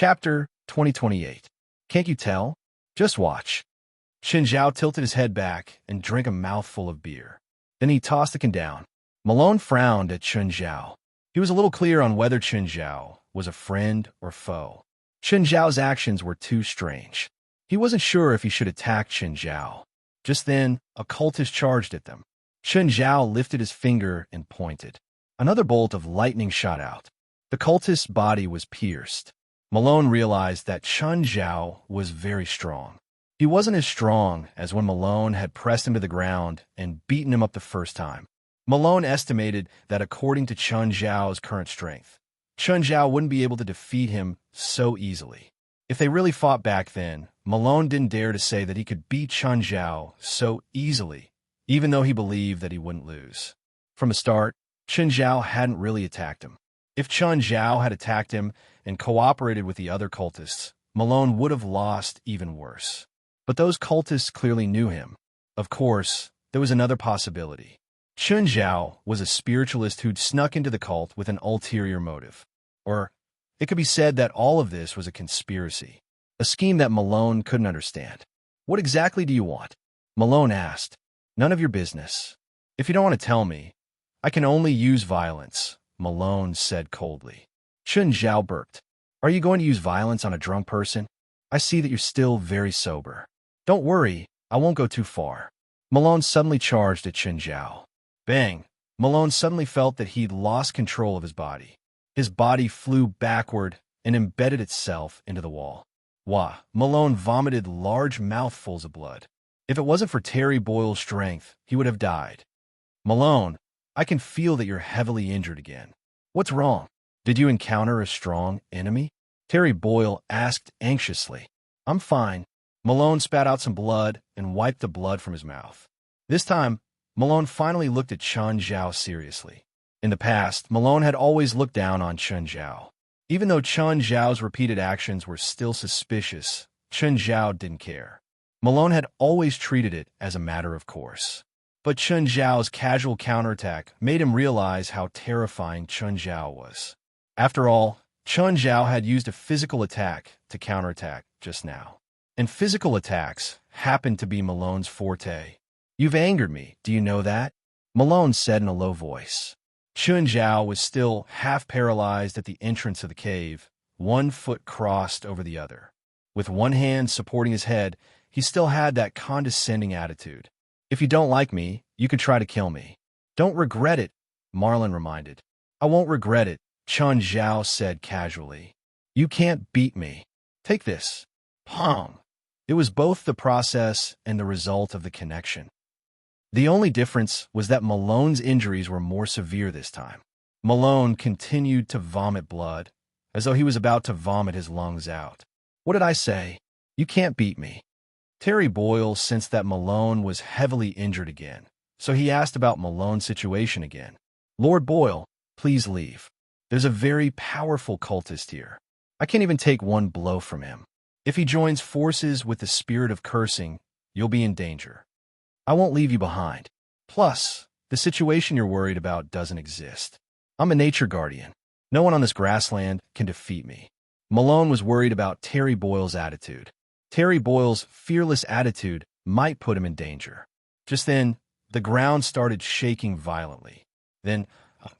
Chapter 2028. Can't you tell? Just watch. Chen Zhao tilted his head back and drank a mouthful of beer. Then he tossed the can down. Malone frowned at Chen Zhao. He was a little clear on whether Chen Zhao was a friend or foe. Chen Zhao's actions were too strange. He wasn't sure if he should attack Chen Zhao. Just then, a cultist charged at them. Chen Zhao lifted his finger and pointed. Another bolt of lightning shot out. The cultist's body was pierced. Malone realized that Chen Zhao was very strong. He wasn't as strong as when Malone had pressed him to the ground and beaten him up the first time. Malone estimated that according to Chen Zhao's current strength, Chen Zhao wouldn't be able to defeat him so easily. If they really fought back then, Malone didn't dare to say that he could beat Chen Zhao so easily, even though he believed that he wouldn't lose. From the start, Chen Zhao hadn't really attacked him. If Chen Zhao had attacked him and cooperated with the other cultists, Malone would have lost even worse. But those cultists clearly knew him. Of course, there was another possibility. Chen Zhao was a spiritualist who'd snuck into the cult with an ulterior motive. Or it could be said that all of this was a conspiracy, a scheme that Malone couldn't understand. What exactly do you want? Malone asked. None of your business. If you don't want to tell me, I can only use violence, Malone said coldly. Chen Zhao burped. Are you going to use violence on a drunk person? I see that you're still very sober. Don't worry, I won't go too far. Malone suddenly charged at Chen Zhao. Bang! Malone suddenly felt that he'd lost control of his body. His body flew backward and embedded itself into the wall. Wah! Malone vomited large mouthfuls of blood. If it wasn't for Terry Boyle's strength, he would have died. Malone, I can feel that you're heavily injured again. What's wrong? Did you encounter a strong enemy? Terry Boyle asked anxiously. I'm fine. Malone spat out some blood and wiped the blood from his mouth. This time, Malone finally looked at Chen Zhao seriously. In the past, Malone had always looked down on Chen Zhao. Even though Chen Zhao's repeated actions were still suspicious, Chen Zhao didn't care. Malone had always treated it as a matter of course. But Chen Zhao's casual counterattack made him realize how terrifying Chen Zhao was. After all, Chen Zhao had used a physical attack to counterattack just now. And physical attacks happened to be Malone's forte. You've angered me, do you know that? Malone said in a low voice. Chen Zhao was still half paralyzed at the entrance of the cave, one foot crossed over the other. With one hand supporting his head, he still had that condescending attitude. If you don't like me, you could try to kill me. Don't regret it, Marlin reminded. I won't regret it, Chen Zhao said casually. You can't beat me. Take this. Pong. It was both the process and the result of the connection. The only difference was that Malone's injuries were more severe this time. Malone continued to vomit blood, as though he was about to vomit his lungs out. What did I say? You can't beat me. Terry Boyle sensed that Malone was heavily injured again, so he asked about Malone's situation again. Lord Boyle, please leave. There's a very powerful cultist here. I can't even take one blow from him. If he joins forces with the spirit of cursing, you'll be in danger. I won't leave you behind. Plus, the situation you're worried about doesn't exist. I'm a nature guardian. No one on this grassland can defeat me. Malone was worried about Terry Boyle's attitude. Terry Boyle's fearless attitude might put him in danger. Just then, the ground started shaking violently. Then,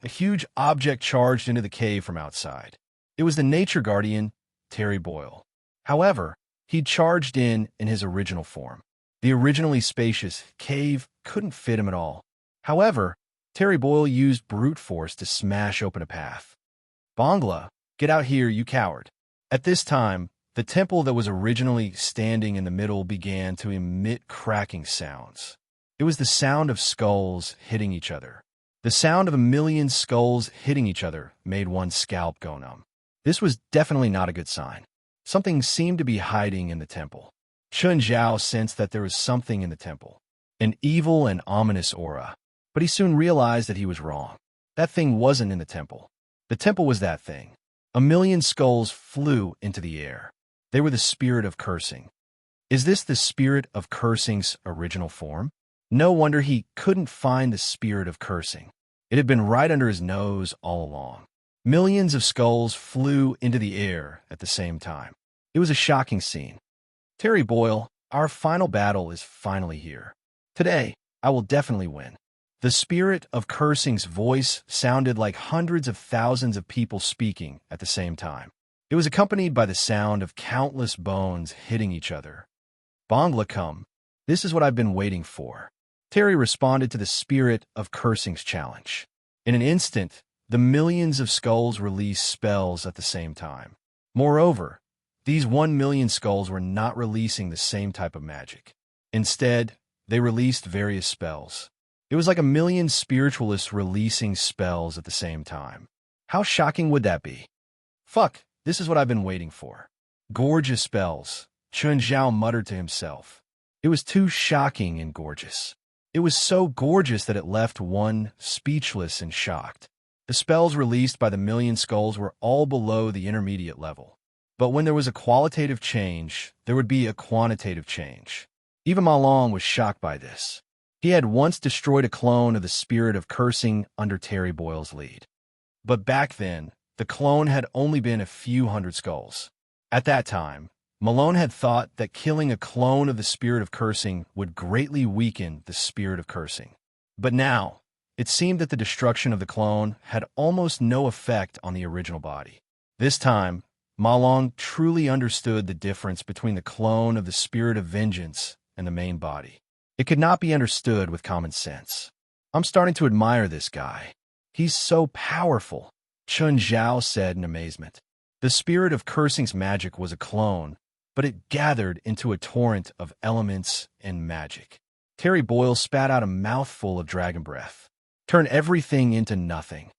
a huge object charged into the cave from outside. It was the nature guardian, Terry Boyle. However, he'd charged in his original form. The originally spacious cave couldn't fit him at all. However, Terry Boyle used brute force to smash open a path. Bongla, get out here, you coward. At this time, the temple that was originally standing in the middle began to emit cracking sounds. It was the sound of skulls hitting each other. The sound of 1,000,000 skulls hitting each other made one's scalp go numb. This was definitely not a good sign. Something seemed to be hiding in the temple. Chen Zhao sensed that there was something in the temple, an evil and ominous aura. But he soon realized that he was wrong. That thing wasn't in the temple. The temple was that thing. 1,000,000 skulls flew into the air. They were the spirit of cursing. Is this the spirit of cursing's original form? No wonder he couldn't find the spirit of cursing. It had been right under his nose all along. Millions of skulls flew into the air at the same time. It was a shocking scene. Terry Boyle, our final battle is finally here. Today, I will definitely win. The spirit of cursing's voice sounded like hundreds of thousands of people speaking at the same time. It was accompanied by the sound of countless bones hitting each other. Bangla come. This is what I've been waiting for. Terry responded to the spirit of cursing's challenge. In an instant, the millions of skulls released spells at the same time. Moreover, these 1 million skulls were not releasing the same type of magic. Instead, they released various spells. It was like 1 million spiritualists releasing spells at the same time. How shocking would that be? Fuck, this is what I've been waiting for. Gorgeous spells, Chun Zhao muttered to himself. It was too shocking and gorgeous. It was so gorgeous that it left one speechless and shocked. The spells released by the 1 million skulls were all below the intermediate level. But when there was a qualitative change, there would be a quantitative change. Even Ma Long was shocked by this. He had once destroyed a clone of the spirit of cursing under Terry Boyle's lead. But back then, the clone had only been a few hundred skulls. At that time, Malone had thought that killing a clone of the spirit of cursing would greatly weaken the spirit of cursing. But now, it seemed that the destruction of the clone had almost no effect on the original body. This time, Ma Long truly understood the difference between the clone of the spirit of vengeance and the main body. It could not be understood with common sense. I'm starting to admire this guy. He's so powerful, Chun Zhao said in amazement. The spirit of cursing's magic was a clone, but it gathered into a torrent of elements and magic. Terry Boyle spat out a mouthful of dragon breath. Turn everything into nothing.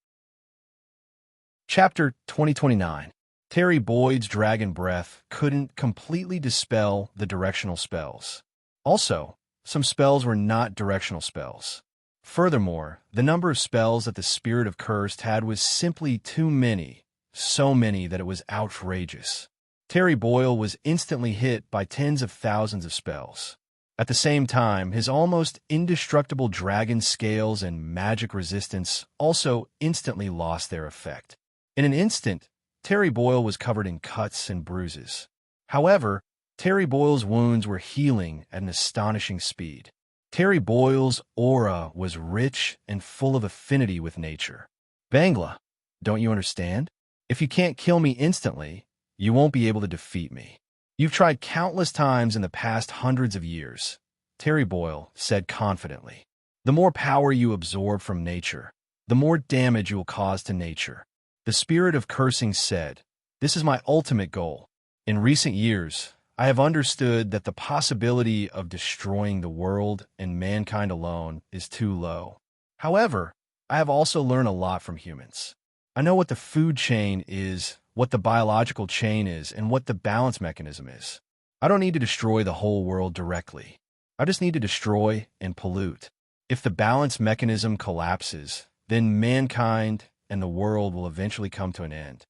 Chapter 2029. Terry Boyd's dragon breath couldn't completely dispel the directional spells. Also, some spells were not directional spells. Furthermore, the number of spells that the spirit of cursed had was simply too many, so many that it was outrageous. Terry Boyle was instantly hit by tens of thousands of spells. At the same time, his almost indestructible dragon scales and magic resistance also instantly lost their effect. In an instant, Terry Boyle was covered in cuts and bruises. However, Terry Boyle's wounds were healing at an astonishing speed. Terry Boyle's aura was rich and full of affinity with nature. Bangla, don't you understand? If you can't kill me instantly, you won't be able to defeat me. You've tried countless times in the past hundreds of years, Terry Boyle said confidently. The more power you absorb from nature, the more damage you will cause to nature. The spirit of cursing said, "This is my ultimate goal. In recent years, I have understood that the possibility of destroying the world and mankind alone is too low. However, I have also learned a lot from humans. I know what the food chain is, what the biological chain is, and what the balance mechanism is. I don't need to destroy the whole world directly. I just need to destroy and pollute. If the balance mechanism collapses, then mankind and the world will eventually come to an end.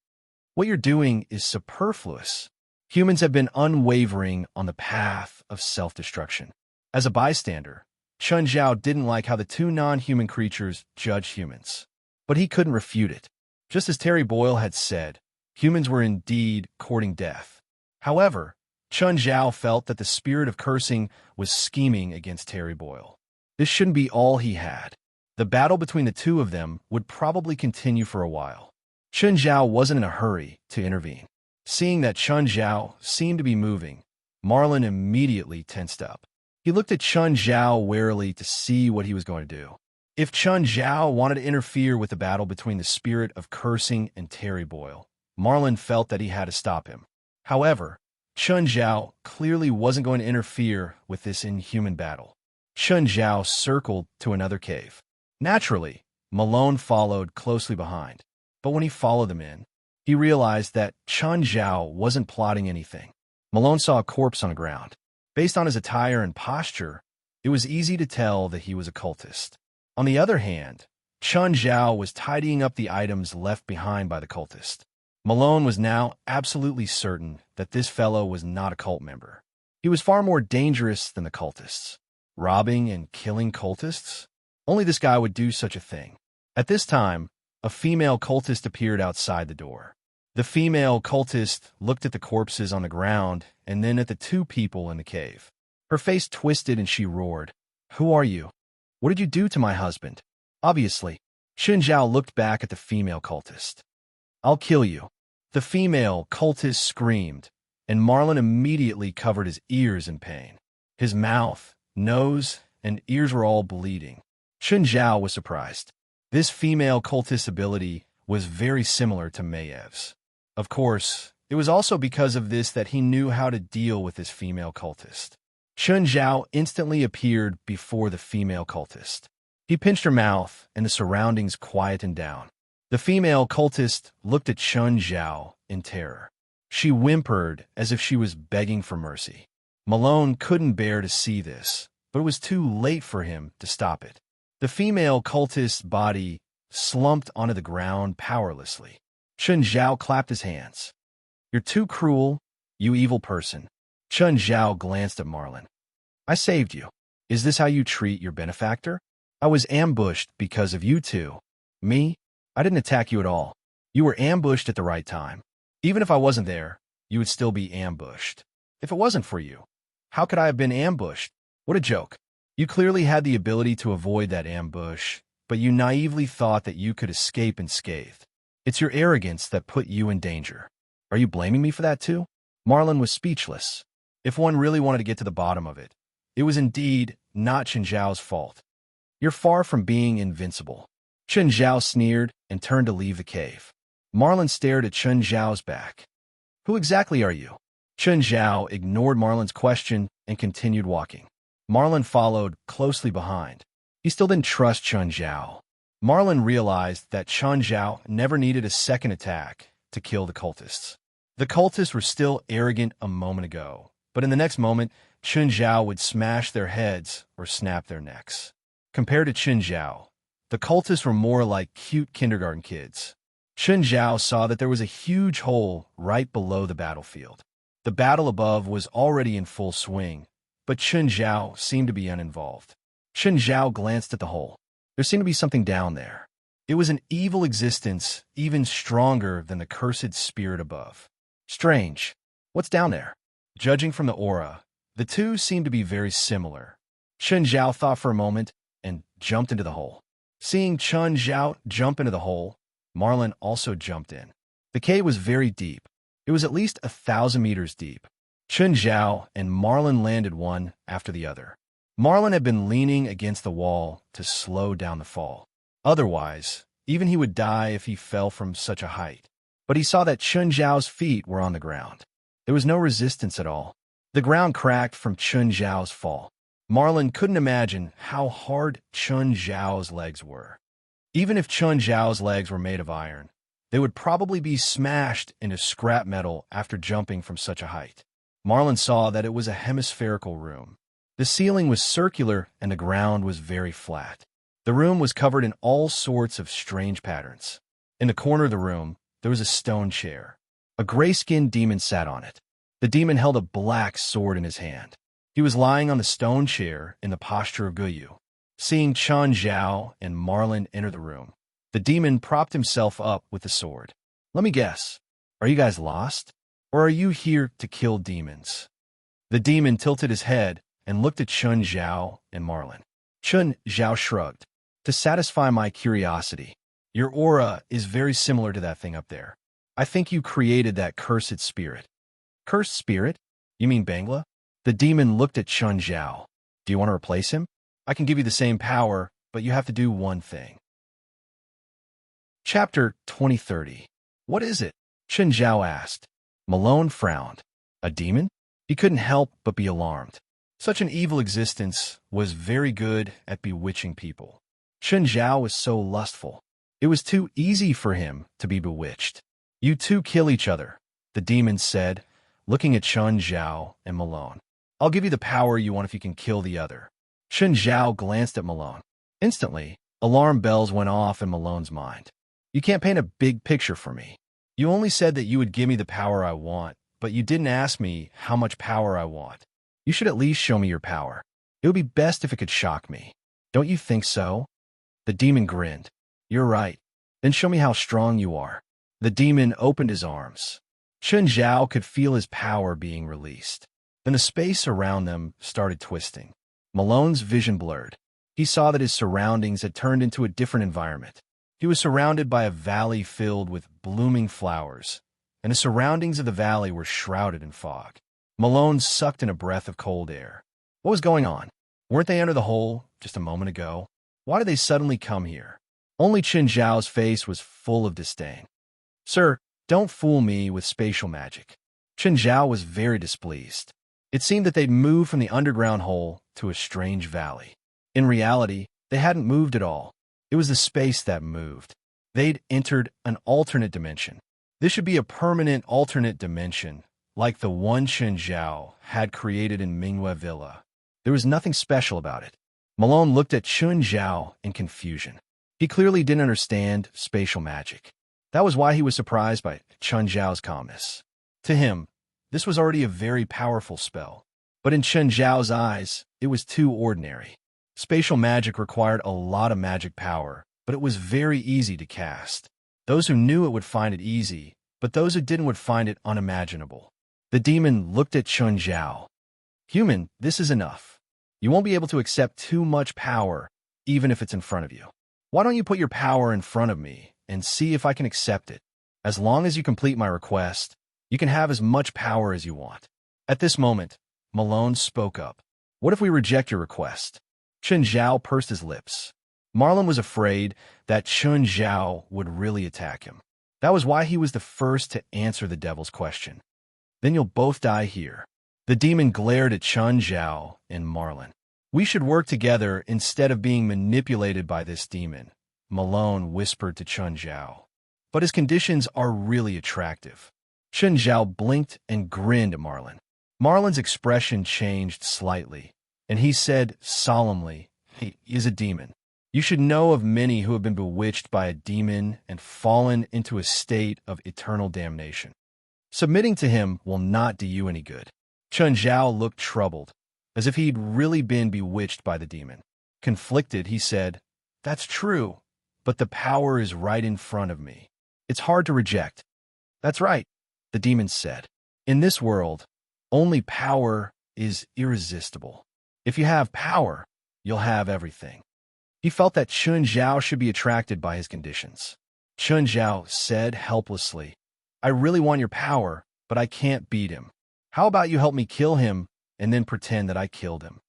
What you're doing is superfluous. Humans have been unwavering on the path of self-destruction." As a bystander, Chun Zhao didn't like how the two non-human creatures judged humans. But he couldn't refute it. Just as Terry Boyle had said, humans were indeed courting death. However, Chun Zhao felt that the spirit of cursing was scheming against Terry Boyle. This shouldn't be all he had. The battle between the two of them would probably continue for a while. Chun Zhao wasn't in a hurry to intervene. Seeing that Chun Zhao seemed to be moving, Marlin immediately tensed up. He looked at Chun Zhao warily to see what he was going to do. If Chun Zhao wanted to interfere with the battle between the spirit of cursing and Terry Boyle, Marlin felt that he had to stop him. However, Chun Zhao clearly wasn't going to interfere with this inhuman battle. Chun Zhao circled to another cave. Naturally, Malone followed closely behind. But when he followed them in, he realized that Chun Zhao wasn't plotting anything. Malone saw a corpse on the ground. Based on his attire and posture, it was easy to tell that he was a cultist. On the other hand, Chun Zhao was tidying up the items left behind by the cultist. Malone was now absolutely certain that this fellow was not a cult member. He was far more dangerous than the cultists. Robbing and killing cultists? Only this guy would do such a thing. At this time, a female cultist appeared outside the door. The female cultist looked at the corpses on the ground and then at the two people in the cave. Her face twisted and she roared, "Who are you? What did you do to my husband?" Obviously, Xinjiao looked back at the female cultist. "I'll kill you." The female cultist screamed, and Marlin immediately covered his ears in pain. His mouth, nose, and ears were all bleeding. Xinjiao was surprised. This female cultist's ability was very similar to Mayev's. Of course, it was also because of this that he knew how to deal with this female cultist. Xinjiao instantly appeared before the female cultist. He pinched her mouth, and the surroundings quietened down. The female cultist looked at Xinjiao in terror. She whimpered as if she was begging for mercy. Malone couldn't bear to see this, but it was too late for him to stop it. The female cultist's body slumped onto the ground powerlessly. Xinjiao clapped his hands. "You're too cruel, you evil person." Xinjiao glanced at Marlin. "I saved you. Is this how you treat your benefactor? I was ambushed because of you two." "Me? I didn't attack you at all. You were ambushed at the right time. Even if I wasn't there, you would still be ambushed. If it wasn't for you, how could I have been ambushed? What a joke. You clearly had the ability to avoid that ambush, but you naively thought that you could escape unscathed. It's your arrogance that put you in danger. Are you blaming me for that too?" Marlin was speechless. If one really wanted to get to the bottom of it, it was indeed not Xinjiao's fault. "You're far from being invincible." Xinjiao sneered and turned to leave the cave. Marlin stared at Xinjiao's back. "Who exactly are you?" Xinjiao ignored Marlin's question and continued walking. Marlin followed closely behind. He still didn't trust Xinjiao. Marlin realized that Xinjiao never needed a second attack to kill the cultists. The cultists were still arrogant a moment ago, but in the next moment, Xinjiao would smash their heads or snap their necks. Compared to Xinjiao, the cultists were more like cute kindergarten kids. Xinjiao saw that there was a huge hole right below the battlefield. The battle above was already in full swing, but Xinjiao seemed to be uninvolved. Xinjiao glanced at the hole. There seemed to be something down there. It was an evil existence, even stronger than the cursed spirit above. Strange. What's down there? Judging from the aura, the two seemed to be very similar. Xinjiao thought for a moment and jumped into the hole. Seeing Xinjiao jump into the hole, Marlin also jumped in. The cave was very deep. It was at least 1,000 meters deep. Xinjiao and Marlin landed one after the other. Marlin had been leaning against the wall to slow down the fall. Otherwise, even he would die if he fell from such a height. But he saw that Xinjiao's feet were on the ground. There was no resistance at all. The ground cracked from Xinjiao's fall. Marlin couldn't imagine how hard Xinjiao's legs were. Even if Xinjiao's legs were made of iron, they would probably be smashed into scrap metal after jumping from such a height. Marlin saw that it was a hemispherical room. The ceiling was circular and the ground was very flat. The room was covered in all sorts of strange patterns. In the corner of the room, there was a stone chair. A gray-skinned demon sat on it. The demon held a black sword in his hand. He was lying on the stone chair in the posture of Guyu. Seeing Xinjiao and Marlin enter the room, the demon propped himself up with the sword. "Let me guess. Are you guys lost? Or are you here to kill demons?" The demon tilted his head and looked at Xinjiao and Marlin. Xinjiao shrugged. "To satisfy my curiosity, your aura is very similar to that thing up there. I think you created that cursed spirit." "Cursed spirit? You mean Bangla?" The demon looked at Xinjiao. "Do you want to replace him? I can give you the same power, but you have to do one thing." Chapter 2030. "What is it?" Xinjiao asked. Malone frowned. "A demon?" He couldn't help but be alarmed. Such an evil existence was very good at bewitching people. Xinjiao was so lustful. It was too easy for him to be bewitched. "You two kill each other," the demon said, looking at Xinjiao and Malone. "I'll give you the power you want if you can kill the other." Xinjiao glanced at Malone. Instantly, alarm bells went off in Malone's mind. "You can't paint a big picture for me. You only said that you would give me the power I want, but you didn't ask me how much power I want. You should at least show me your power. It would be best if it could shock me. Don't you think so?" The demon grinned. "You're right. Then show me how strong you are. The demon opened his arms. Chen Zhao could feel his power being released. Then the space around them started twisting. Malone's vision blurred. He saw that his surroundings had turned into a different environment. He was surrounded by a valley filled with blooming flowers, and the surroundings of the valley were shrouded in fog. Malone sucked in a breath of cold air. What was going on? Weren't they under the hole just a moment ago? Why did they suddenly come here? Only Chen Zhao's face was full of disdain. Sir, don't fool me with spatial magic. Chen Zhao was very displeased. It seemed that they'd moved from the underground hole to a strange valley. In reality, they hadn't moved at all. It was the space that moved. They'd entered an alternate dimension. This should be a permanent alternate dimension, like the one Chen Zhao had created in Mingyue Villa. There was nothing special about it. Malone looked at Chen Zhao in confusion. He clearly didn't understand spatial magic. That was why he was surprised by Chen Zhao's calmness. To him, this was already a very powerful spell. But in Chen Zhao's eyes, it was too ordinary. Spatial magic required a lot of magic power, but it was very easy to cast. Those who knew it would find it easy, but those who didn't would find it unimaginable. The demon looked at Chen Zhao. Human, this is enough. You won't be able to accept too much power, even if it's in front of you. Why don't you put your power in front of me and see if I can accept it? As long as you complete my request, you can have as much power as you want. At this moment, Malone spoke up. What if we reject your request? Chen Zhao pursed his lips. Marlon was afraid that Chen Zhao would really attack him. That was why he was the first to answer the devil's question. Then you'll both die here. The demon glared at Chen Zhao and Marlon. We should work together instead of being manipulated by this demon, Malone whispered to Chen Zhao. But his conditions are really attractive. Chen Zhao blinked and grinned at Marlon. Marlon's expression changed slightly, and he said solemnly, "He is a demon. You should know of many who have been bewitched by a demon and fallen into a state of eternal damnation. Submitting to him will not do you any good." Chen Zhao looked troubled, as if he'd really been bewitched by the demon. Conflicted, he said, "That's true, but the power is right in front of me. It's hard to reject." "That's right," the demon said. "In this world, only power is irresistible. If you have power, you'll have everything." He felt that Chen Zhao should be attracted by his conditions. Chen Zhao said helplessly, "I really want your power, but I can't beat him. How about you help me kill him and then pretend that I killed him?"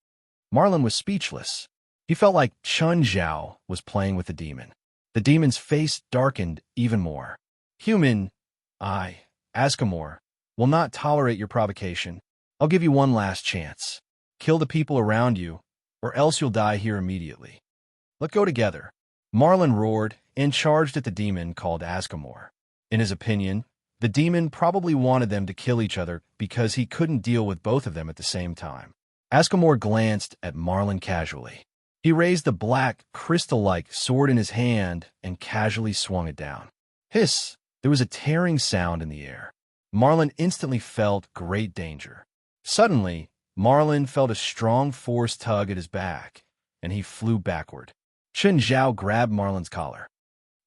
Marlon was speechless. He felt like Chen Zhao was playing with the demon. The demon's face darkened even more. "Human, I, Askamor, will not tolerate your provocation. I'll give you one last chance. Kill the people around you, or else you'll die here immediately. Let's go together." Marlon roared and charged at the demon called Askamor. In his opinion, the demon probably wanted them to kill each other because he couldn't deal with both of them at the same time. Askamor glanced at Marlon casually. He raised the black, crystal-like sword in his hand and casually swung it down. Hiss! There was a tearing sound in the air. Marlon instantly felt great danger. Suddenly, Marlon felt a strong force tug at his back, and he flew backward. Chen Zhao grabbed Marlon's collar.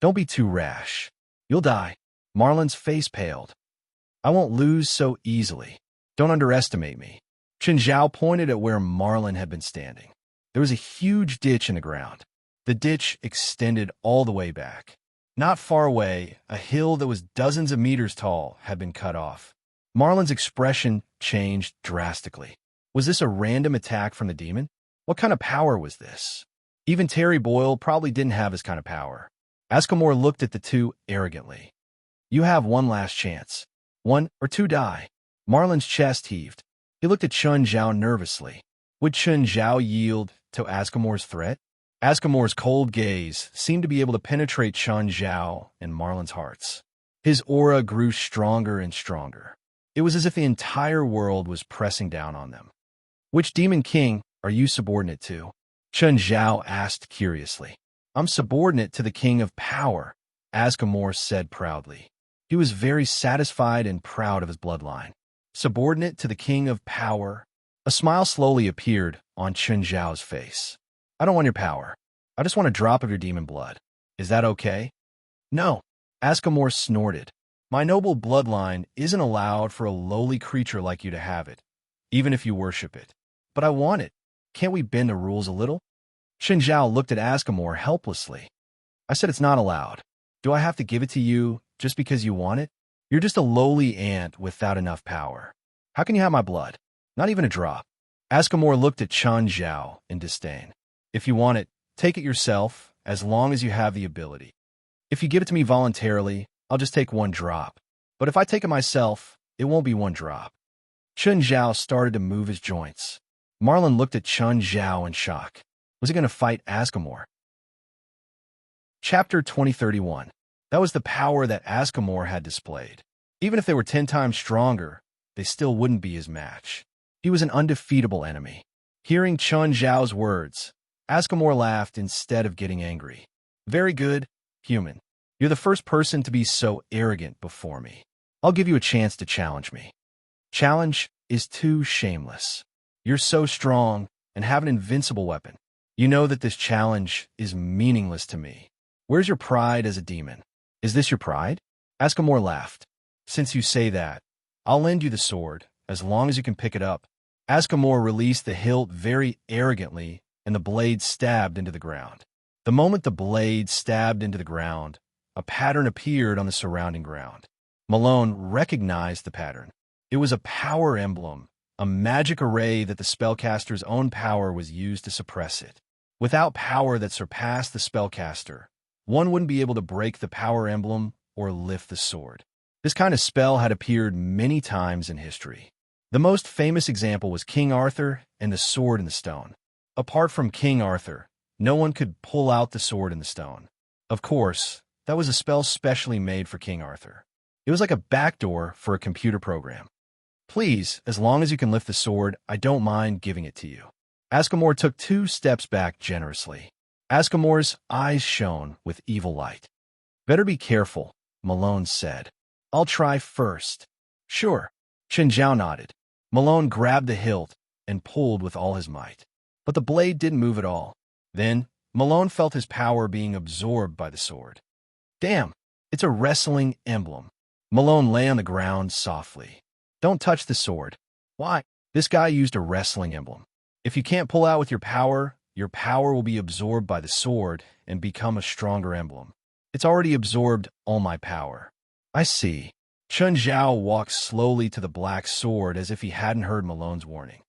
"Don't be too rash. You'll die." Marlon's face paled. "I won't lose so easily. Don't underestimate me." Chen Zhao pointed at where Marlon had been standing. There was a huge ditch in the ground. The ditch extended all the way back. Not far away, a hill that was dozens of meters tall had been cut off. Marlon's expression changed drastically. Was this a random attack from the demon? What kind of power was this? Even Terry Boyle probably didn't have this kind of power. Askamor looked at the two arrogantly. "You have one last chance. 1 or 2 die." Marlon's chest heaved. He looked at Chen Zhao nervously. Would Chen Zhao yield to Askamor's threat? Askamor's cold gaze seemed to be able to penetrate Chen Zhao and Marlon's hearts. His aura grew stronger and stronger. It was as if the entire world was pressing down on them. "Which demon king are you subordinate to?" Chen Zhao asked curiously. "I'm subordinate to the king of power," Askamor said proudly. He was very satisfied and proud of his bloodline. Subordinate to the king of power? A smile slowly appeared on Chen Zhao's face. "I don't want your power. I just want a drop of your demon blood. Is that okay?" No, Askamor snorted. My noble bloodline isn't allowed for a lowly creature like you to have it, even if you worship it. But I want it. Can't we bend the rules a little? Shinjiao looked at Askamor helplessly. I said it's not allowed. Do I have to give it to you just because you want it? You're just a lowly ant without enough power. How can you have my blood? Not even a drop. Askamor looked at Shinjiao in disdain. If you want it, take it yourself, as long as you have the ability. If you give it to me voluntarily, I'll just take one drop. But if I take it myself, it won't be one drop. Shinjiao started to move his joints. Marlin looked at Shinjiao in shock. Was he going to fight Askamor? Chapter 2031. That was the power that Askamor had displayed. Even if they were 10 times stronger, they still wouldn't be his match. He was an undefeatable enemy. Hearing Shinjiao's words, Askamor laughed instead of getting angry. Very good, human. You're the first person to be so arrogant before me. I'll give you a chance to challenge me. Challenge is too shameless. You're so strong and have an invincible weapon. You know that this challenge is meaningless to me. Where's your pride as a demon? Is this your pride? Askamor laughed. Since you say that, I'll lend you the sword, as long as you can pick it up. Askamor released the hilt very arrogantly, and the blade stabbed into the ground. The moment the blade stabbed into the ground, a pattern appeared on the surrounding ground. Malone recognized the pattern. It was a power emblem, a magic array that the spellcaster's own power was used to suppress it. Without power that surpassed the spellcaster, one wouldn't be able to break the power emblem or lift the sword. This kind of spell had appeared many times in history. The most famous example was King Arthur and the sword in the stone. Apart from King Arthur, no one could pull out the sword in the stone. Of course, that was a spell specially made for King Arthur. It was like a backdoor for a computer program. Please, as long as you can lift the sword, I don't mind giving it to you. Askamor took 2 steps back generously. Askamor's eyes shone with evil light. Better be careful, Malone said. I'll try first. Sure. Shinjiao nodded. Malone grabbed the hilt and pulled with all his might. But the blade didn't move at all. Then, Malone felt his power being absorbed by the sword. Damn, it's a wrestling emblem. Malone lay on the ground softly. Don't touch the sword. Why? This guy used a wrestling emblem. If you can't pull out with your power will be absorbed by the sword and become a stronger emblem. It's already absorbed all my power. I see. Shinjiao walked slowly to the black sword as if he hadn't heard Malone's warning.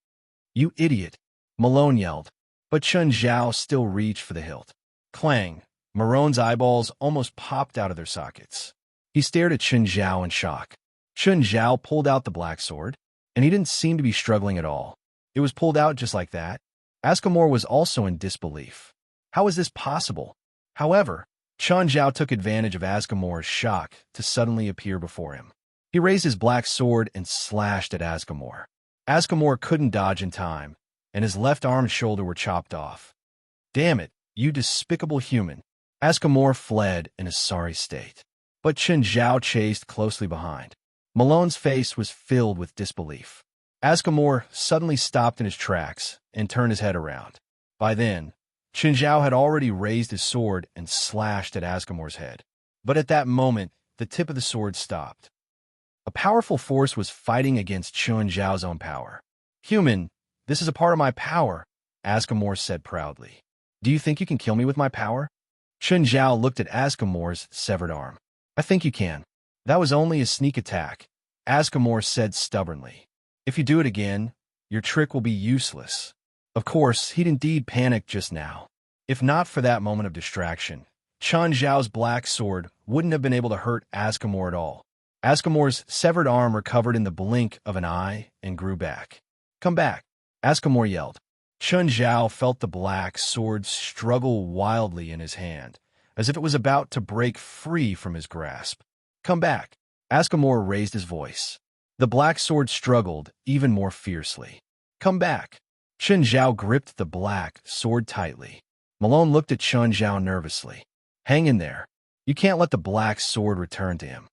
You idiot, Malone yelled, but Shinjiao still reached for the hilt. Clang! Malone's eyeballs almost popped out of their sockets. He stared at Shinjiao in shock. Shinjiao pulled out the black sword, and he didn't seem to be struggling at all. It was pulled out just like that. Askamor was also in disbelief. How is this possible? However, Shinjiao took advantage of Askamor's shock to suddenly appear before him. He raised his black sword and slashed at Askamor. Askamor couldn't dodge in time, and his left arm and shoulder were chopped off. Damn it, you despicable human. Askamor fled in a sorry state. But Shinjiao chased closely behind. Malone's face was filled with disbelief. Askamor suddenly stopped in his tracks and turned his head around. By then, Shinjiao had already raised his sword and slashed at Askamor's head. But at that moment, the tip of the sword stopped. A powerful force was fighting against Shinjiao's own power. Human, this is a part of my power, Askamor said proudly. Do you think you can kill me with my power? Shinjiao looked at Askamor's severed arm. I think you can. That was only a sneak attack, Askamor said stubbornly. If you do it again, your trick will be useless. Of course, he'd indeed panicked just now. If not for that moment of distraction, Shinjiao's black sword wouldn't have been able to hurt Askamor at all. Askamor's severed arm recovered in the blink of an eye and grew back. Come back, Askamor yelled. Shinjiao felt the black sword struggle wildly in his hand, as if it was about to break free from his grasp. Come back. Askamor raised his voice. The black sword struggled even more fiercely. Come back. Shinjiao gripped the black sword tightly. Malone looked at Shinjiao nervously. Hang in there. You can't let the black sword return to him.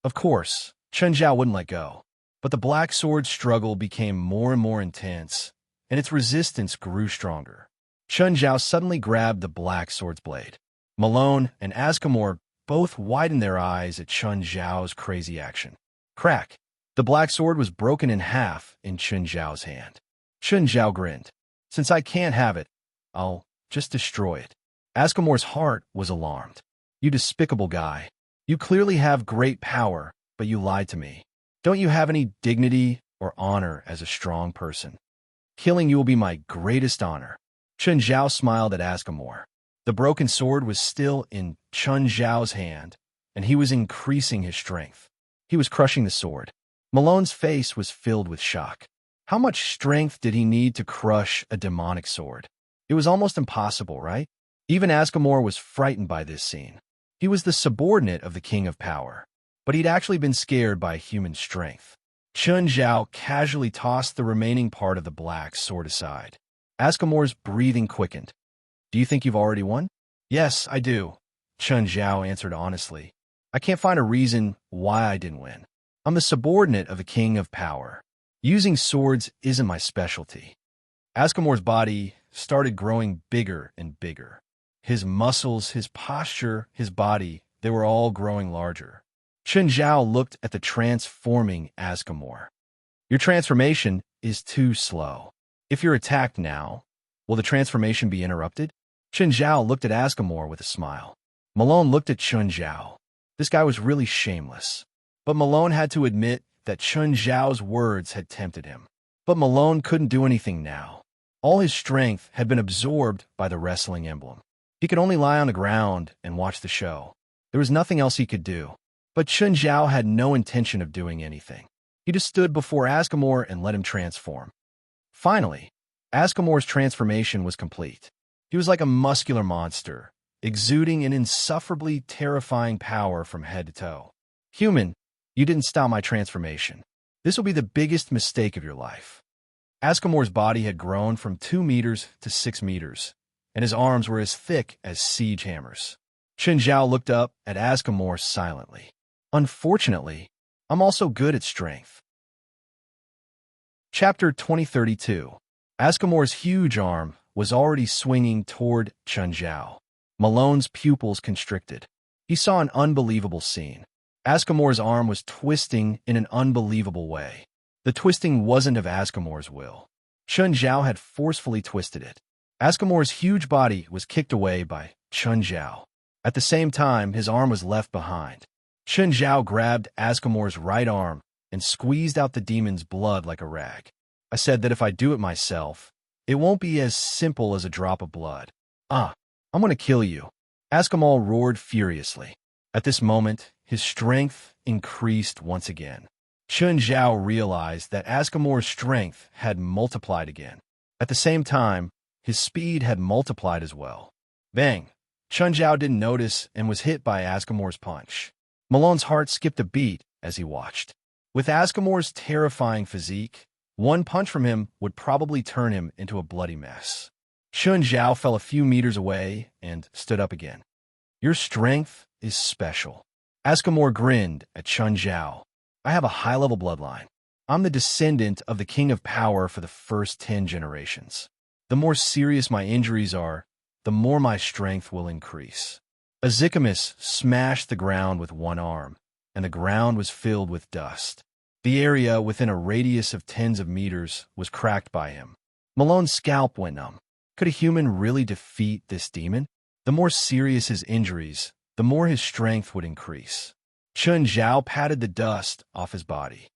Of course, Shinjiao wouldn't let go. But the black sword struggle became more and more intense, and its resistance grew stronger. Shinjiao suddenly grabbed the black sword's blade. Malone and Askamor both widened their eyes at Chun Zhao's crazy action. Crack! The black sword was broken in half in Chun Zhao's hand. Chun Zhao grinned. Since I can't have it, I'll just destroy it. Askamore's heart was alarmed. You despicable guy. You clearly have great power, but you lied to me. Don't you have any dignity or honor as a strong person? Killing you will be my greatest honor. Chun Zhao smiled at Askamore. The broken sword was still in Chun Zhao's hand, and he was increasing his strength. He was crushing the sword. Malone's face was filled with shock. How much strength did he need to crush a demonic sword? It was almost impossible, right? Even Askamore was frightened by this scene. He was the subordinate of the King of Power, but he'd actually been scared by human strength. Chun Zhao casually tossed the remaining part of the black sword aside. Askamore's breathing quickened. Do you think you've already won? Yes, I do, Chun Zhao answered honestly. I can't find a reason why I didn't win. I'm the subordinate of the King of Power. Using swords isn't my specialty. Askamore's body started growing bigger and bigger. His muscles, his posture, his body, they were all growing larger. Chun Zhao looked at the transforming Askamore. Your transformation is too slow. If you're attacked now, will the transformation be interrupted? Chun Zhao looked at Askamore with a smile. Malone looked at Chun Zhao. This guy was really shameless. But Malone had to admit that Chun Zhao's words had tempted him. But Malone couldn't do anything now. All his strength had been absorbed by the wrestling emblem. He could only lie on the ground and watch the show. There was nothing else he could do. But Chun Zhao had no intention of doing anything. He just stood before Askamore and let him transform. Finally, Askamore's transformation was complete. He was like a muscular monster, exuding an insufferably terrifying power from head to toe. Human, you didn't stop my transformation. This will be the biggest mistake of your life. Askamore's body had grown from 2 meters to 6 meters, and his arms were as thick as siege hammers. Chun Zhao looked up at Askamore silently. Unfortunately, I'm also good at strength. Chapter 2032. Askamore's huge arm was already swinging toward Chun Zhao. Malone's pupils constricted. He saw an unbelievable scene. Askamore's arm was twisting in an unbelievable way. The twisting wasn't of Askamore's will. Chun Zhao had forcefully twisted it. Askamore's huge body was kicked away by Chun Zhao. At the same time, his arm was left behind. Chun Zhao grabbed Askamore's right arm and squeezed out the demon's blood like a rag. I said that if I do it myself, it won't be as simple as a drop of blood. I'm gonna kill you. Askamore roared furiously. At this moment, his strength increased once again. Chun Zhao realized that Askamore's strength had multiplied again. At the same time, his speed had multiplied as well. Bang! Chun Zhao didn't notice and was hit by Askamore's punch. Malone's heart skipped a beat as he watched. With Askamore's terrifying physique, one punch from him would probably turn him into a bloody mess. Chun Zhao fell a few meters away and stood up again. Your strength is special. Askamore grinned at Chun Zhao. I have a high-level bloodline. I'm the descendant of the King of Power for the first 10 generations. The more serious my injuries are, the more my strength will increase. Azikamus smashed the ground with one arm, and the ground was filled with dust. The area within a radius of tens of meters was cracked by him. Malone's scalp went numb. Could a human really defeat this demon? The more serious his injuries, the more his strength would increase. Chun Zhao patted the dust off his body.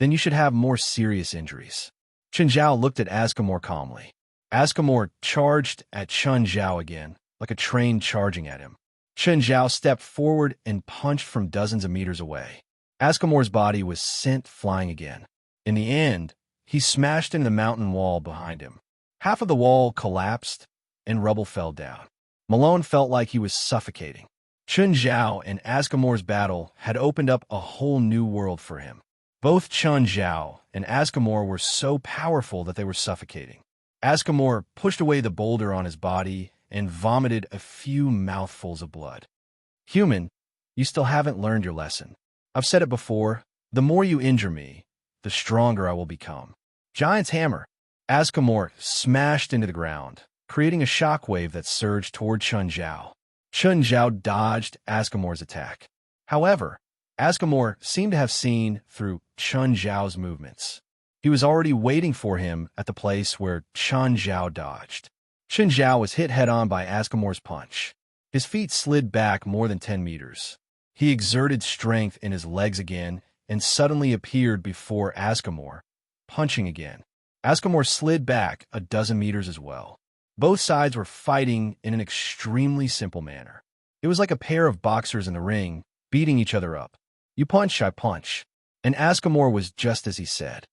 Then you should have more serious injuries. Chun Zhao looked at Askamore calmly. Askamore charged at Chun Zhao again, like a train charging at him. Chun Zhao stepped forward and punched from dozens of meters away. Askamore's body was sent flying again. In the end, he smashed into the mountain wall behind him. Half of the wall collapsed, and rubble fell down. Malone felt like he was suffocating. Chun Zhao and Askamore's battle had opened up a whole new world for him. Both Chun Zhao and Askamore were so powerful that they were suffocating. Askamore pushed away the boulder on his body and vomited a few mouthfuls of blood. Human, you still haven't learned your lesson. I've said it before, the more you injure me, the stronger I will become. Giant's hammer. Askamore smashed into the ground, creating a shockwave that surged toward Chun Zhao. Chun Zhao dodged Ascamore's attack. However, Ascamore seemed to have seen through Chun Zhao's movements. He was already waiting for him at the place where Chun Zhao dodged. Chun Zhao was hit head-on by Ascamore's punch. His feet slid back more than 10 meters. He exerted strength in his legs again and suddenly appeared before Ascamore, punching again. Ascamore slid back a dozen meters as well. Both sides were fighting in an extremely simple manner. It was like a pair of boxers in the ring, beating each other up. You punch, I punch. And Ascamore was just as he said.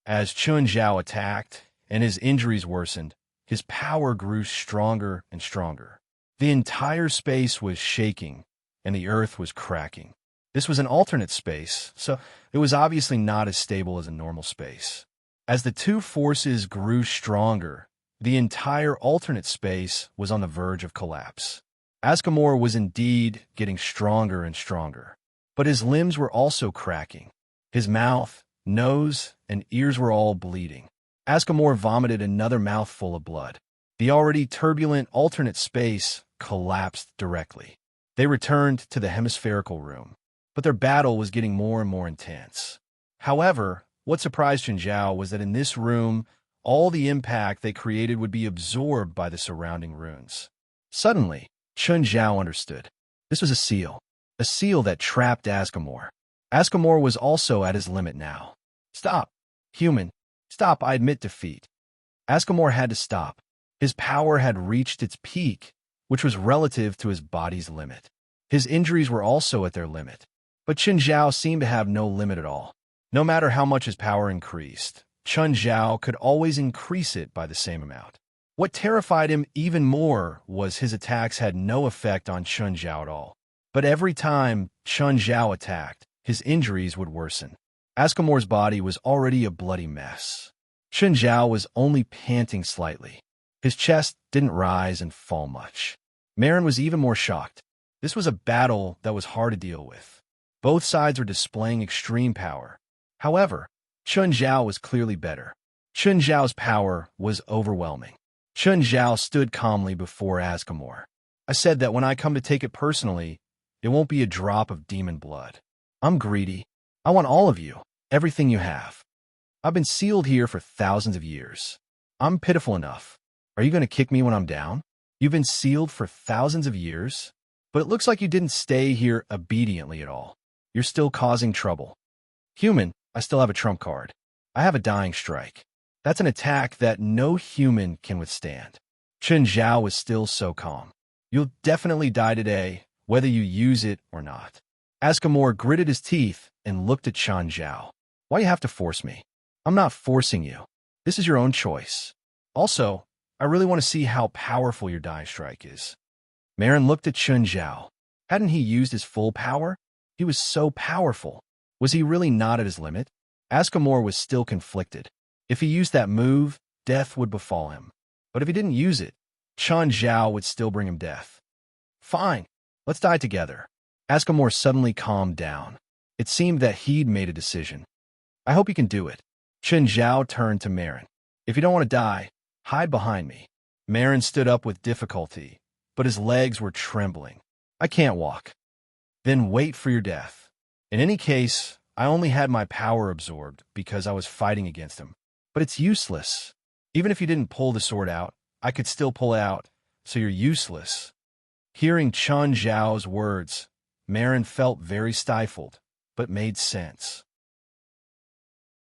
As Chun Zhao attacked and his injuries worsened, his power grew stronger and stronger. The entire space was shaking, and the earth was cracking. This was an alternate space, so it was obviously not as stable as a normal space. As the two forces grew stronger, the entire alternate space was on the verge of collapse. Ascamore was indeed getting stronger and stronger, but his limbs were also cracking. His mouth, nose, and ears were all bleeding. Ascamore vomited another mouthful of blood. The already turbulent alternate space collapsed directly. They returned to the hemispherical room, but their battle was getting more and more intense. However, what surprised Chun Zhao was that in this room, all the impact they created would be absorbed by the surrounding runes. Suddenly, Chun Zhao understood. This was a seal that trapped Ascamore. Ascamore was also at his limit now. Stop, human. Stop, I admit defeat. Ascamore had to stop. His power had reached its peak, which was relative to his body's limit. His injuries were also at their limit. But Chun Zhao seemed to have no limit at all. No matter how much his power increased, Chun Zhao could always increase it by the same amount. What terrified him even more was his attacks had no effect on Chun Zhao at all. But every time Chun Zhao attacked, his injuries would worsen. Ascamore's body was already a bloody mess. Chun Zhao was only panting slightly. His chest didn't rise and fall much. Marin was even more shocked. This was a battle that was hard to deal with. Both sides were displaying extreme power. However, Chun Zhao was clearly better. Chun Zhao's power was overwhelming. Chun Zhao stood calmly before Ascamore. I said that when I come to take it personally, it won't be a drop of demon blood. I'm greedy. I want all of you, everything you have. I've been sealed here for thousands of years. I'm pitiful enough. Are you going to kick me when I'm down? You've been sealed for thousands of years, but it looks like you didn't stay here obediently at all. You're still causing trouble. Human, I still have a trump card. I have a dying strike. That's an attack that no human can withstand. Chun Zhao was still so calm. You'll definitely die today, whether you use it or not. Ascamore gritted his teeth and looked at Chun Zhao. Why do you have to force me? I'm not forcing you. This is your own choice. Also, I really want to see how powerful your dying strike is. Marin looked at Chun Zhao. Hadn't he used his full power? He was so powerful. Was he really not at his limit? Ascamore was still conflicted. If he used that move, death would befall him. But if he didn't use it, Chun Zhao would still bring him death. Fine, let's die together. Ascamore suddenly calmed down. It seemed that he'd made a decision. I hope you can do it. Chun Zhao turned to Marin. If you don't want to die, hide behind me. Marin stood up with difficulty, but his legs were trembling. I can't walk. Then wait for your death. In any case, I only had my power absorbed because I was fighting against him. But it's useless. Even if you didn't pull the sword out, I could still pull it out, so you're useless. Hearing Chun Zhao's words, Marin felt very stifled, but made sense.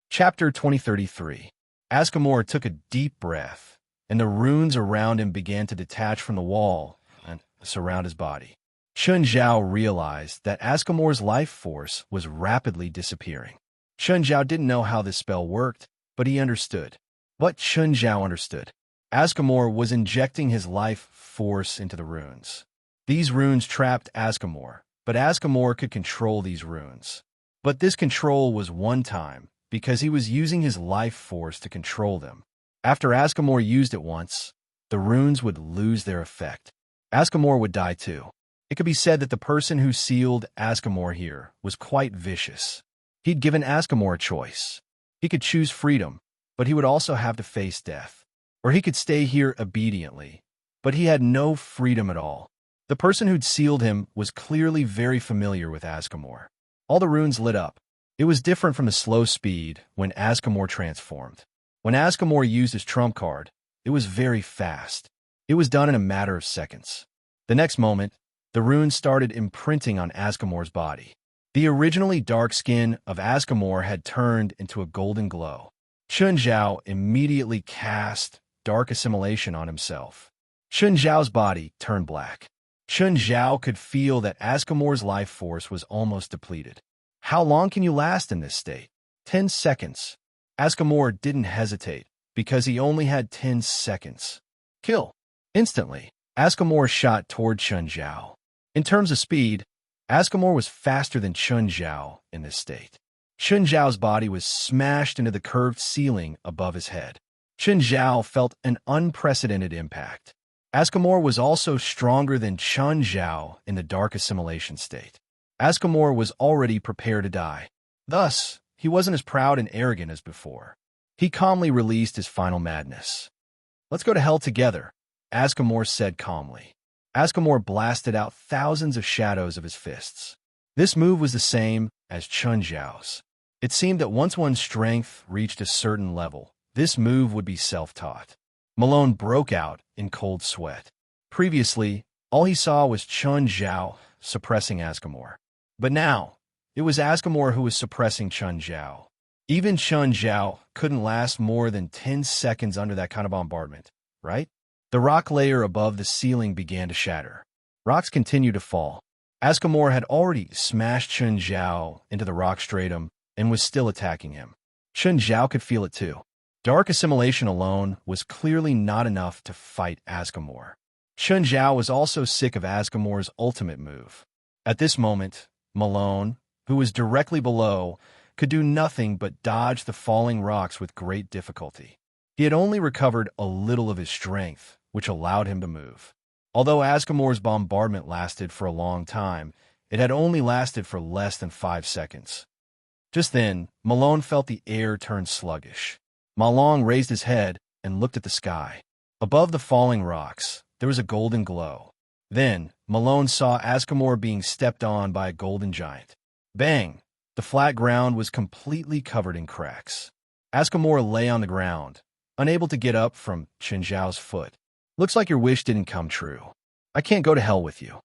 Chapter 2033. Ascamore took a deep breath, and the runes around him began to detach from the wall and surround his body. Chun Zhao realized that Ascamore's life force was rapidly disappearing. Chun Zhao didn't know how this spell worked, but he understood. What Chun Zhao understood. Ascamore was injecting his life force into the runes. These runes trapped Ascamore, but Ascamore could control these runes. But this control was one time, because he was using his life force to control them. After Ascamore used it once, the runes would lose their effect. Ascamore would die too. It could be said that the person who sealed Ascamore here was quite vicious. He'd given Ascamore a choice. He could choose freedom, but he would also have to face death. Or he could stay here obediently, but he had no freedom at all. The person who'd sealed him was clearly very familiar with Askamor. All the runes lit up. It was different from the slow speed when Askamor transformed. When Askamor used his trump card, it was very fast. It was done in a matter of seconds. The next moment, the runes started imprinting on Askamor's body. The originally dark skin of Askamor had turned into a golden glow. Chun Zhao immediately cast dark assimilation on himself. Chun Zhao's body turned black. Chun Zhao could feel that Askamor's life force was almost depleted. How long can you last in this state? 10 seconds. Askamor didn't hesitate, because he only had 10 seconds. Kill. Instantly, Askamor shot toward Chun Zhao. In terms of speed, Askamor was faster than Chun Zhao in this state. Chun Zhao's body was smashed into the curved ceiling above his head. Chun Zhao felt an unprecedented impact. Askamor was also stronger than Chun Zhao in the dark assimilation state. Askamor was already prepared to die. Thus, he wasn't as proud and arrogant as before. He calmly released his final madness. "Let's go to hell together," Askamor said calmly. Askamor blasted out thousands of shadows of his fists. This move was the same as Chun Zhao's. It seemed that once one's strength reached a certain level, this move would be self-taught. Malone broke out in cold sweat. Previously, all he saw was Chun Zhao suppressing Askamor. But now, it was Askamor who was suppressing Chun Zhao. Even Chun Zhao couldn't last more than 10 seconds under that kind of bombardment, right? The rock layer above the ceiling began to shatter. Rocks continued to fall. Askamor had already smashed Chun Zhao into the rock stratum and was still attacking him. Chun Zhao could feel it too. Dark assimilation alone was clearly not enough to fight Askamor. Chun Zhao was also sick of Askamor's ultimate move. At this moment, Malone, who was directly below, could do nothing but dodge the falling rocks with great difficulty. He had only recovered a little of his strength, which allowed him to move. Although Askamor's bombardment lasted for a long time, it had only lasted for less than 5 seconds. Just then, Malone felt the air turn sluggish. Malone raised his head and looked at the sky. Above the falling rocks, there was a golden glow. Then, Malone saw Askamor being stepped on by a golden giant. Bang! The flat ground was completely covered in cracks. Askamor lay on the ground, unable to get up from Chun Zhao's foot. "Looks like your wish didn't come true. I can't go to hell with you."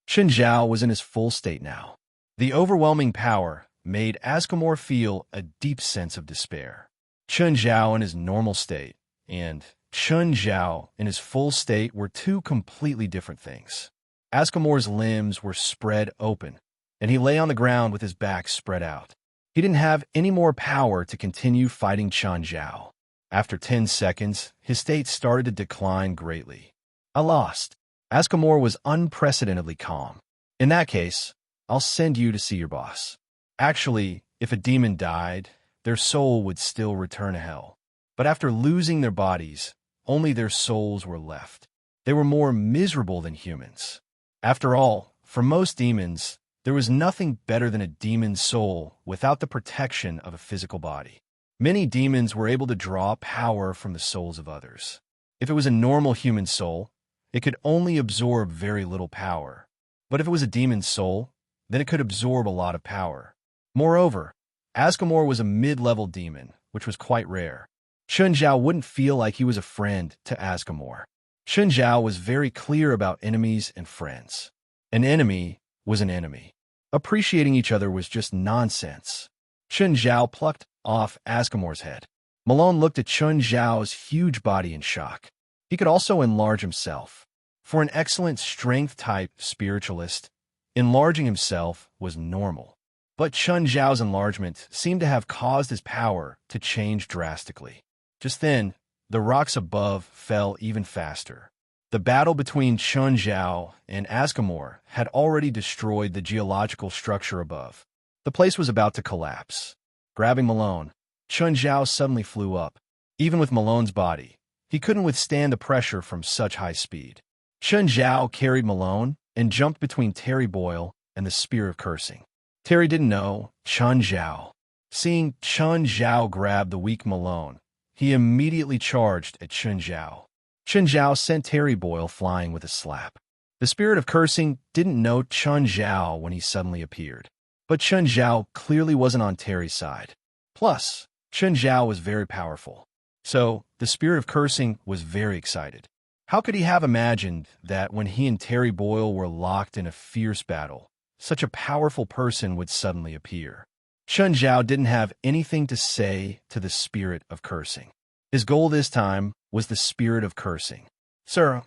Chun Zhao was in his full state now. The overwhelming power made Askamor feel a deep sense of despair. Chun Zhao in his normal state and Chun Zhao in his full state were two completely different things. Askamor's limbs were spread open, and he lay on the ground with his back spread out. He didn't have any more power to continue fighting Chun Zhao. After 10 seconds, his state started to decline greatly. "I lost." Askamor was unprecedentedly calm. "In that case, I'll send you to see your boss." Actually, if a demon died, their soul would still return to hell. But after losing their bodies, only their souls were left. They were more miserable than humans. After all, for most demons, there was nothing better than a demon's soul without the protection of a physical body. Many demons were able to draw power from the souls of others. If it was a normal human soul, it could only absorb very little power. But if it was a demon's soul, then it could absorb a lot of power. Moreover, Askamor was a mid-level demon, which was quite rare. Chun Zhao wouldn't feel like he was a friend to Askamor. Chun Zhao was very clear about enemies and friends. An enemy was an enemy. Appreciating each other was just nonsense. Chun Zhao plucked off Askamor's head. Malone looked at Chun Zhao's huge body in shock. He could also enlarge himself. For an excellent strength-type spiritualist, enlarging himself was normal. But Chun Zhao's enlargement seemed to have caused his power to change drastically. Just then, the rocks above fell even faster. The battle between Chun Zhao and Askamor had already destroyed the geological structure above. The place was about to collapse. Grabbing Malone, Chun Zhao suddenly flew up. Even with Malone's body, he couldn't withstand the pressure from such high speed. Chun Zhao carried Malone and jumped between Terry Boyle and the Spear of Cursing. Terry didn't know Chun Zhao. Seeing Chun Zhao grab the weak Malone, he immediately charged at Chun Zhao. Chun Zhao sent Terry Boyle flying with a slap. The spirit of cursing didn't know Chun Zhao when he suddenly appeared. But Chun Zhao clearly wasn't on Terry's side. Plus, Chun Zhao was very powerful. So, the spirit of cursing was very excited. How could he have imagined that when he and Terry Boyle were locked in a fierce battle, such a powerful person would suddenly appear? Chun Zhao didn't have anything to say to the spirit of cursing. His goal this time was the spirit of cursing. Sir,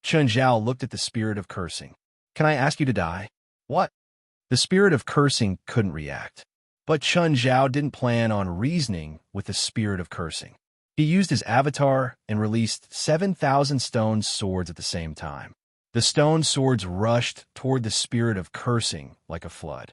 Chun Zhao looked at the spirit of cursing. Can I ask you to die? What? The spirit of cursing couldn't react. But Chun Zhao didn't plan on reasoning with the spirit of cursing. He used his avatar and released 7,000 stone swords at the same time. The stone swords rushed toward the spirit of cursing like a flood.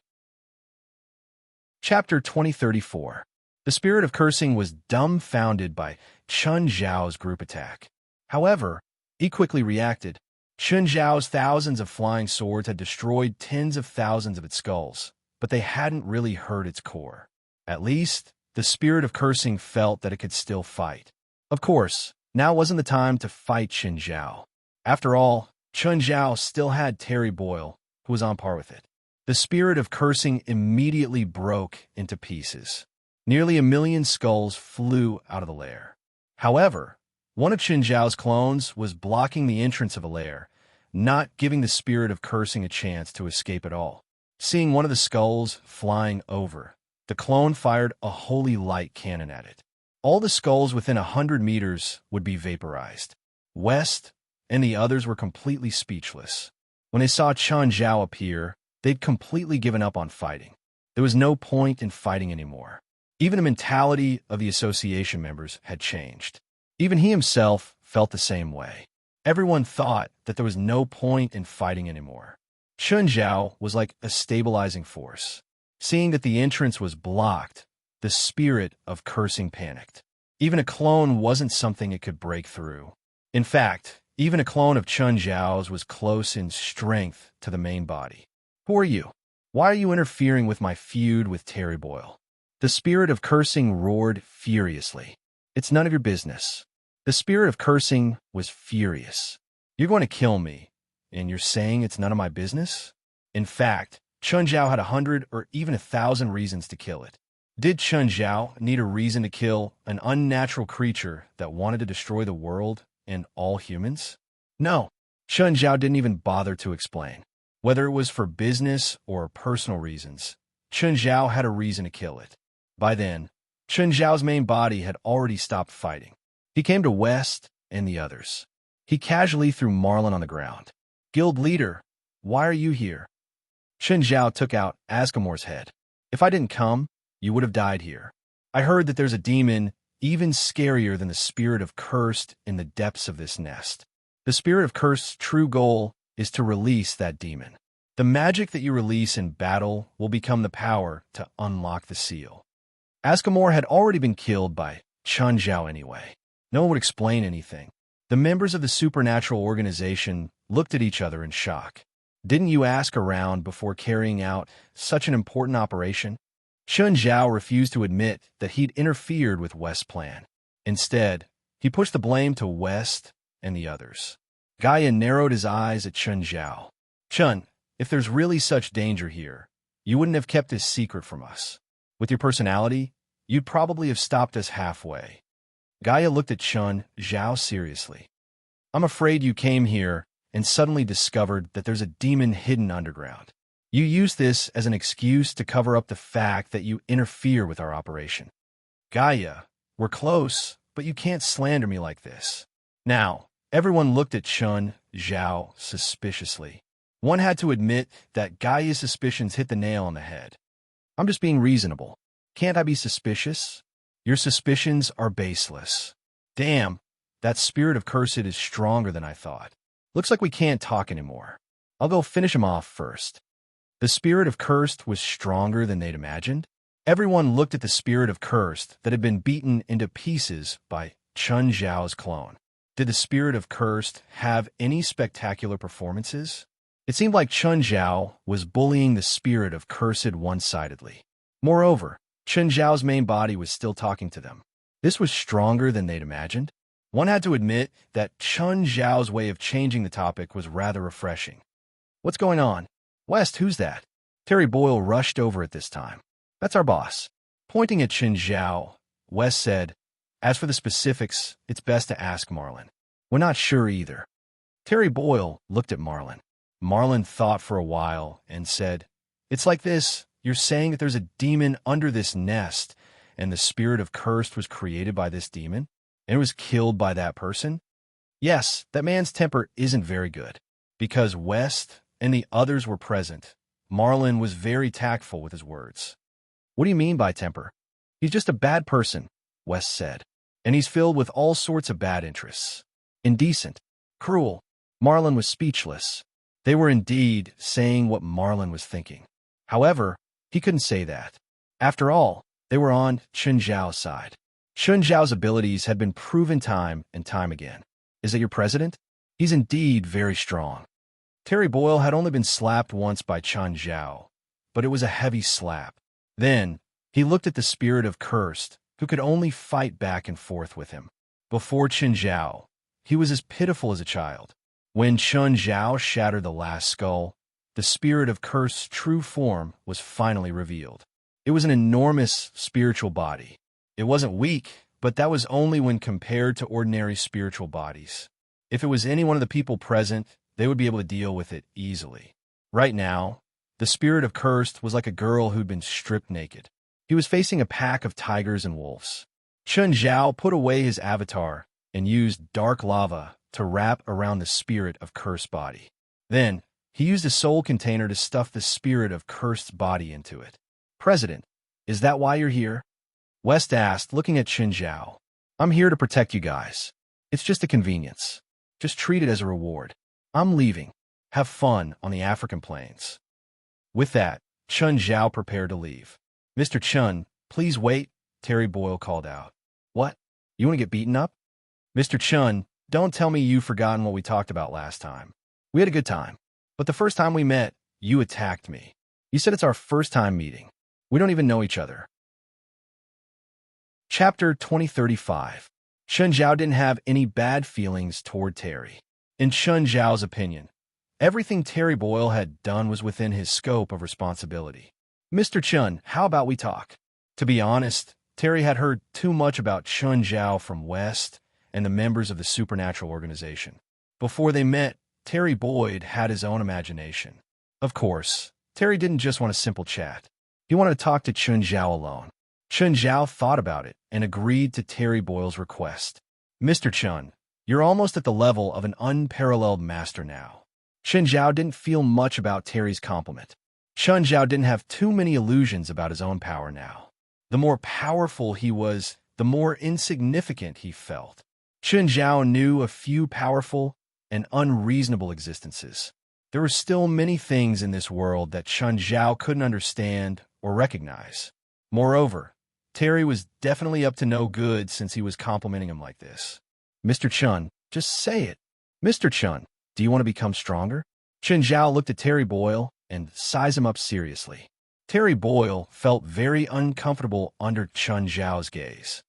Chapter 2034. The spirit of cursing was dumbfounded by Chun Zhao's group attack. However, he quickly reacted. Chun Zhao's thousands of flying swords had destroyed tens of thousands of its skulls, but they hadn't really hurt its core. At least, the spirit of cursing felt that it could still fight. Of course, now wasn't the time to fight Chun Zhao. After all, Chun Zhao still had Terry Boyle, who was on par with it. The spirit of cursing immediately broke into pieces. Nearly 1,000,000 skulls flew out of the lair. However, one of Chun Zhao's clones was blocking the entrance of a lair, not giving the spirit of cursing a chance to escape at all. Seeing one of the skulls flying over, the clone fired a holy light cannon at it. All the skulls within 100 meters would be vaporized. West and the others were completely speechless. When they saw Chun Zhao appear, they'd completely given up on fighting. There was no point in fighting anymore. Even the mentality of the association members had changed. Even he himself felt the same way. Everyone thought that there was no point in fighting anymore. Chun Zhao was like a stabilizing force. Seeing that the entrance was blocked, the spirit of cursing panicked. Even a clone wasn't something it could break through. In fact, even a clone of Chun Zhao's was close in strength to the main body. Who are you? Why are you interfering with my feud with Terry Boyle? The spirit of cursing roared furiously. It's none of your business. The spirit of cursing was furious. You're going to kill me, and you're saying it's none of my business? In fact, Chun Zhao had 100 or even 1,000 reasons to kill it. Did Chun Zhao need a reason to kill an unnatural creature that wanted to destroy the world and all humans? No, Chun Zhao didn't even bother to explain. Whether it was for business or personal reasons, Chun Zhao had a reason to kill it. By then, Chun Zhao's main body had already stopped fighting. He came to West and the others. He casually threw Marlin on the ground. Guild leader, why are you here? Chun Zhao took out Asgamore's head. If I didn't come, you would have died here. I heard that there's a demon even scarier than the spirit of cursed in the depths of this nest. The spirit of cursed's true goal is to release that demon. The magic that you release in battle will become the power to unlock the seal. Asgamore had already been killed by Chun Zhao anyway. No one would explain anything. The members of the supernatural organization looked at each other in shock. Didn't you ask around before carrying out such an important operation? Chun Zhao refused to admit that he'd interfered with West's plan. Instead, he pushed the blame to West and the others. Gaia narrowed his eyes at Chun Zhao. Chun, if there's really such danger here, you wouldn't have kept this secret from us. With your personality, you'd probably have stopped us halfway. Gaia looked at Chun Zhao seriously. I'm afraid you came here and suddenly discovered that there's a demon hidden underground. You use this as an excuse to cover up the fact that you interfere with our operation. Gaia, we're close, but you can't slander me like this. Now, everyone looked at Chun Zhao suspiciously. One had to admit that Gaia's suspicions hit the nail on the head. I'm just being reasonable. Can't I be suspicious? Your suspicions are baseless. Damn, that spirit of cursed is stronger than I thought. Looks like we can't talk anymore. I'll go finish him off first. The spirit of cursed was stronger than they'd imagined. Everyone looked at the spirit of cursed that had been beaten into pieces by Chun Zhao's clone. Did the spirit of cursed have any spectacular performances? It seemed like Chun Zhao was bullying the spirit of cursed one-sidedly. Moreover, Chun Zhao's main body was still talking to them. This was stronger than they'd imagined. One had to admit that Chun Zhao's way of changing the topic was rather refreshing. What's going on? West, who's that? Terry Boyle rushed over at this time. That's our boss. Pointing at Chun Zhao, West said, as for the specifics, it's best to ask Marlin. We're not sure either. Terry Boyle looked at Marlin. Marlin thought for a while and said, it's like this. You're saying that there's a demon under this nest, and the spirit of cursed was created by this demon, and it was killed by that person? Yes, that man's temper isn't very good. Because West and the others were present, Marlin was very tactful with his words. What do you mean by temper? He's just a bad person, West said, and he's filled with all sorts of bad interests. Indecent, cruel. Marlin was speechless. They were indeed saying what Marlin was thinking. However, he couldn't say that. After all, they were on Chun Zhao's side. Chun Zhao's abilities had been proven time and time again. Is it your president? He's indeed very strong. Terry Boyle had only been slapped once by Chun Zhao, but it was a heavy slap. Then, he looked at the spirit of cursed, who could only fight back and forth with him. Before Chun Zhao, he was as pitiful as a child. When Chun Zhao shattered the last skull, the spirit of cursed's true form was finally revealed. It was an enormous spiritual body. It wasn't weak, but that was only when compared to ordinary spiritual bodies. If it was any one of the people present, they would be able to deal with it easily. Right now, the spirit of cursed was like a girl who'd been stripped naked. He was facing a pack of tigers and wolves. Chun Zhao put away his avatar and used dark lava to wrap around the spirit of cursed body. Then, he used a soul container to stuff the spirit of cursed body into it. President, is that why you're here? West asked, looking at Chun Zhao. I'm here to protect you guys. It's just a convenience. Just treat it as a reward. I'm leaving. Have fun on the African plains. With that, Chun Zhao prepared to leave. Mr. Chun, please wait, Terry Boyle called out. What? You want to get beaten up? Mr. Chun, don't tell me you've forgotten what we talked about last time. We had a good time. But the first time we met, you attacked me. You said it's our first time meeting. We don't even know each other. Chapter 2035. Chun Zhao didn't have any bad feelings toward Terry. In Chun Zhao's opinion, everything Terry Boyle had done was within his scope of responsibility. Mr. Chun, how about we talk? To be honest, Terry had heard too much about Chun Zhao from West and the members of the supernatural organization. Before they met, Terry Boyd had his own imagination. Of course, Terry didn't just want a simple chat. He wanted to talk to Chun Zhao alone. Chun Zhao thought about it and agreed to Terry Boyle's request. Mr. Chun, you're almost at the level of an unparalleled master now. Chun Zhao didn't feel much about Terry's compliment. Chun Zhao didn't have too many illusions about his own power now. The more powerful he was, the more insignificant he felt. Chun Zhao knew a few powerful and unreasonable existences. There were still many things in this world that Chun Zhao couldn't understand or recognize. Moreover, Terry was definitely up to no good since he was complimenting him like this. Mr. Chun, just say it. Mr. Chun, do you want to become stronger? Chun Zhao looked at Terry Boyle and sized him up seriously. Terry Boyle felt very uncomfortable under Chun Zhao's gaze.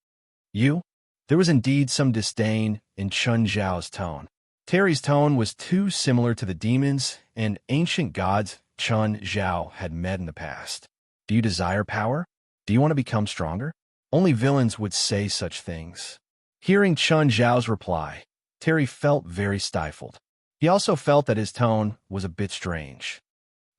You? There was indeed some disdain in Chun Zhao's tone. Terry's tone was too similar to the demons and ancient gods Chun Zhao had met in the past. Do you desire power? Do you want to become stronger? Only villains would say such things. Hearing Chun Zhao's reply, Terry felt very stifled. He also felt that his tone was a bit strange.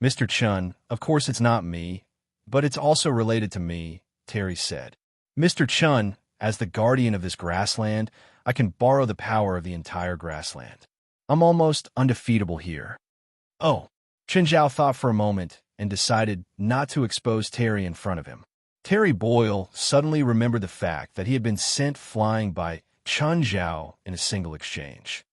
Mr. Chun, of course it's not me, but it's also related to me, Terry said. Mr. Chun, as the guardian of this grassland, I can borrow the power of the entire grassland. I'm almost undefeatable here. Oh, Chun Zhao thought for a moment and decided not to expose Terry in front of him. Terry Boyle suddenly remembered the fact that he had been sent flying by Chun Zhao in a single exchange.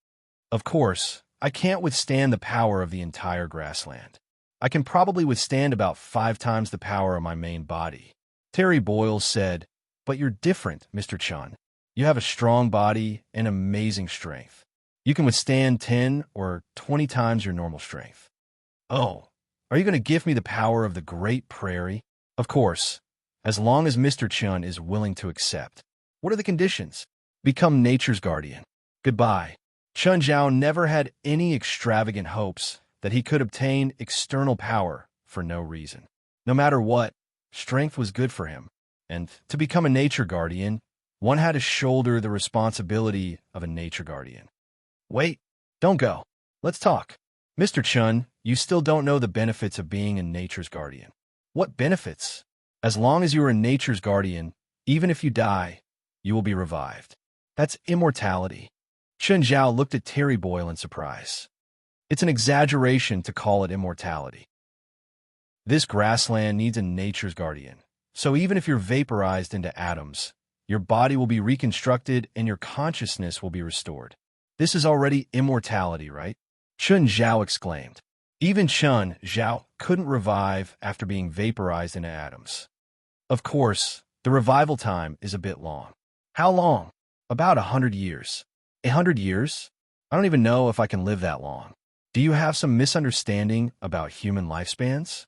Of course, I can't withstand the power of the entire grassland. I can probably withstand about 5 times the power of my main body. Terry Boyle said, but you're different, Mr. Chun. You have a strong body and amazing strength. You can withstand 10 or 20 times your normal strength. Oh, are you going to give me the power of the Great Prairie? Of course, as long as Mr. Chun is willing to accept. What are the conditions? Become nature's guardian. Goodbye. Chun Zhao never had any extravagant hopes that he could obtain external power for no reason. No matter what, strength was good for him, and to become a nature guardian, one had to shoulder the responsibility of a nature guardian. Wait, don't go. Let's talk. Mr. Chun, you still don't know the benefits of being a nature's guardian. What benefits? As long as you are a nature's guardian, even if you die, you will be revived. That's immortality. Chun Zhao looked at Terry Boyle in surprise. It's an exaggeration to call it immortality. This grassland needs a nature's guardian. So even if you're vaporized into atoms, your body will be reconstructed and your consciousness will be restored. This is already immortality, right? Chun Zhao exclaimed. Even Chun Zhao couldn't revive after being vaporized into atoms. Of course, the revival time is a bit long. How long? About 100 years. 100 years? I don't even know if I can live that long. Do you have some misunderstanding about human lifespans?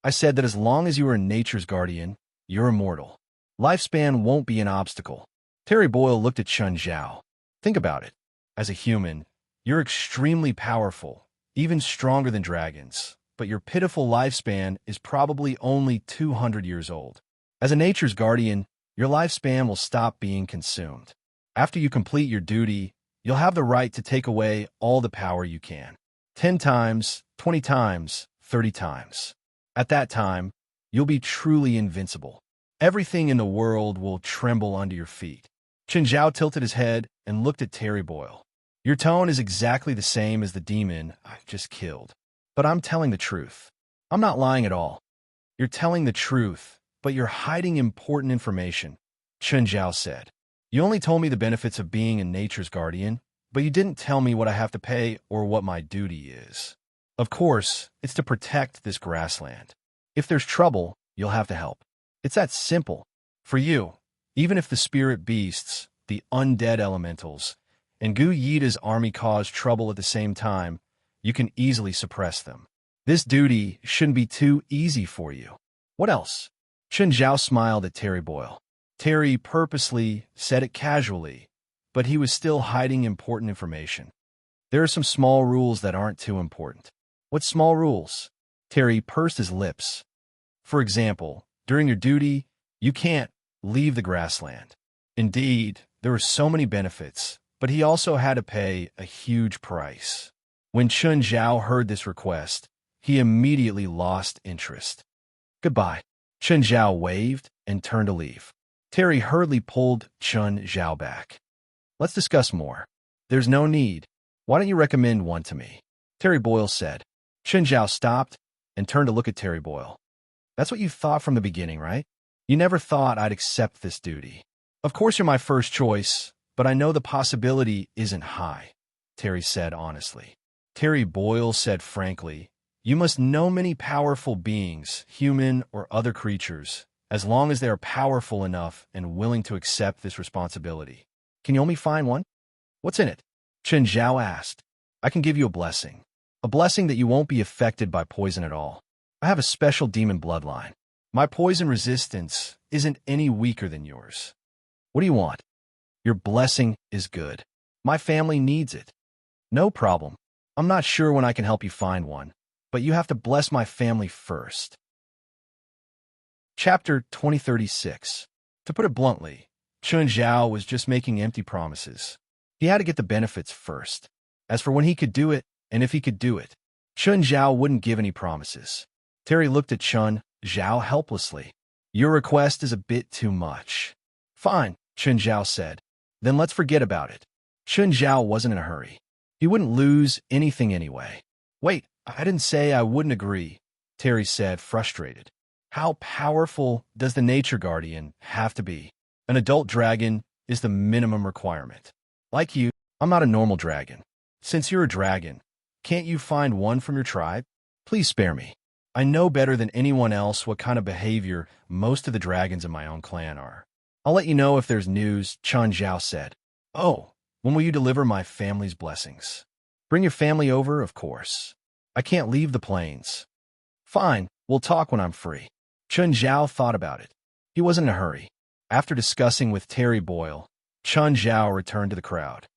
I said that as long as you are nature's guardian, you're immortal. Lifespan won't be an obstacle. Terry Boyle looked at Chun Zhao. Think about it. As a human, you're extremely powerful, even stronger than dragons, but your pitiful lifespan is probably only 200 years old. As a nature's guardian, your lifespan will stop being consumed. After you complete your duty, you'll have the right to take away all the power you can. 10 times, 20 times, 30 times. At that time, you'll be truly invincible. Everything in the world will tremble under your feet. Chun Zhao tilted his head and looked at Terry Boyle. Your tone is exactly the same as the demon I just killed. But I'm telling the truth. I'm not lying at all. You're telling the truth, but you're hiding important information, Chun Zhao said. You only told me the benefits of being a nature's guardian, but you didn't tell me what I have to pay or what my duty is. Of course, it's to protect this grassland. If there's trouble, you'll have to help. It's that simple. For you, even if the spirit beasts, the undead elementals, and Gu Yida's army cause trouble at the same time, you can easily suppress them. This duty shouldn't be too easy for you. What else? Chun Zhao smiled at Terry Boyle. Terry purposely said it casually, but he was still hiding important information. There are some small rules that aren't too important. What small rules? Terry pursed his lips. For example, during your duty, you can't leave the grassland. Indeed, there were so many benefits, but he also had to pay a huge price. When Chun Zhao heard this request, he immediately lost interest. Goodbye. Chun Zhao waved and turned to leave. Terry hurriedly pulled Chun Zhao back. Let's discuss more. There's no need. Why don't you recommend one to me? Terry Boyle said. Chun Zhao stopped and turned to look at Terry Boyle. That's what you thought from the beginning, right? You never thought I'd accept this duty. Of course you're my first choice, but I know the possibility isn't high, Terry said honestly. Terry Boyle said frankly, you must know many powerful beings, human or other creatures, as long as they are powerful enough and willing to accept this responsibility. Can you only find one? What's in it? Chun Zhao asked. I can give you a blessing that you won't be affected by poison at all. I have a special demon bloodline. My poison resistance isn't any weaker than yours. What do you want? Your blessing is good. My family needs it. No problem. I'm not sure when I can help you find one, but you have to bless my family first. Chapter 2036. To put it bluntly, Chun Zhao was just making empty promises. He had to get the benefits first. As for when he could do it, and if he could do it, Chun Zhao wouldn't give any promises. Terry looked at Chun Zhao helplessly. Your request is a bit too much. Fine, Chun Zhao said. Then let's forget about it. Chun Zhao wasn't in a hurry. He wouldn't lose anything anyway. Wait, I didn't say I wouldn't agree, Terry said, frustrated. How powerful does the nature guardian have to be? An adult dragon is the minimum requirement. Like you, I'm not a normal dragon. Since you're a dragon, can't you find one from your tribe? Please spare me. I know better than anyone else what kind of behavior most of the dragons in my own clan are. I'll let you know if there's news, Chun Zhao said. Oh, when will you deliver my family's blessings? Bring your family over, of course. I can't leave the plains. Fine, we'll talk when I'm free. Chun Zhao thought about it. He wasn't in a hurry. After discussing with Terry Boyle, Chun Zhao returned to the crowd.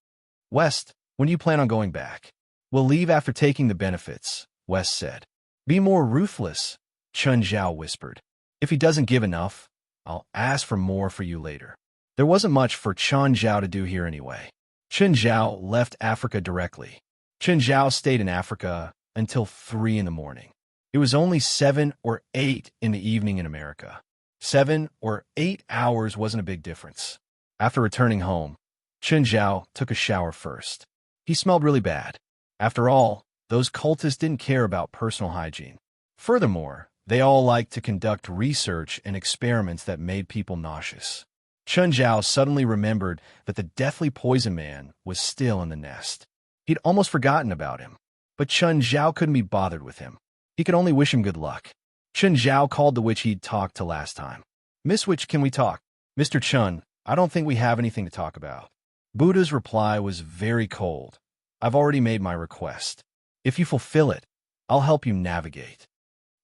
West, when do you plan on going back? We'll leave after taking the benefits, West said. Be more ruthless, Chun Zhao whispered. If he doesn't give enough, I'll ask for more for you later. There wasn't much for Chun Zhao to do here anyway. Chun Zhao left Africa directly. Chun Zhao stayed in Africa until 3 in the morning. It was only 7 or 8 in the evening in America. 7 or 8 hours wasn't a big difference. After returning home, Chun Zhao took a shower first. He smelled really bad. After all, those cultists didn't care about personal hygiene. Furthermore, they all liked to conduct research and experiments that made people nauseous. Chun Zhao suddenly remembered that the deathly poison man was still in the nest. He'd almost forgotten about him, but Chun Zhao couldn't be bothered with him. He could only wish him good luck. Chun Zhao called the witch he'd talked to last time. Miss Witch, can we talk? Mr. Chun, I don't think we have anything to talk about. Buddha's reply was very cold. I've already made my request. If you fulfill it, I'll help you navigate.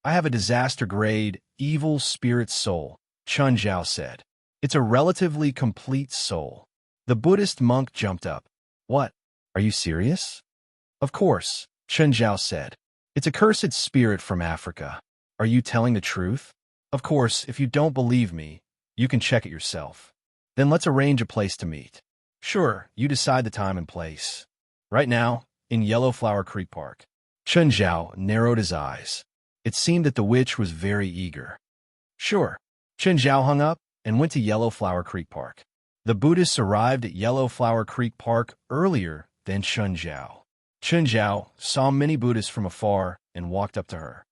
I have a disaster-grade, evil spirit soul, Chun Zhao said. It's a relatively complete soul. The Buddhist monk jumped up. What? Are you serious? Of course, Chun Zhao said. It's a cursed spirit from Africa. Are you telling the truth? Of course, if you don't believe me, you can check it yourself. Then let's arrange a place to meet. Sure, you decide the time and place. Right now, in Yellowflower Creek Park. Chun Zhao narrowed his eyes. It seemed that the witch was very eager. Sure. Chun Zhao hung up and went to Yellowflower Creek Park. The Buddhists arrived at Yellowflower Creek Park earlier than Chun Zhao. Chun Zhao saw many Buddhists from afar and walked up to her.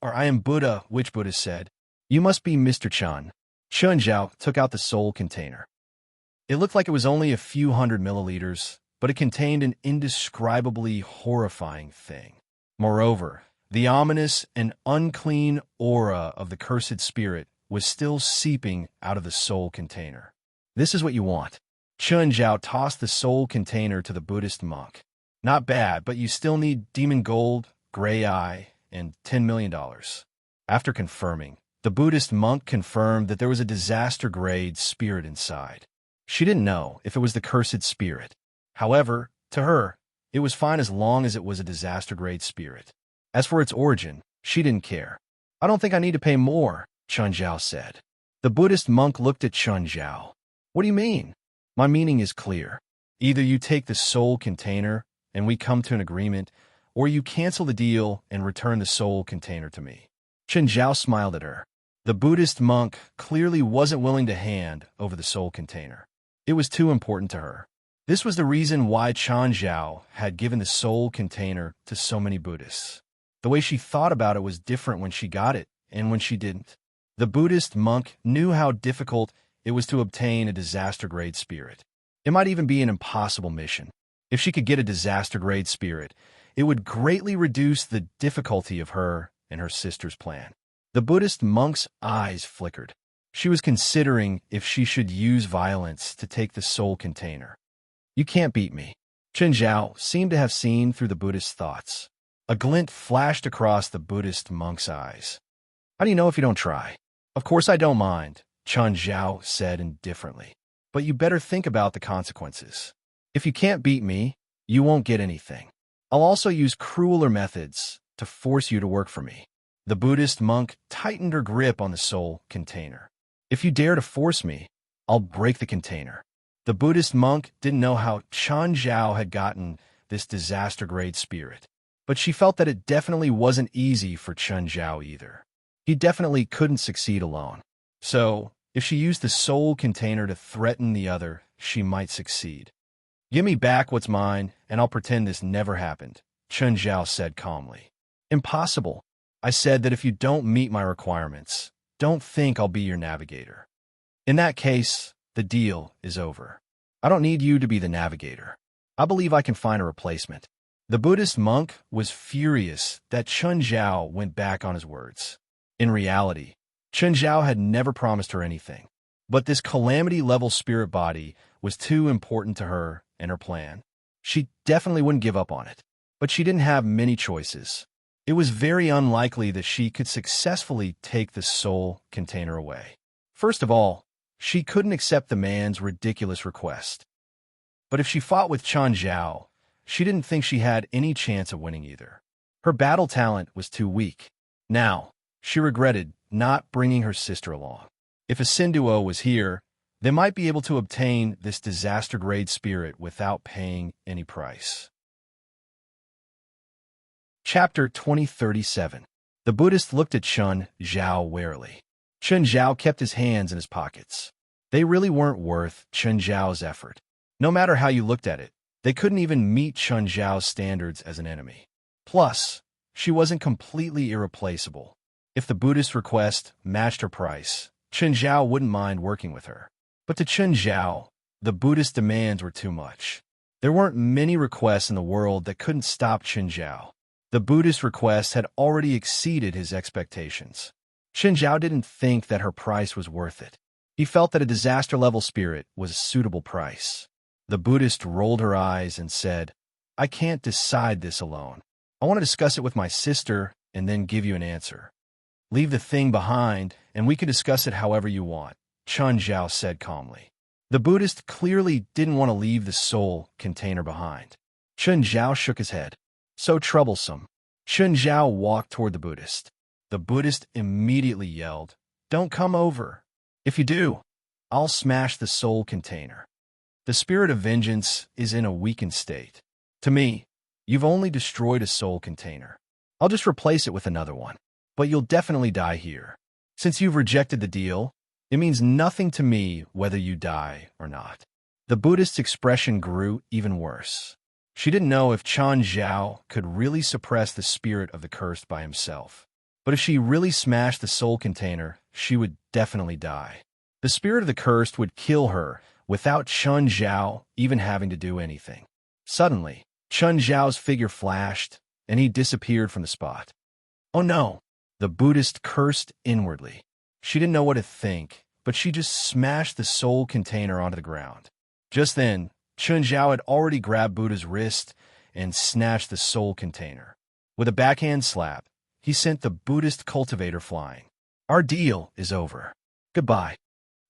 I am Buddha, Witch Buddha said. You must be Mr. Chun. Chun Zhao took out the soul container. It looked like it was only a few 100 milliliters, but it contained an indescribably horrifying thing. Moreover, the ominous and unclean aura of the cursed spirit was still seeping out of the soul container. This is what you want. Chun Zhao tossed the soul container to the Buddhist monk. Not bad, but you still need demon gold, gray eye, and $10 million. After confirming, the Buddhist monk confirmed that there was a disaster-grade spirit inside. She didn't know if it was the cursed spirit. However, to her, it was fine as long as it was a disaster-grade spirit. As for its origin, she didn't care. I don't think I need to pay more, Chun Zhao said. The Buddhist monk looked at Chun Zhao. What do you mean? My meaning is clear. Either you take the soul container and we come to an agreement, or you cancel the deal and return the soul container to me. Chun Zhao smiled at her. The Buddhist monk clearly wasn't willing to hand over the soul container. It was too important to her. This was the reason why Chun Zhao had given the soul container to so many Buddhists. The way she thought about it was different when she got it and when she didn't. The Buddhist monk knew how difficult it was to obtain a disaster-grade spirit. It might even be an impossible mission. If she could get a disaster-grade spirit, it would greatly reduce the difficulty of her and her sister's plan. The Buddhist monk's eyes flickered. She was considering if she should use violence to take the soul container. You can't beat me. Chun Zhao seemed to have seen through the Buddhist's thoughts. A glint flashed across the Buddhist monk's eyes. How do you know if you don't try? Of course I don't mind, Chun Zhao said indifferently. But you better think about the consequences. If you can't beat me, you won't get anything. I'll also use crueler methods to force you to work for me. The Buddhist monk tightened her grip on the soul container. If you dare to force me, I'll break the container. The Buddhist monk didn't know how Chun Zhao had gotten this disaster-grade spirit, but she felt that it definitely wasn't easy for Chun Zhao either. He definitely couldn't succeed alone. So, if she used the soul container to threaten the other, she might succeed. Give me back what's mine, and I'll pretend this never happened, Chun Zhao said calmly. Impossible. I said that if you don't meet my requirements, don't think I'll be your navigator. In that case, the deal is over. I don't need you to be the navigator. I believe I can find a replacement. The Buddhist monk was furious that Chun Zhao went back on his words. In reality, Chun Zhao had never promised her anything, but this calamity-level spirit body was too important to her and her plan. She definitely wouldn't give up on it, but she didn't have many choices. It was very unlikely that she could successfully take the soul container away. First of all, She couldn't accept the man's ridiculous request. But if she fought with Chen Zhao, she didn't think she had any chance of winning either. Her battle talent was too weak. Now, she regretted not bringing her sister along. If a Sinduo was here, they might be able to obtain this disaster-grade spirit without paying any price. Chapter 2037. The Buddhist looked at Chen Zhao warily. Chen Zhao kept his hands in his pockets. They really weren't worth Chen Zhao's effort. No matter how you looked at it, they couldn't even meet Chen Zhao's standards as an enemy. Plus, she wasn't completely irreplaceable. If the Buddhist request matched her price, Chen Zhao wouldn't mind working with her. But to Chen Zhao, the Buddhist demands were too much. There weren't many requests in the world that couldn't stop Chen Zhao. The Buddhist request had already exceeded his expectations. Chen Zhao didn't think that her price was worth it. He felt that a disaster-level spirit was a suitable price. The Buddhist rolled her eyes and said, "I can't decide this alone. I want to discuss it with my sister and then give you an answer. Leave the thing behind, and we can discuss it however you want," Chen Zhao said calmly. The Buddhist clearly didn't want to leave the soul container behind. Chen Zhao shook his head. So troublesome. Chen Zhao walked toward the Buddhist. The Buddhist immediately yelled, "Don't come over. If you do, I'll smash the soul container. The spirit of vengeance is in a weakened state. To me, you've only destroyed a soul container. I'll just replace it with another one. But you'll definitely die here. Since you've rejected the deal, it means nothing to me whether you die or not." The Buddhist's expression grew even worse. She didn't know if Chen Zhao could really suppress the spirit of the cursed by himself. But if she really smashed the soul container, she would definitely die. The spirit of the cursed would kill her without Chen Zhao even having to do anything. Suddenly, Chen Zhao's figure flashed, and he disappeared from the spot. "Oh no!" The Buddhist cursed inwardly. She didn't know what to think, but she just smashed the soul container onto the ground. Just then, Chen Zhao had already grabbed Buddha's wrist and snatched the soul container. With a backhand slap, he sent the Buddhist cultivator flying. "Our deal is over. Goodbye."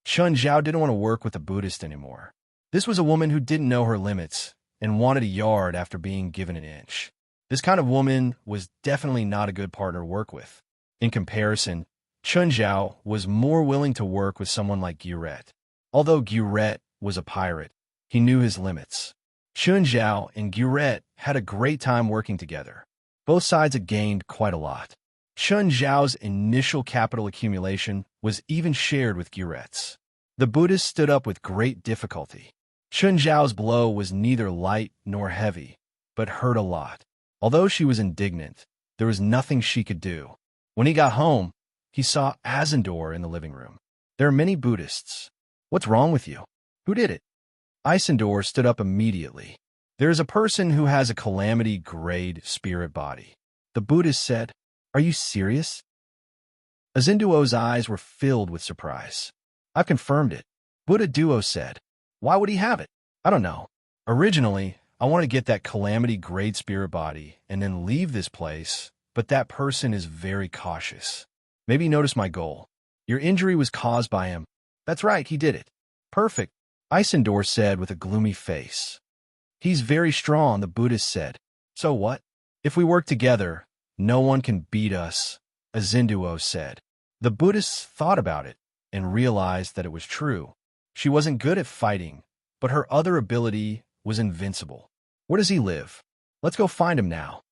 Chen Zhao didn't want to work with the Buddhist anymore. This was a woman who didn't know her limits and wanted a yard after being given an inch. This kind of woman was definitely not a good partner to work with. In comparison, Chen Zhao was more willing to work with someone like Guret. Although Guret was a pirate, he knew his limits. Chen Zhao and Guret had a great time working together. Both sides had gained quite a lot. Chen Zhao's initial capital accumulation was even shared with Guret's. The Buddhist stood up with great difficulty. Chen Zhao's blow was neither light nor heavy, but hurt a lot. Although she was indignant, there was nothing she could do. When he got home, he saw Isendor in the living room. "There are many Buddhists. What's wrong with you? Who did it?" Isendor stood up immediately. "There is a person who has a calamity-grade spirit body." The Buddhist said, "Are you serious?" Isenduo's eyes were filled with surprise. "I've confirmed it." Buddha Duo said, "Why would he have it?" "I don't know. Originally, I wanted to get that calamity-grade spirit body and then leave this place, but that person is very cautious. Maybe you noticed my goal. Your injury was caused by him." "That's right, he did it." "Perfect," Isendor said with a gloomy face. "He's very strong," the Buddhist said. "So what? If we work together, no one can beat us," Isenduo said. The Buddhist thought about it and realized that it was true. She wasn't good at fighting, but her other ability was invincible. "Where does he live? Let's go find him now."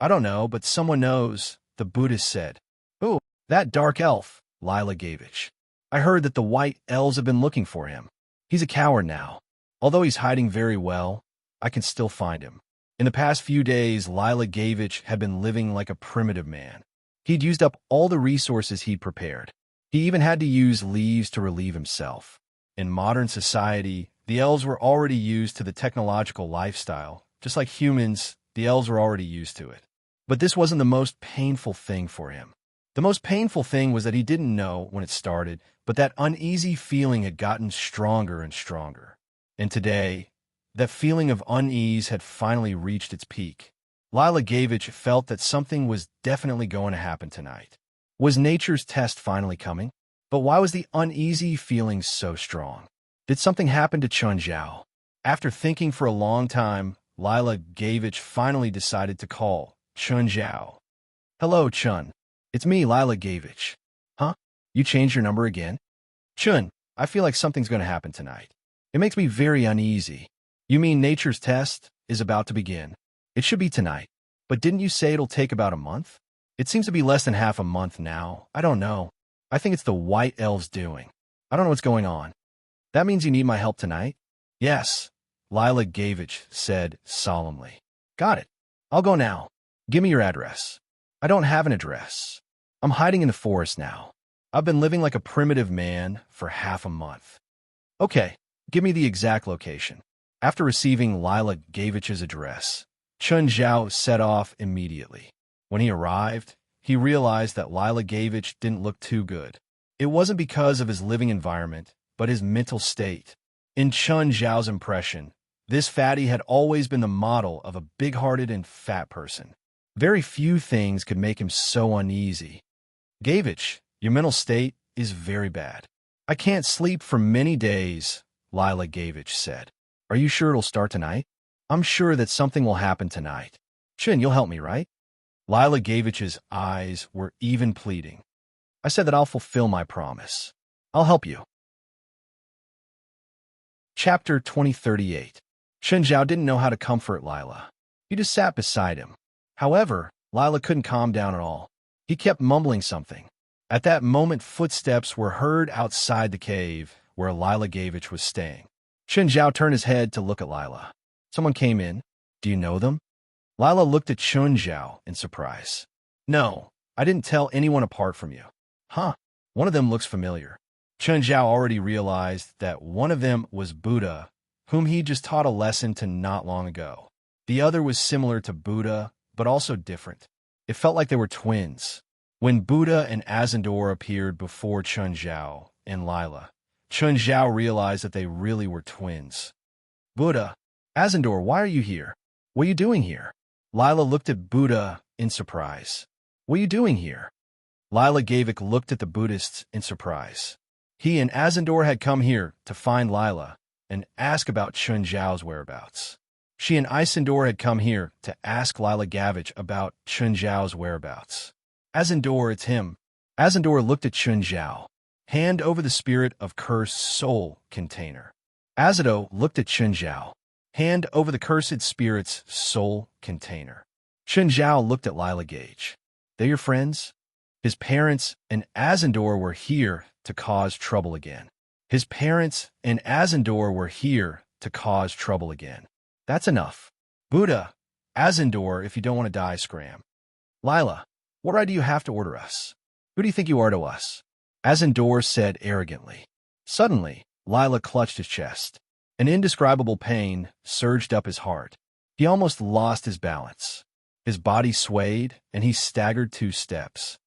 "I don't know, but someone knows," the Buddhist said. "Oh, that dark elf, Lila Gavich. I heard that the white elves have been looking for him. He's a coward now. Although he's hiding very well, I can still find him." In the past few days, Lila Gavich had been living like a primitive man. He'd used up all the resources he'd prepared. He even had to use leaves to relieve himself. In modern society, the elves were already used to the technological lifestyle. Just like humans, the elves were already used to it. But this wasn't the most painful thing for him. The most painful thing was that he didn't know when it started, but that uneasy feeling had gotten stronger and stronger. And today, that feeling of unease had finally reached its peak. Lila Gavich felt that something was definitely going to happen tonight. Was nature's test finally coming? But why was the uneasy feeling so strong? Did something happen to Chun Zhao? After thinking for a long time, Lila Gavich finally decided to call Chun Zhao. Hello, Chun. It's me, Lila Gavich. Huh? You changed your number again? Chun, I feel like something's going to happen tonight. It makes me very uneasy. You mean nature's test is about to begin? It should be tonight. But didn't you say it'll take about a month? It seems to be less than half a month now. I don't know. I think it's the White Elves doing. I don't know what's going on. That means you need my help tonight? Yes, Lila Gavich said solemnly. Got it. I'll go now. Give me your address. I don't have an address. I'm hiding in the forest now. I've been living like a primitive man for half a month. Okay, give me the exact location. After receiving Lila Gavich's address, Chun Zhao set off immediately. When he arrived, he realized that Lila Gavich didn't look too good. It wasn't because of his living environment, but his mental state. In Chun Zhao's impression, this fatty had always been the model of a big-hearted and fat person. Very few things could make him so uneasy. Gavich, your mental state is very bad. I can't sleep for many days, Lila Gavich said. Are you sure it'll start tonight? I'm sure that something will happen tonight. Chun, you'll help me, right? Lila Gavich's eyes were even pleading. I said that I'll fulfill my promise. I'll help you. Chapter 2038. Chun Zhao didn't know how to comfort Lila. He just sat beside him. However, Lila couldn't calm down at all. He kept mumbling something. At that moment, footsteps were heard outside the cave where Lila Gavich was staying. Chun Zhao turned his head to look at Lila. Someone came in. Do you know them? Lila looked at Chun Zhao in surprise. No, I didn't tell anyone apart from you. Huh, one of them looks familiar. Chun Zhao already realized that one of them was Buddha, whom he just taught a lesson to not long ago. The other was similar to Buddha, but also different. It felt like they were twins. When Buddha and Azandor appeared before Chun Zhao and Lila, Chun Zhao realized that they really were twins. Buddha, Azandor, why are you here? What are you doing here? Lila looked at Buddha in surprise. What are you doing here? Lila Gavich looked at the Buddhists in surprise. He and Azandor had come here to find Lila and ask about Chun Zhao's whereabouts. She and Isandor had come here to ask Lila Gavich about Chun Zhao's whereabouts. Azandor, it's him. Azandor looked at Chun Zhao. Hand over the spirit of cursed soul container. Azado looked at Chun Zhao. Hand over the cursed spirit's soul container. Chun Zhao looked at Lila Gavich. They're your friends? His parents and Azandor were here to cause trouble again. His parents and Azandor were here to cause trouble again. That's enough. Buddha, Azandor, if you don't want to die, scram. Lila, what right do you have to order us? Who do you think you are to us? Azandor said arrogantly. Suddenly, Lila clutched his chest. An indescribable pain surged up his heart. He almost lost his balance. His body swayed, and he staggered 2 steps.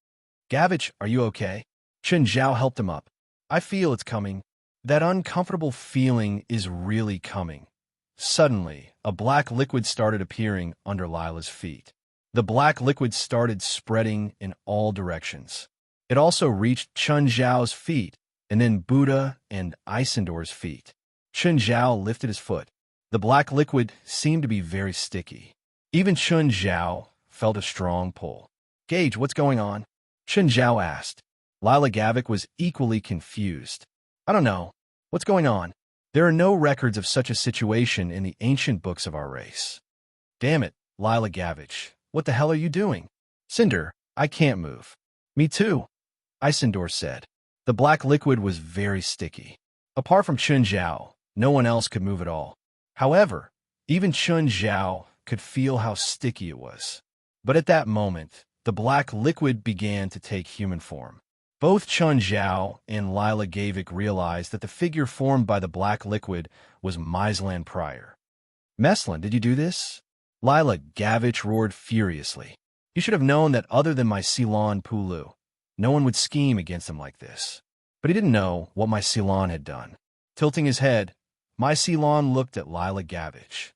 Gavich, are you okay? Chun Zhao helped him up. I feel it's coming. That uncomfortable feeling is really coming. Suddenly, a black liquid started appearing under Lila's feet. The black liquid started spreading in all directions. It also reached Chun Zhao's feet, and then Buddha and Isandor's feet. Chun Zhao lifted his foot. The black liquid seemed to be very sticky. Even Chun Zhao felt a strong pull. Gage, what's going on? Chun Zhao asked. Lila Gavich was equally confused. I don't know. What's going on? There are no records of such a situation in the ancient books of our race. Damn it, Lila Gavich. What the hell are you doing? Cinder, I can't move. Me too, Isandor said. The black liquid was very sticky. Apart from Chun Zhao, no one else could move at all. However, even Chun Zhao could feel how sticky it was. But at that moment, the black liquid began to take human form. Both Chun Zhao and Lila Gavich realized that the figure formed by the black liquid was Myslan Pryor. Meslin, did you do this? Lila Gavich roared furiously. You should have known that other than Myslan Pulu, no one would scheme against him like this. But he didn't know what Myslan had done. Tilting his head, Myslan looked at Lila Gavich.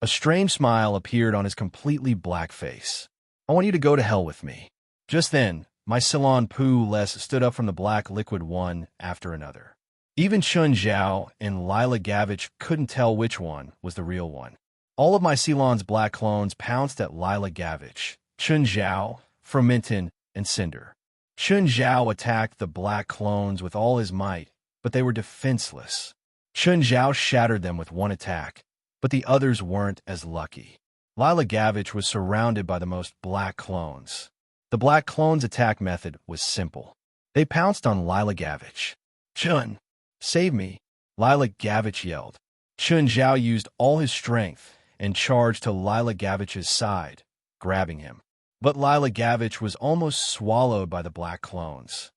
A strange smile appeared on his completely black face. I want you to go to hell with me. Just then, My Ceylon poo less stood up from the black liquid one after another. Even Chun Zhao and Lila Gavich couldn't tell which one was the real one. All of my Ceylon's black clones pounced at Lila Gavich, Chun Zhao, Frominton, and Cinder. Chun Zhao attacked the black clones with all his might, but they were defenseless. Chun Zhao shattered them with one attack, but the others weren't as lucky. Lila Gavich was surrounded by the most black clones. The black clones' attack method was simple. They pounced on Lila Gavich. "Chun, save me," Lila Gavich yelled. Chun Zhao used all his strength and charged to Lila Gavich's side, grabbing him. But Lila Gavich was almost swallowed by the black clones.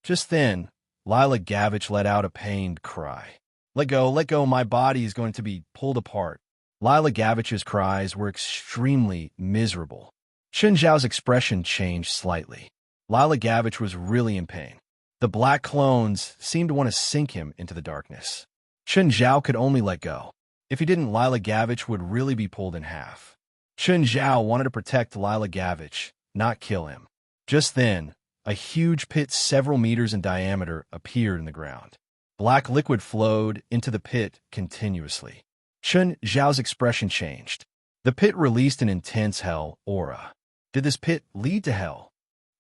Just then, Lila Gavich let out a pained cry. Let go, my body is going to be pulled apart." Lila Gavich's cries were extremely miserable. Chun Zhao's expression changed slightly. Lila Gavich was really in pain. The black clones seemed to want to sink him into the darkness. Chun Zhao could only let go. If he didn't, Lila Gavich would really be pulled in half. Chun Zhao wanted to protect Lila Gavich, not kill him. Just then, a huge pit several meters in diameter appeared in the ground. Black liquid flowed into the pit continuously. Chun Zhao's expression changed. The pit released an intense hell aura. Did this pit lead to hell?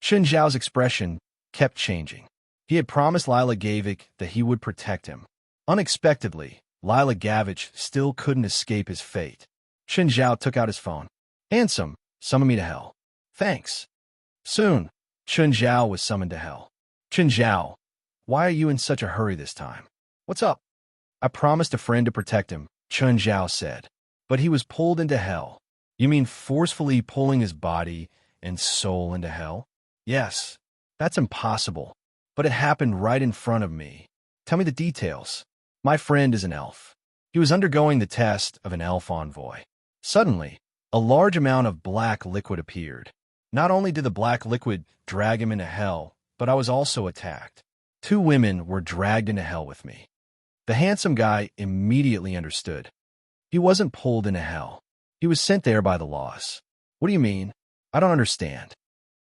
Chun Zhao's expression kept changing. He had promised Lila Gavich that he would protect him. Unexpectedly, Lila Gavich still couldn't escape his fate. Chun Zhao took out his phone. "Handsome, summon me to hell." "Thanks." Soon, Chun Zhao was summoned to hell. "Chun Zhao, why are you in such a hurry this time? What's up?" "I promised a friend to protect him," Chun Zhao said. "But he was pulled into hell." "You mean forcefully pulling his body and soul into hell?" "Yes. That's impossible. But it happened right in front of me." "Tell me the details." "My friend is an elf. He was undergoing the test of an elf envoy. Suddenly, a large amount of black liquid appeared. Not only did the black liquid drag him into hell, but I was also attacked. 2 women were dragged into hell with me." The handsome guy immediately understood. He wasn't pulled into hell. He was sent there by the laws. "What do you mean? I don't understand."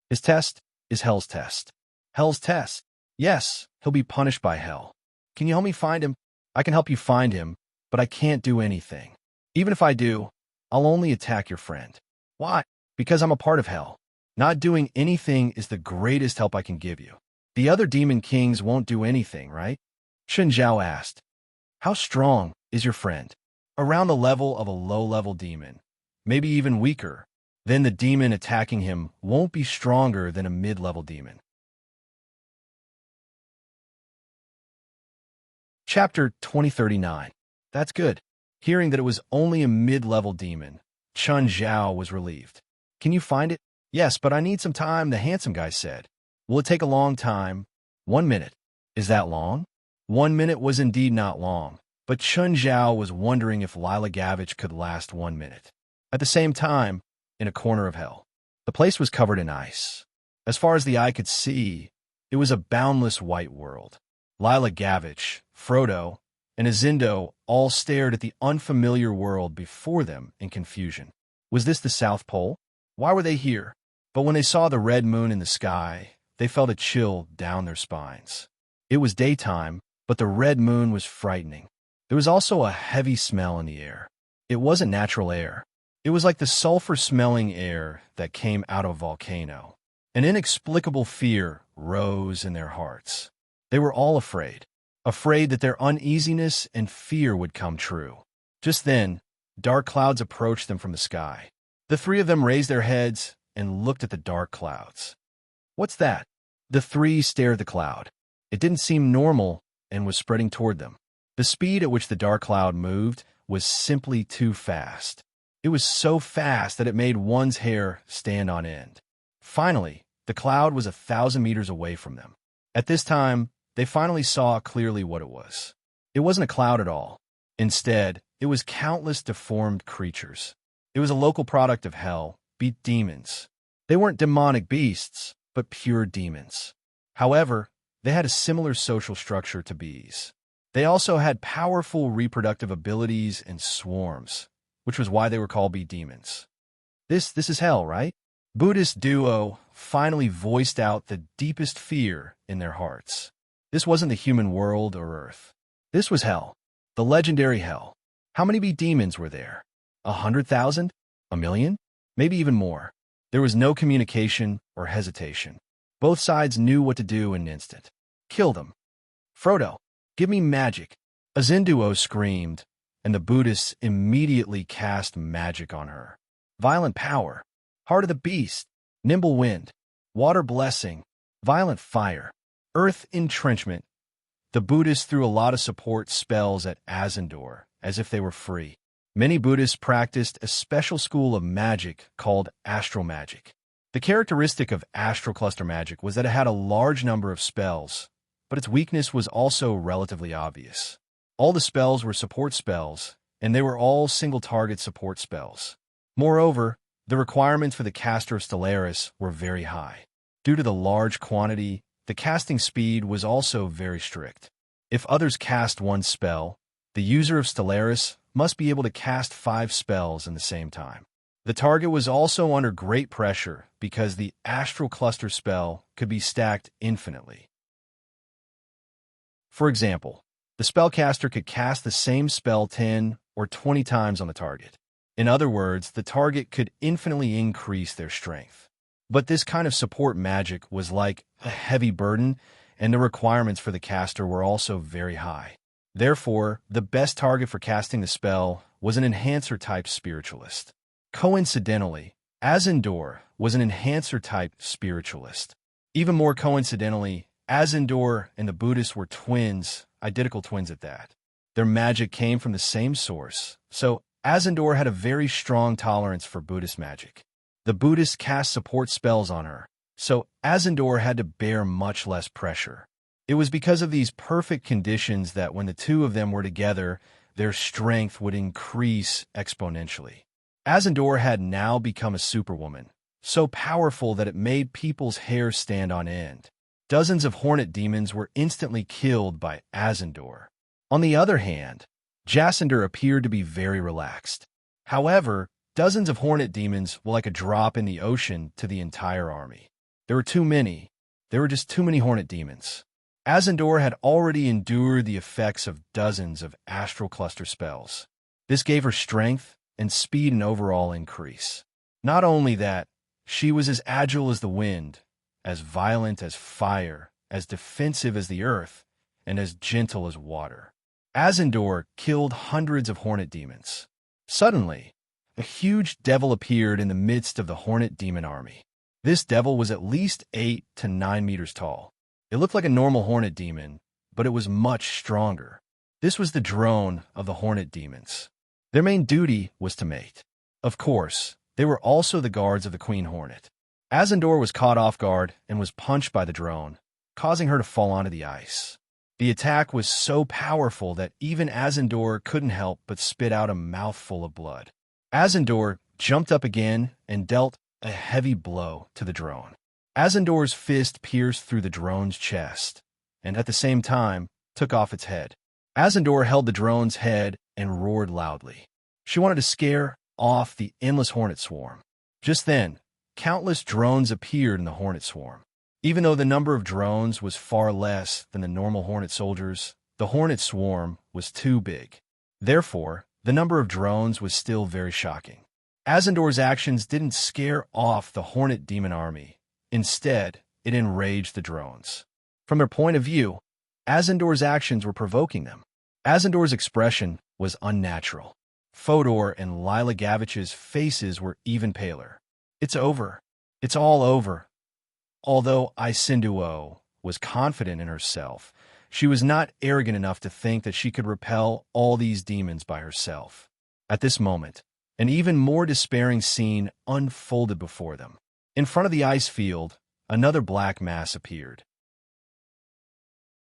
"His test is hell's test." "Hell's test?" "Yes, he'll be punished by hell." "Can you help me find him?" "I can help you find him, but I can't do anything. Even if I do, I'll only attack your friend." "Why?" "Because I'm a part of hell. Not doing anything is the greatest help I can give you." "The other demon kings won't do anything, right?" Chun Zhao asked. "How strong is your friend?" "Around the level of a low-level demon, maybe even weaker. Then the demon attacking him won't be stronger than a mid-level demon." Chapter 2039. That's good. Hearing that it was only a mid-level demon, Chun Zhao was relieved. "Can you find it?" "Yes, but I need some time," the handsome guy said. "Will it take a long time?" 1 minute. "Is that long?" 1 minute was indeed not long, but Chun Zhao was wondering if Lila Gavich could last 1 minute. At the same time, in a corner of hell, the place was covered in ice. As far as the eye could see, it was a boundless white world. Lila Gavich, Frodo, and Azindo all stared at the unfamiliar world before them in confusion. Was this the South Pole? Why were they here? But when they saw the red moon in the sky, they felt a chill down their spines. It was daytime, but the red moon was frightening. There was also a heavy smell in the air. It wasn't natural air. It was like the sulfur-smelling air that came out of a volcano. An inexplicable fear rose in their hearts. They were all afraid that their uneasiness and fear would come true. Just then, dark clouds approached them from the sky. The 3 of them raised their heads and looked at the dark clouds. "What's that?" The 3 stared at the cloud. It didn't seem normal and was spreading toward them. The speed at which the dark cloud moved was simply too fast. It was so fast that it made one's hair stand on end. Finally, the cloud was 1,000 meters away from them. At this time, they finally saw clearly what it was. It wasn't a cloud at all. Instead, it was countless deformed creatures. It was a local product of hell, beat demons. They weren't demonic beasts, but pure demons. However, they had a similar social structure to bees. They also had powerful reproductive abilities and swarms, which was why they were called bee demons. This is hell, right? Buddhist duo finally voiced out the deepest fear in their hearts. This wasn't the human world or earth. This was hell. The legendary hell. How many demons were there? 100,000? A million? Maybe even more. There was no communication or hesitation. Both sides knew what to do in an instant. Kill them. Frodo, give me magic. A Zen duo screamed, and the Buddhists immediately cast magic on her. Violent power. Heart of the beast. Nimble wind. Water blessing. Violent fire. Earth entrenchment. The Buddhists threw a lot of support spells at Azendor, as if they were free. Many Buddhists practiced a special school of magic called astral magic. The characteristic of astral cluster magic was that it had a large number of spells, but its weakness was also relatively obvious. All the spells were support spells, and they were all single-target support spells. Moreover, the requirements for the caster of Stellaris were very high. Due to the large quantity, the casting speed was also very strict. If others cast one spell, the user of Stellaris must be able to cast 5 spells in the same time. The target was also under great pressure because the astral cluster spell could be stacked infinitely. For example, the spellcaster could cast the same spell 10 or 20 times on the target. In other words, the target could infinitely increase their strength. But this kind of support magic was like a heavy burden, and the requirements for the caster were also very high. Therefore, the best target for casting the spell was an enhancer-type spiritualist. Coincidentally, Azendor was an enhancer-type spiritualist. Even more coincidentally, Azendor and the Buddhists were twins, identical twins at that. Their magic came from the same source, so Azendor had a very strong tolerance for Buddhist magic. The Buddhists cast support spells on her, so Azendor had to bear much less pressure. It was because of these perfect conditions that when the two of them were together, their strength would increase exponentially. Azendor had now become a superwoman, so powerful that it made people's hair stand on end. Dozens of hornet demons were instantly killed by Azendor. On the other hand, Jacinda appeared to be very relaxed. However, dozens of hornet demons were like a drop in the ocean to the entire army. There were too many. There were just too many hornet demons. Azendor had already endured the effects of dozens of astral cluster spells. This gave her strength and speed and overall increase. Not only that, she was as agile as the wind, as violent as fire, as defensive as the earth, and as gentle as water. Azendor killed hundreds of hornet demons. Suddenly, a huge devil appeared in the midst of the hornet demon army. This devil was at least 8 to 9 meters tall. It looked like a normal hornet demon, but it was much stronger. This was the drone of the hornet demons. Their main duty was to mate. Of course, they were also the guards of the queen hornet. Azendor was caught off guard and was punched by the drone, causing her to fall onto the ice. The attack was so powerful that even Azendor couldn't help but spit out a mouthful of blood. Azendor jumped up again and dealt a heavy blow to the drone. Azendor's fist pierced through the drone's chest, and at the same time, took off its head. Azendor held the drone's head and roared loudly. She wanted to scare off the endless hornet swarm. Just then, countless drones appeared in the hornet swarm. Even though the number of drones was far less than the normal hornet soldiers, the hornet swarm was too big. Therefore, the number of drones was still very shocking. Azendor's actions didn't scare off the hornet demon army. Instead, it enraged the drones. From their point of view, Azendor's actions were provoking them. Azendor's expression was unnatural. Fodor and Lila Gavich's faces were even paler. It's over. It's all over. Although Isinduo was confident in herself, she was not arrogant enough to think that she could repel all these demons by herself. At this moment, an even more despairing scene unfolded before them. In front of the ice field, another black mass appeared.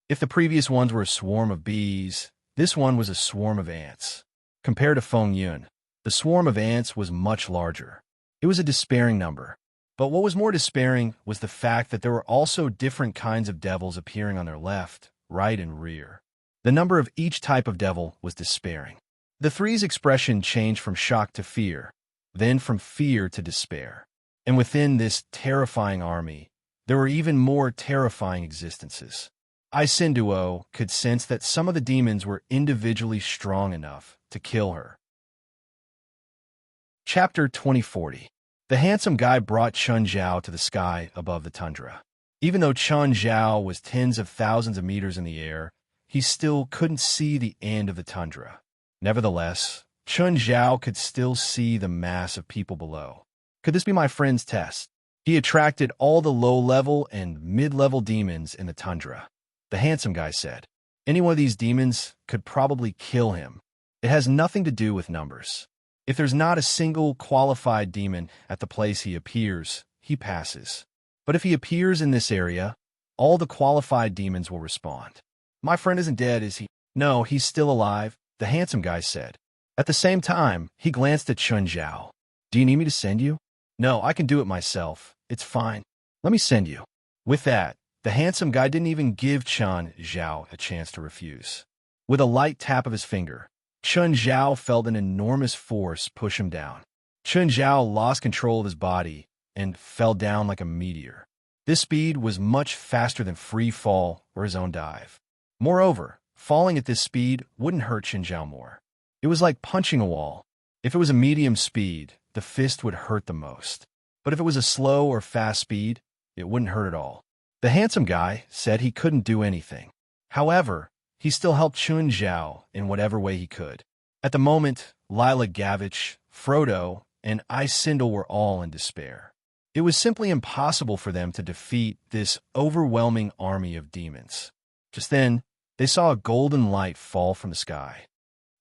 If the previous ones were a swarm of bees, this one was a swarm of ants. Compared to Feng Yun, the swarm of ants was much larger. It was a despairing number. But what was more despairing was the fact that there were also different kinds of devils appearing on their left, right, and rear. The number of each type of devil was despairing. The three's expression changed from shock to fear, then from fear to despair. And within this terrifying army, there were even more terrifying existences. Isinduo could sense that some of the demons were individually strong enough to kill her. Chapter 2040. The handsome guy brought Chun Zhao to the sky above the tundra. Even though Chun Zhao was tens of thousands of meters in the air, he still couldn't see the end of the tundra. Nevertheless, Chun Zhao could still see the mass of people below. Could this be my friend's test? He attracted all the low-level and mid-level demons in the tundra. The handsome guy said, any one of these demons could probably kill him. It has nothing to do with numbers. If there's not a single qualified demon at the place he appears, he passes. But if he appears in this area, all the qualified demons will respond. My friend isn't dead, is he? No, he's still alive, the handsome guy said. At the same time, he glanced at Chun Zhao. Do you need me to send you? No, I can do it myself. It's fine. Let me send you. With that, the handsome guy didn't even give Chun Zhao a chance to refuse. With a light tap of his finger, Chun Zhao felt an enormous force push him down. Chun Zhao lost control of his body and fell down like a meteor. This speed was much faster than free fall or his own dive. Moreover, falling at this speed wouldn't hurt Chun Zhao more. It was like punching a wall. If it was a medium speed, the fist would hurt the most. But if it was a slow or fast speed, it wouldn't hurt at all. The handsome guy said he couldn't do anything. However, he still helped Chun Zhao in whatever way he could. At the moment, Lila Gavich, Frodo, and Isindel were all in despair. It was simply impossible for them to defeat this overwhelming army of demons. Just then, they saw a golden light fall from the sky.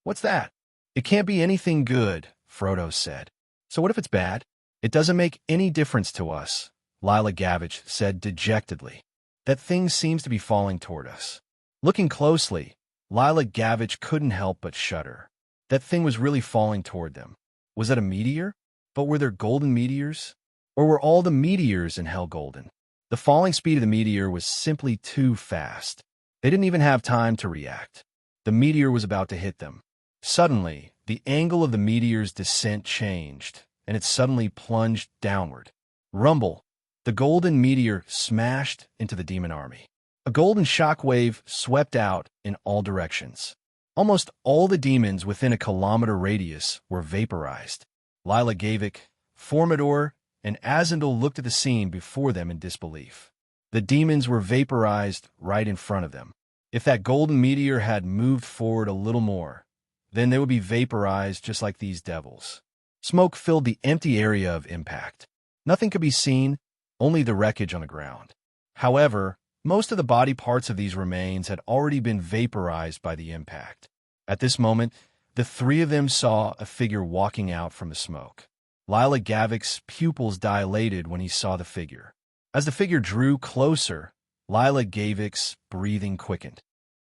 What's that? It can't be anything good, Frodo said. So what if it's bad? It doesn't make any difference to us, Lila Gavich said dejectedly. That thing seems to be falling toward us. Looking closely, Lila Gavich couldn't help but shudder. That thing was really falling toward them. Was it a meteor? But were there golden meteors? Or were all the meteors in hell golden? The falling speed of the meteor was simply too fast. They didn't even have time to react. The meteor was about to hit them. Suddenly, the angle of the meteor's descent changed, and it suddenly plunged downward. Rumble! The golden meteor smashed into the demon army. A golden shockwave swept out in all directions. Almost all the demons within a kilometer radius were vaporized. Lila Gavik, Formidor, and Azendel looked at the scene before them in disbelief. The demons were vaporized right in front of them. If that golden meteor had moved forward a little more, then they would be vaporized just like these devils. Smoke filled the empty area of impact. Nothing could be seen, only the wreckage on the ground. However, most of the body parts of these remains had already been vaporized by the impact. At this moment, the three of them saw a figure walking out from the smoke. Lila Gavik's pupils dilated when he saw the figure. As the figure drew closer, Lila Gavik's breathing quickened.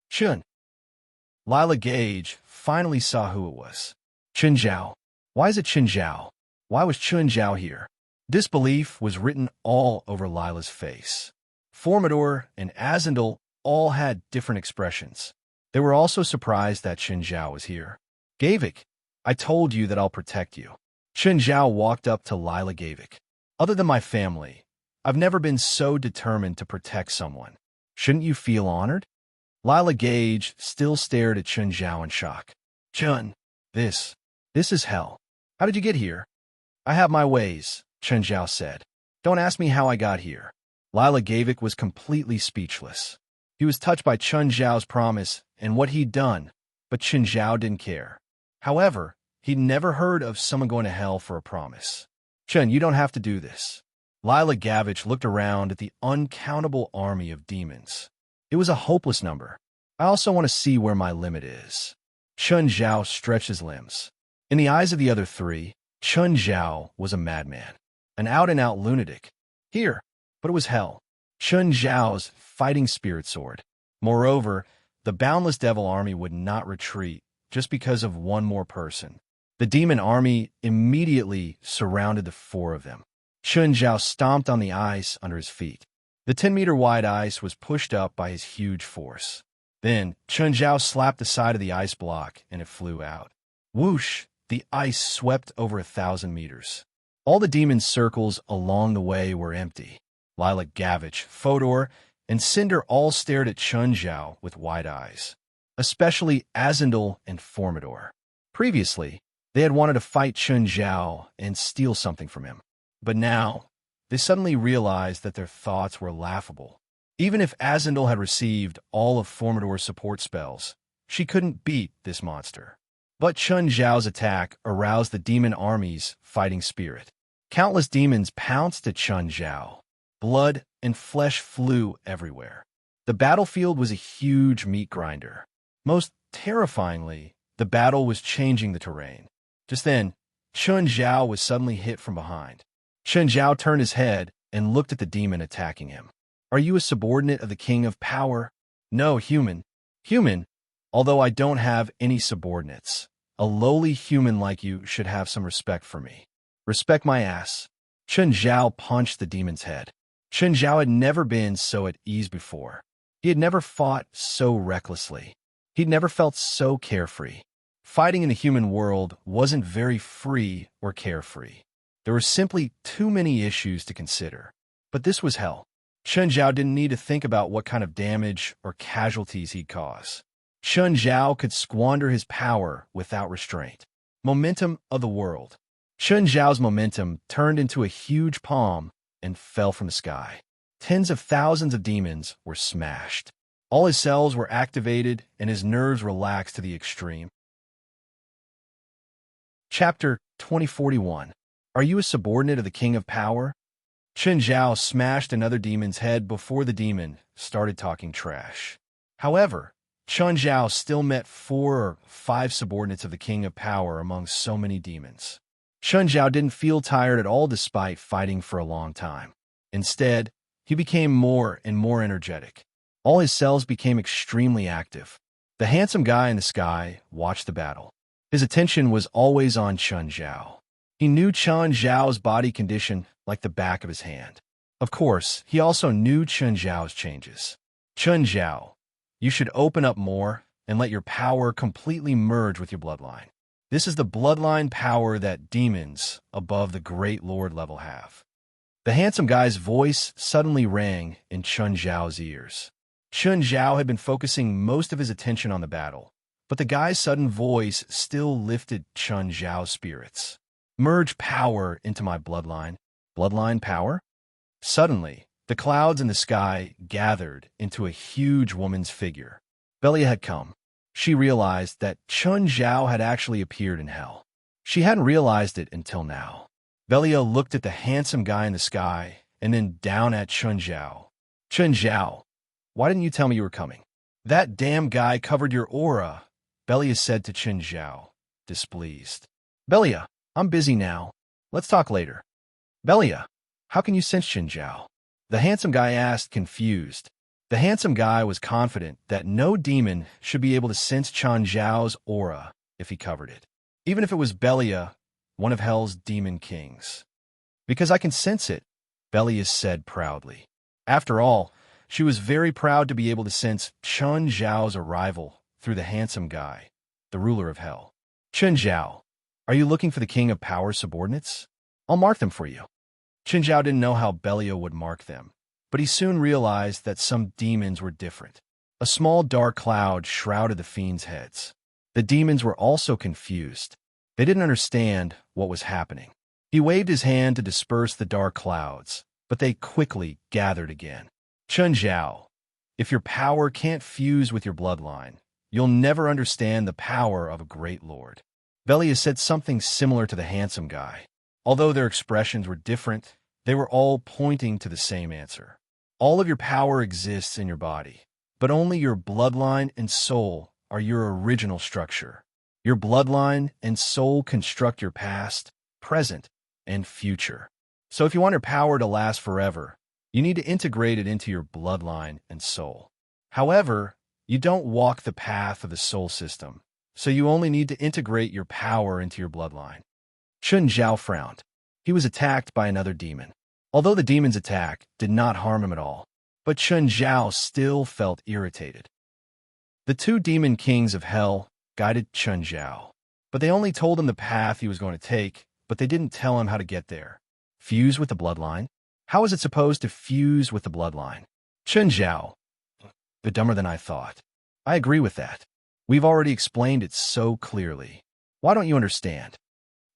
Chun! Lila Gage finally saw who it was. Chun Zhao. Why is it Chun Zhao? Why was Chun Zhao here? Disbelief was written all over Lila's face. Formidor and Azendel all had different expressions. They were also surprised that Chun Zhao was here. Gavik, I told you that I'll protect you. Chun Zhao walked up to Lila Gavik. Other than my family, I've never been so determined to protect someone. Shouldn't you feel honored? Lila Gage still stared at Chun Zhao in shock. Chun, this is hell. How did you get here? I have my ways, Chun Zhao said. Don't ask me how I got here. Lila Gavik was completely speechless. He was touched by Chun Zhao's promise and what he'd done, but Chun Zhao didn't care. However, he'd never heard of someone going to hell for a promise. Chun, you don't have to do this. Lila Gavich looked around at the uncountable army of demons. It was a hopeless number. I also want to see where my limit is. Chun Zhao stretched his limbs. In the eyes of the other three, Chun Zhao was a madman, an out-and-out lunatic. Here, but it was hell. Chun Zhao's fighting spirit soared. Moreover, the boundless devil army would not retreat just because of one more person. The demon army immediately surrounded the four of them. Chun Zhao stomped on the ice under his feet. The 10-meter-wide ice was pushed up by his huge force. Then, Chun Zhao slapped the side of the ice block, and it flew out. Whoosh! The ice swept over 1,000 meters. All the demons' circles along the way were empty. Lilac, Gavich, Fodor, and Cinder all stared at Chun Zhao with wide eyes, especially Azendel and Formidor. Previously, they had wanted to fight Chun Zhao and steal something from him. But now, they suddenly realized that their thoughts were laughable. Even if Azendel had received all of Formidor's support spells, she couldn't beat this monster. But Chun Zhao's attack aroused the demon army's fighting spirit. Countless demons pounced at Chun Zhao. Blood and flesh flew everywhere. The battlefield was a huge meat grinder. Most terrifyingly, the battle was changing the terrain. Just then, Chun Zhao was suddenly hit from behind. Chun Zhao turned his head and looked at the demon attacking him. "Are you a subordinate of the King of Power?" "No, human." "Human? Although I don't have any subordinates. A lowly human like you should have some respect for me." "Respect my ass." Chun Zhao punched the demon's head. Chun Zhao had never been so at ease before. He had never fought so recklessly. He'd never felt so carefree. Fighting in the human world wasn't very free or carefree. There were simply too many issues to consider. But this was hell. Chun Zhao didn't need to think about what kind of damage or casualties he'd cause. Chun Zhao could squander his power without restraint. Momentum of the world. Chun Zhao's momentum turned into a huge palm and fell from the sky. Tens of thousands of demons were smashed. All his cells were activated and his nerves relaxed to the extreme. Chapter 2041. Are you a subordinate of the King of Power? Chun Zhao smashed another demon's head before the demon started talking trash. However, Chun Zhao still met 4 or 5 subordinates of the King of Power among so many demons. Chun Zhao didn't feel tired at all despite fighting for a long time. Instead, he became more and more energetic. All his cells became extremely active. The handsome guy in the sky watched the battle. His attention was always on Chun Zhao. He knew Chun Zhao's body condition like the back of his hand. Of course, he also knew Chun Zhao's changes. "Chun Zhao, you should open up more and let your power completely merge with your bloodline. This is the bloodline power that demons above the Great Lord level have." The handsome guy's voice suddenly rang in Chun Zhao's ears. Chun Zhao had been focusing most of his attention on the battle, but the guy's sudden voice still lifted Chun Zhao's spirits. "Merge power into my bloodline." Bloodline power? Suddenly, the clouds in the sky gathered into a huge woman's figure. Belia had come. She realized that Chun Zhao had actually appeared in hell. She hadn't realized it until now. Belia looked at the handsome guy in the sky and then down at Chun Zhao. "Chun Zhao, why didn't you tell me you were coming?" "That damn guy covered your aura," Belia said to Chun Zhao, displeased. "Belia, I'm busy now. Let's talk later." "Belia, how can you sense Chun Zhao?" the handsome guy asked, confused. The handsome guy was confident that no demon should be able to sense Chun Zhao's aura if he covered it, even if it was Belia, one of Hell's demon kings. "Because I can sense it," Belia said proudly. After all, she was very proud to be able to sense Chun Zhao's arrival through the handsome guy, the ruler of Hell. "Chun Zhao, are you looking for the King of Power subordinates? I'll mark them for you." Chun Zhao didn't know how Belia would mark them, but he soon realized that some demons were different. A small dark cloud shrouded the fiends' heads. The demons were also confused. They didn't understand what was happening. He waved his hand to disperse the dark clouds, but they quickly gathered again. "Chun Zhao, if your power can't fuse with your bloodline, you'll never understand the power of a great lord." Belia said something similar to the handsome guy. Although their expressions were different, they were all pointing to the same answer. All of your power exists in your body, but only your bloodline and soul are your original structure. Your bloodline and soul construct your past, present, and future. So if you want your power to last forever, you need to integrate it into your bloodline and soul. However, you don't walk the path of the soul system, so you only need to integrate your power into your bloodline. Chun Zhao frowned. He was attacked by another demon. Although the demon's attack did not harm him at all, but Chun Zhao still felt irritated. The 2 demon kings of Hell guided Chun Zhao, but they only told him the path he was going to take, but they didn't tell him how to get there. Fuse with the bloodline? How is it supposed to fuse with the bloodline? Chen Zhao. But dumber than I thought. I agree with that. We've already explained it so clearly. Why don't you understand?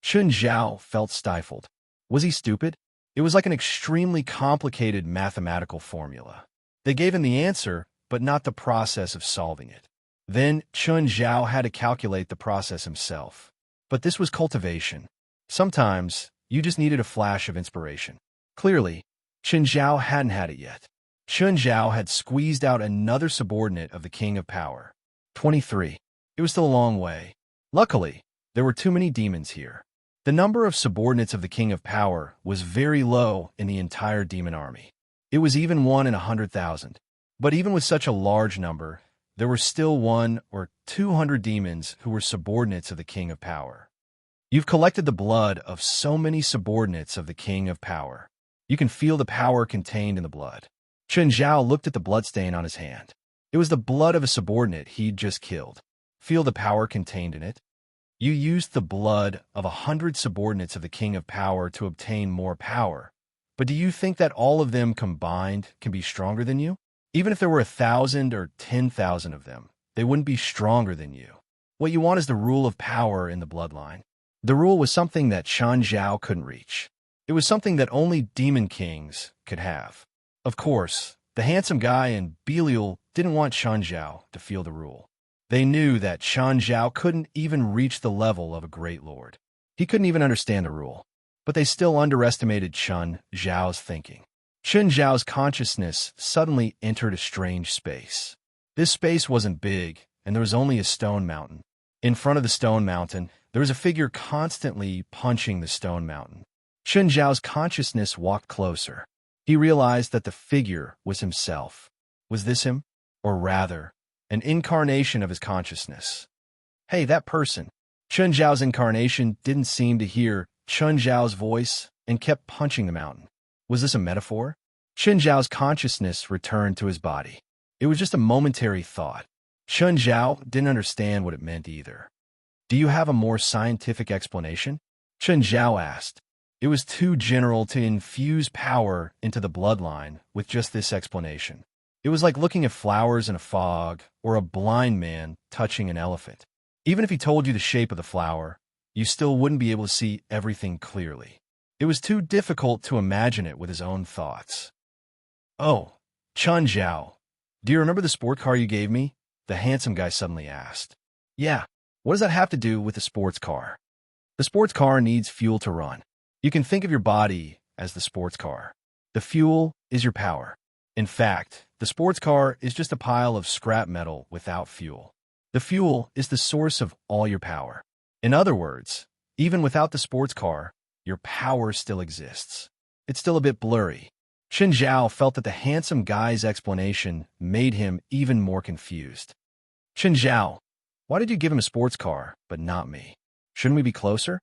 Chen Zhao felt stifled. Was he stupid? It was like an extremely complicated mathematical formula. They gave him the answer, but not the process of solving it. Then Chen Zhao had to calculate the process himself. But this was cultivation. Sometimes, you just needed a flash of inspiration. Clearly, Chen Zhao hadn't had it yet. Chen Zhao had squeezed out another subordinate of the King of Power. 23. It was still a long way. Luckily, there were too many demons here. The number of subordinates of the King of Power was very low in the entire demon army. It was even 1 in 100,000. But even with such a large number, there were still 1 or 200 demons who were subordinates of the King of Power. You've collected the blood of so many subordinates of the King of Power. You can feel the power contained in the blood. Chen Zhao looked at the bloodstain on his hand. It was the blood of a subordinate he'd just killed. Feel the power contained in it? You used the blood of 100 subordinates of the King of Power to obtain more power. But do you think that all of them combined can be stronger than you? Even if there were 1,000 or 10,000 of them, they wouldn't be stronger than you. What you want is the rule of power in the bloodline. The rule was something that Chen Zhao couldn't reach. It was something that only demon kings could have. Of course, the handsome guy and Belial didn't want Chen Zhao to feel the rule. They knew that Chen Zhao couldn't even reach the level of a great lord. He couldn't even understand the rule. But they still underestimated Chen Zhao's thinking. Chen Zhao's consciousness suddenly entered a strange space. This space wasn't big, and there was only a stone mountain. In front of the stone mountain, there was a figure constantly punching the stone mountain. Chen Zhao's consciousness walked closer. He realized that the figure was himself. Was this him? Or rather, an incarnation of his consciousness. Hey, that person. Chen Zhao's incarnation didn't seem to hear Chen Zhao's voice and kept punching the mountain. Was this a metaphor? Chen Zhao's consciousness returned to his body. It was just a momentary thought. Chen Zhao didn't understand what it meant either. Do you have a more scientific explanation? Chen Zhao asked. It was too general to infuse power into the bloodline with just this explanation. It was like looking at flowers in a fog or a blind man touching an elephant. Even if he told you the shape of the flower, you still wouldn't be able to see everything clearly. It was too difficult to imagine it with his own thoughts. Oh, Chen Zhao, do you remember the sport car you gave me? The handsome guy suddenly asked. Yeah, what does that have to do with the sports car? The sports car needs fuel to run. You can think of your body as the sports car. The fuel is your power. In fact, the sports car is just a pile of scrap metal without fuel. The fuel is the source of all your power. In other words, even without the sports car, your power still exists. It's still a bit blurry. Chen Zhao felt that the handsome guy's explanation made him even more confused. Chen Zhao, why did you give him a sports car, but not me? Shouldn't we be closer?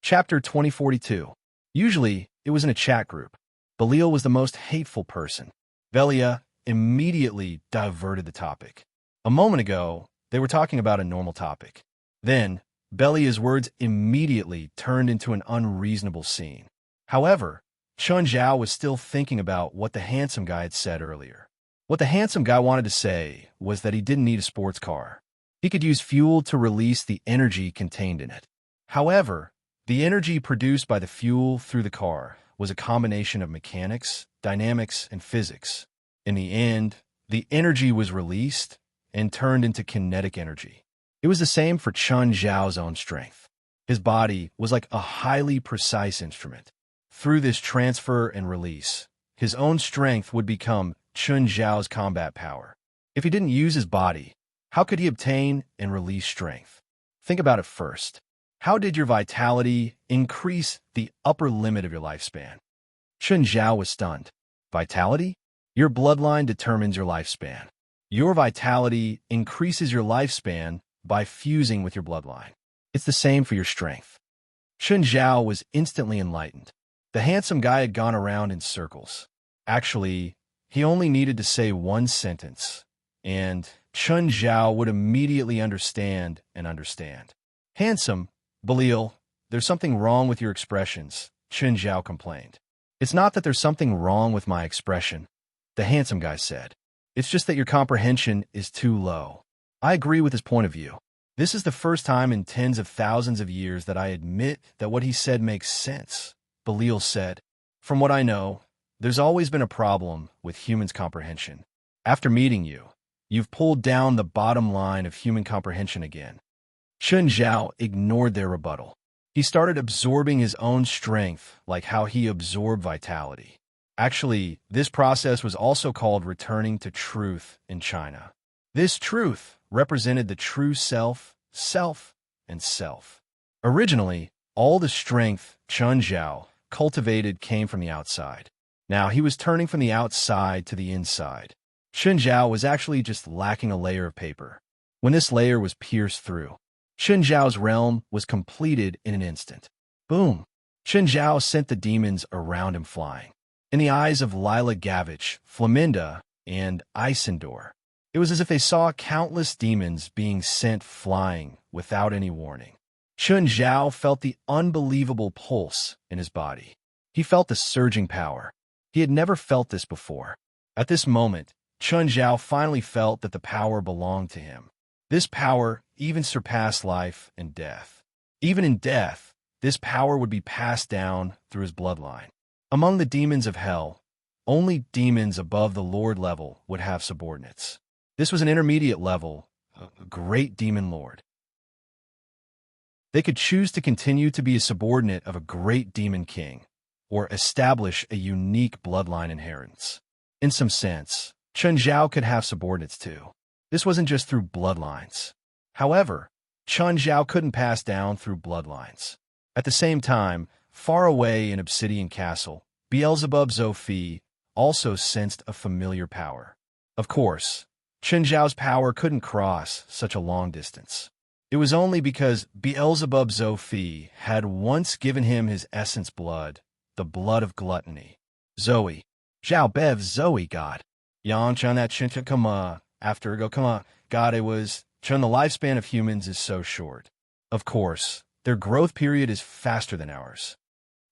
Chapter 2042. Usually, it was in a chat group. Belial was the most hateful person. Velia immediately diverted the topic. A moment ago, they were talking about a normal topic. Then, Belia's words immediately turned into an unreasonable scene. However, Chen Zhao was still thinking about what the handsome guy had said earlier. What the handsome guy wanted to say was that he didn't need a sports car. He could use fuel to release the energy contained in it. However, the energy produced by the fuel through the car was a combination of mechanics, dynamics, and physics. In the end, the energy was released and turned into kinetic energy. It was the same for Chen Zhao's own strength. His body was like a highly precise instrument. Through this transfer and release, his own strength would become Chen Zhao's combat power. If he didn't use his body, how could he obtain and release strength? Think about it first. How did your vitality increase the upper limit of your lifespan? Chen Zhao was stunned. Vitality? Your bloodline determines your lifespan. Your vitality increases your lifespan by fusing with your bloodline. It's the same for your strength. Chen Zhao was instantly enlightened. The handsome guy had gone around in circles. Actually, he only needed to say one sentence, and Chen Zhao would immediately understand and understand. Handsome Belial, there's something wrong with your expressions, Chen Zhao complained. It's not that there's something wrong with my expression, the handsome guy said. It's just that your comprehension is too low. I agree with his point of view. This is the first time in tens of thousands of years that I admit that what he said makes sense, Belial said. From what I know, there's always been a problem with humans' comprehension. After meeting you, you've pulled down the bottom line of human comprehension again. Chen Zhao ignored their rebuttal. He started absorbing his own strength like how he absorbed vitality. Actually, this process was also called returning to truth in China. This truth represented the true self, and self. Originally, all the strength Chen Zhao cultivated came from the outside. Now he was turning from the outside to the inside. Chen Zhao was actually just lacking a layer of paper. When this layer was pierced through, Chen Zhao's realm was completed in an instant. Boom! Chen Zhao sent the demons around him flying. In the eyes of Lila Gavich, Flaminda, and Isendor, it was as if they saw countless demons being sent flying without any warning. Chen Zhao felt the unbelievable pulse in his body. He felt the surging power. He had never felt this before. At this moment, Chen Zhao finally felt that the power belonged to him. This power even surpassed life and death. Even in death, this power would be passed down through his bloodline. Among the demons of hell, only demons above the Lord level would have subordinates. This was an intermediate level, a great demon lord. They could choose to continue to be a subordinate of a great demon king, or establish a unique bloodline inheritance. In some sense, Chen Zhao could have subordinates too. This wasn't just through bloodlines. However, Chen Zhao couldn't pass down through bloodlines. At the same time, far away in Obsidian Castle, Beelzebub Zophi also sensed a familiar power. Of course, Chen Zhao's power couldn't cross such a long distance. It was only because Beelzebub Zophi had once given him his essence blood, the blood of gluttony. Zoe. Zhao Bev Zoe God. Yan Chan that Chen Kama. After go come on. God, it was Chen. The lifespan of humans is so short. Of course, their growth period is faster than ours.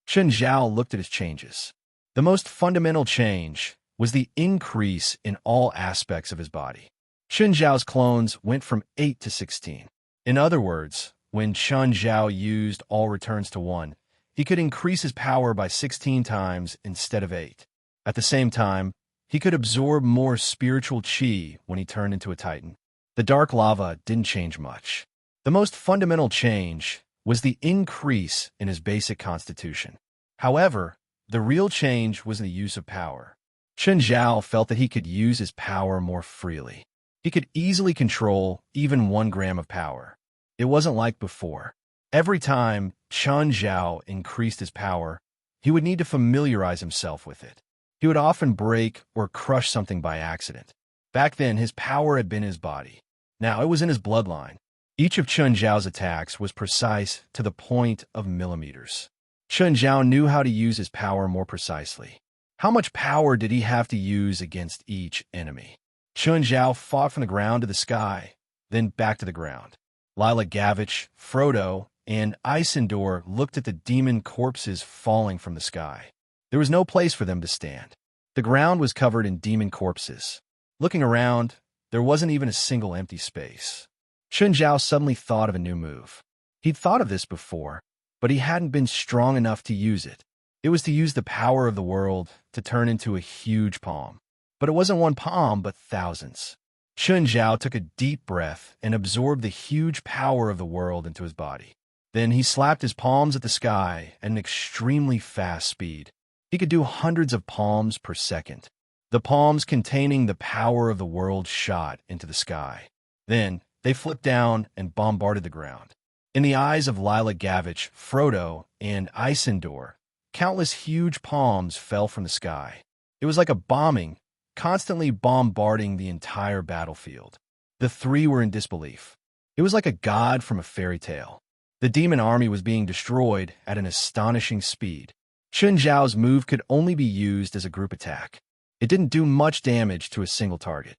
Chen Zhao looked at his changes. The most fundamental change was the increase in all aspects of his body. Chen Zhao's clones went from 8 to 16. In other words, when Chen Zhao used all returns to 1, he could increase his power by 16 times instead of 8. At the same time, he could absorb more spiritual qi when he turned into a titan. The dark lava didn't change much. The most fundamental change was the increase in his basic constitution. However, the real change was in the use of power. Chen Zhao felt that he could use his power more freely. He could easily control even 1 gram of power. It wasn't like before. Every time Chen Zhao increased his power, he would need to familiarize himself with it. He would often break or crush something by accident. Back then, his power had been his body. Now it was in his bloodline. Each of Chen Zhao's attacks was precise to the point of millimeters. Chen Zhao knew how to use his power more precisely. How much power did he have to use against each enemy? Chen Zhao fought from the ground to the sky, then back to the ground. Lila Gavich, Frodo, and Isendor looked at the demon corpses falling from the sky. There was no place for them to stand. The ground was covered in demon corpses. Looking around, there wasn't even a single empty space. Chen Zhao suddenly thought of a new move. He'd thought of this before, but he hadn't been strong enough to use it. It was to use the power of the world to turn into a huge palm. But it wasn't 1 palm, but thousands. Chen Zhao took a deep breath and absorbed the huge power of the world into his body. Then he slapped his palms at the sky at an extremely fast speed. He could do hundreds of palms per second. The palms containing the power of the world shot into the sky. Then they flipped down and bombarded the ground. In the eyes of Lila Gavich, Frodo, and Isendor, countless huge palms fell from the sky. It was like a bombing, constantly bombarding the entire battlefield. The 3 were in disbelief. It was like a god from a fairy tale. The demon army was being destroyed at an astonishing speed. Chen Zhao's move could only be used as a group attack. It didn't do much damage to a single target.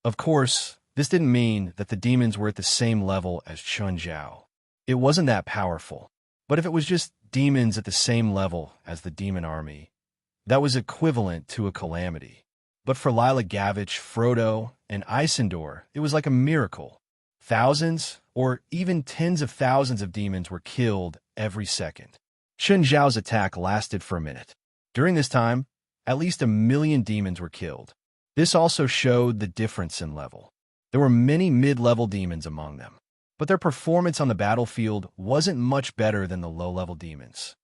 Of course, this didn't mean that the demons were at the same level as Chen Zhao. It wasn't that powerful. But if it was just demons at the same level as the demon army, that was equivalent to a calamity. But for Lila Gavich, Frodo, and Isildur, it was like a miracle. Thousands, or even tens of thousands of demons were killed every second. Chun Zhao's attack lasted for a minute. During this time, at least 1,000,000 demons were killed. This also showed the difference in level. There were many mid-level demons among them, but their performance on the battlefield wasn't much better than the low-level demons.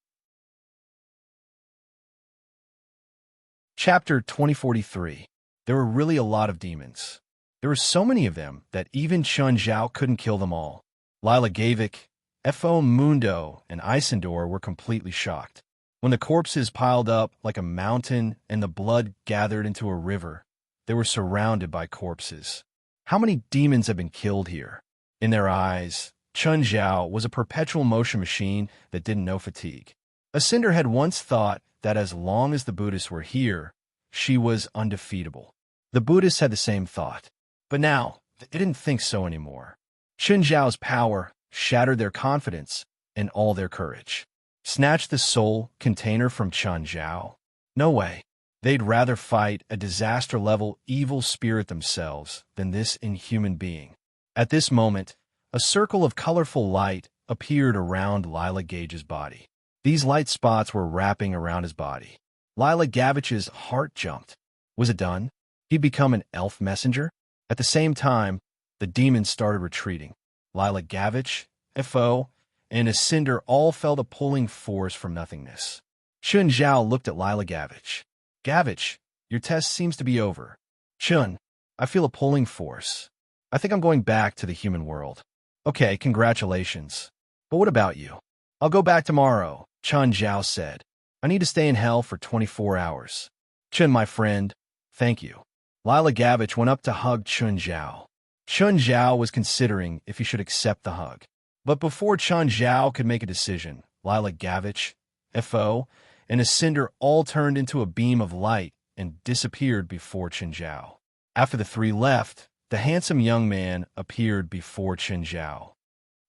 Chapter 2043. There were really a lot of demons. There were so many of them that even Chun Zhao couldn't kill them all. Lila Gavik, Fo Mundo, and Isildur were completely shocked. When the corpses piled up like a mountain and the blood gathered into a river, they were surrounded by corpses. How many demons have been killed here? In their eyes, Chun Zhao was a perpetual motion machine that didn't know fatigue. Isildur had once thought that as long as the Buddhists were here, she was undefeatable. The Buddhists had the same thought, but now they didn't think so anymore. Chun Zhao's power shattered their confidence and all their courage. Snatch the soul container from Chun Zhao? No way. They'd rather fight a disaster-level evil spirit themselves than this inhuman being. At this moment, a circle of colorful light appeared around Lila Gage's body. These light spots were wrapping around his body. Lila Gavich's heart jumped. Was it done? He'd become an elf messenger? At the same time, the demons started retreating. Lila Gavich, Fo, and Isildur all felt a pulling force from nothingness. Chun Zhao looked at Lila Gavich. Gavich, your test seems to be over. Chun, I feel a pulling force. I think I'm going back to the human world. Okay, congratulations. But what about you? I'll go back tomorrow, Chun Zhao said. I need to stay in hell for 24 hours. Chun, my friend, thank you. Lila Gavich went up to hug Chun Zhao. Chun Zhao was considering if he should accept the hug. But before Chun Zhao could make a decision, Lila Gavich, Fo, and Isildur all turned into a beam of light and disappeared before Chun Zhao. After the three left, the handsome young man appeared before Chun Zhao.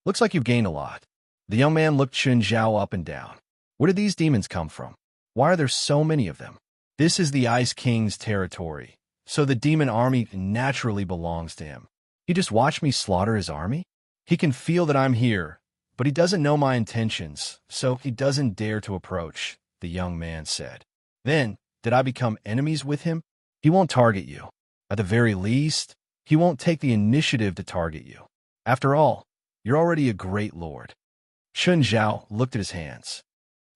Looks like you've gained a lot. The young man looked Chun Zhao up and down. Where did these demons come from? Why are there so many of them? This is the Ice King's territory, so the demon army naturally belongs to him. He just watched me slaughter his army? He can feel that I'm here, but he doesn't know my intentions, so he doesn't dare to approach, the young man said. Then, did I become enemies with him? He won't target you. At the very least, he won't take the initiative to target you. After all, you're already a great lord. Chun Zhao looked at his hands.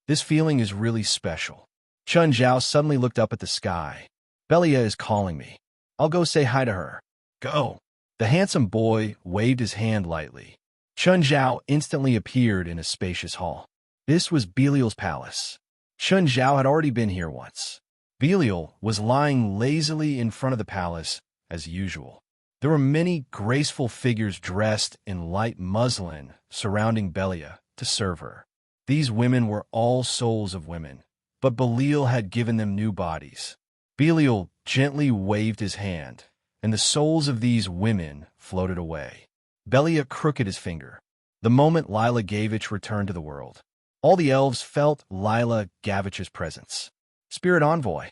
This feeling is really special. Chun Zhao suddenly looked up at the sky. Belia is calling me. I'll go say hi to her. Go. The handsome boy waved his hand lightly. Chun Zhao instantly appeared in a spacious hall. This was Belial's palace. Chun Zhao had already been here once. Belial was lying lazily in front of the palace, as usual. There were many graceful figures dressed in light muslin surrounding Belia to serve her. These women were all souls of women, but Belial had given them new bodies. Belial gently waved his hand, and the souls of these women floated away. Belia crooked his finger. The moment Lila Gavich returned to the world, all the elves felt Lila Gavich's presence. Spirit Envoy.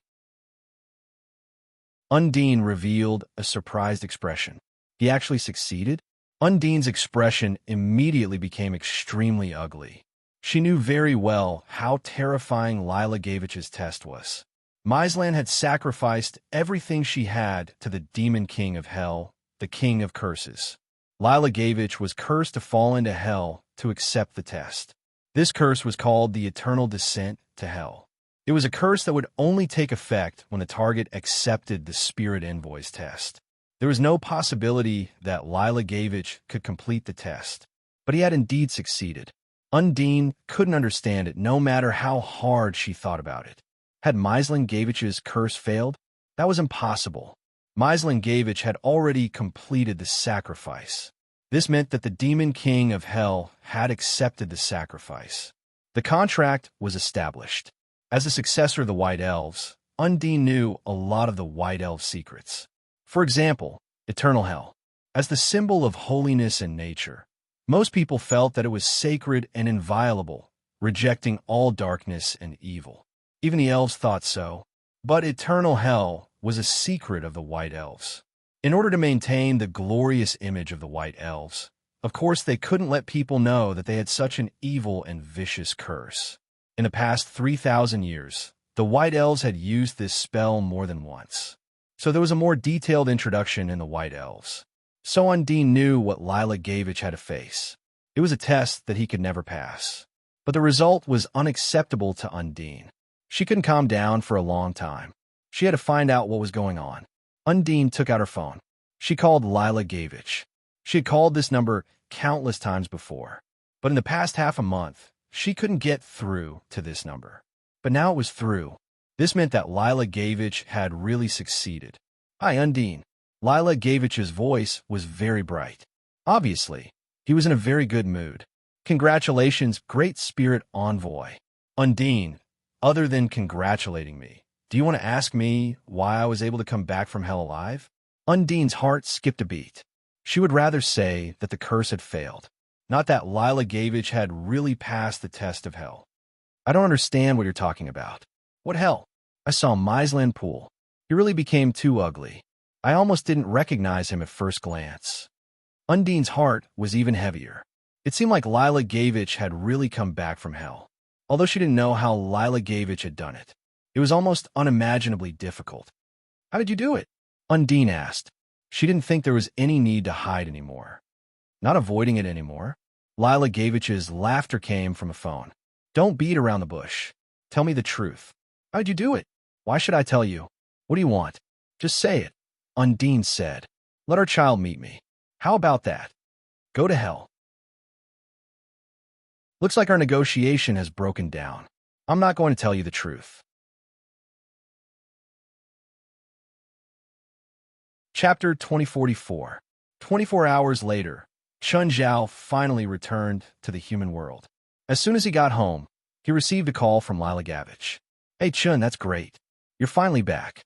Undine revealed a surprised expression. He actually succeeded? Undine's expression immediately became extremely ugly. She knew very well how terrifying Lila Gavich's test was. Myslan had sacrificed everything she had to the demon king of hell, the king of curses. Lila Gavich was cursed to fall into hell to accept the test. This curse was called the eternal descent to hell. It was a curse that would only take effect when the target accepted the Spirit Envoy's test. There was no possibility that Lila Gavich could complete the test, but he had indeed succeeded. Undine couldn't understand it no matter how hard she thought about it. Had Myslan Gavich's curse failed? That was impossible. Myslan Gavich had already completed the sacrifice. This meant that the demon king of hell had accepted the sacrifice. The contract was established. As a successor of the White Elves, Undine knew a lot of the White Elf secrets. For example, eternal hell. As the symbol of holiness and nature, Most people felt that it was sacred and inviolable, rejecting all darkness and evil. Even the elves thought so. But eternal hell was a secret of the White Elves. In order to maintain the glorious image of the White Elves, of course they couldn't let people know that they had such an evil and vicious curse. In the past 3,000 years, the White Elves had used this spell more than once. So there was a more detailed introduction in the White Elves. So Undine knew what Lila Gavich had to face. It was a test that he could never pass. But the result was unacceptable to Undine. She couldn't calm down for a long time. She had to find out what was going on. Undine took out her phone. She called Lila Gavich. She had called this number countless times before. But in the past half a month, she couldn't get through to this number. But now it was through. This meant that Lila Gavich had really succeeded. "Hi, Undine." Lila Gavich's voice was very bright. Obviously, he was in a very good mood. "Congratulations, great spirit envoy." "Undine, other than congratulating me, do you want to ask me why I was able to come back from hell alive?" Undine's heart skipped a beat. She would rather say that the curse had failed, not that Lila Gavich had really passed the test of hell. "I don't understand what you're talking about." "What hell?" "I saw Mysland Pool. He really became too ugly. I almost didn't recognize him at first glance." Undine's heart was even heavier. It seemed like Lila Gavich had really come back from hell. Although she didn't know how Lila Gavich had done it, it was almost unimaginably difficult. "How did you do it?" Undine asked. She didn't think there was any need to hide anymore. Not avoiding it anymore. Lila Gavich's laughter came from a phone. "Don't beat around the bush. Tell me the truth." "How'd you do it?" "Why should I tell you? What do you want?" "Just say it." Undine said. "Let our child meet me." "How about that?" "Go to hell." "Looks like our negotiation has broken down. I'm not going to tell you the truth." Chapter 2044. 24 hours later, Chun Zhao finally returned to the human world. As soon as he got home, he received a call from Lila Gavich. "Hey Chun, that's great. You're finally back.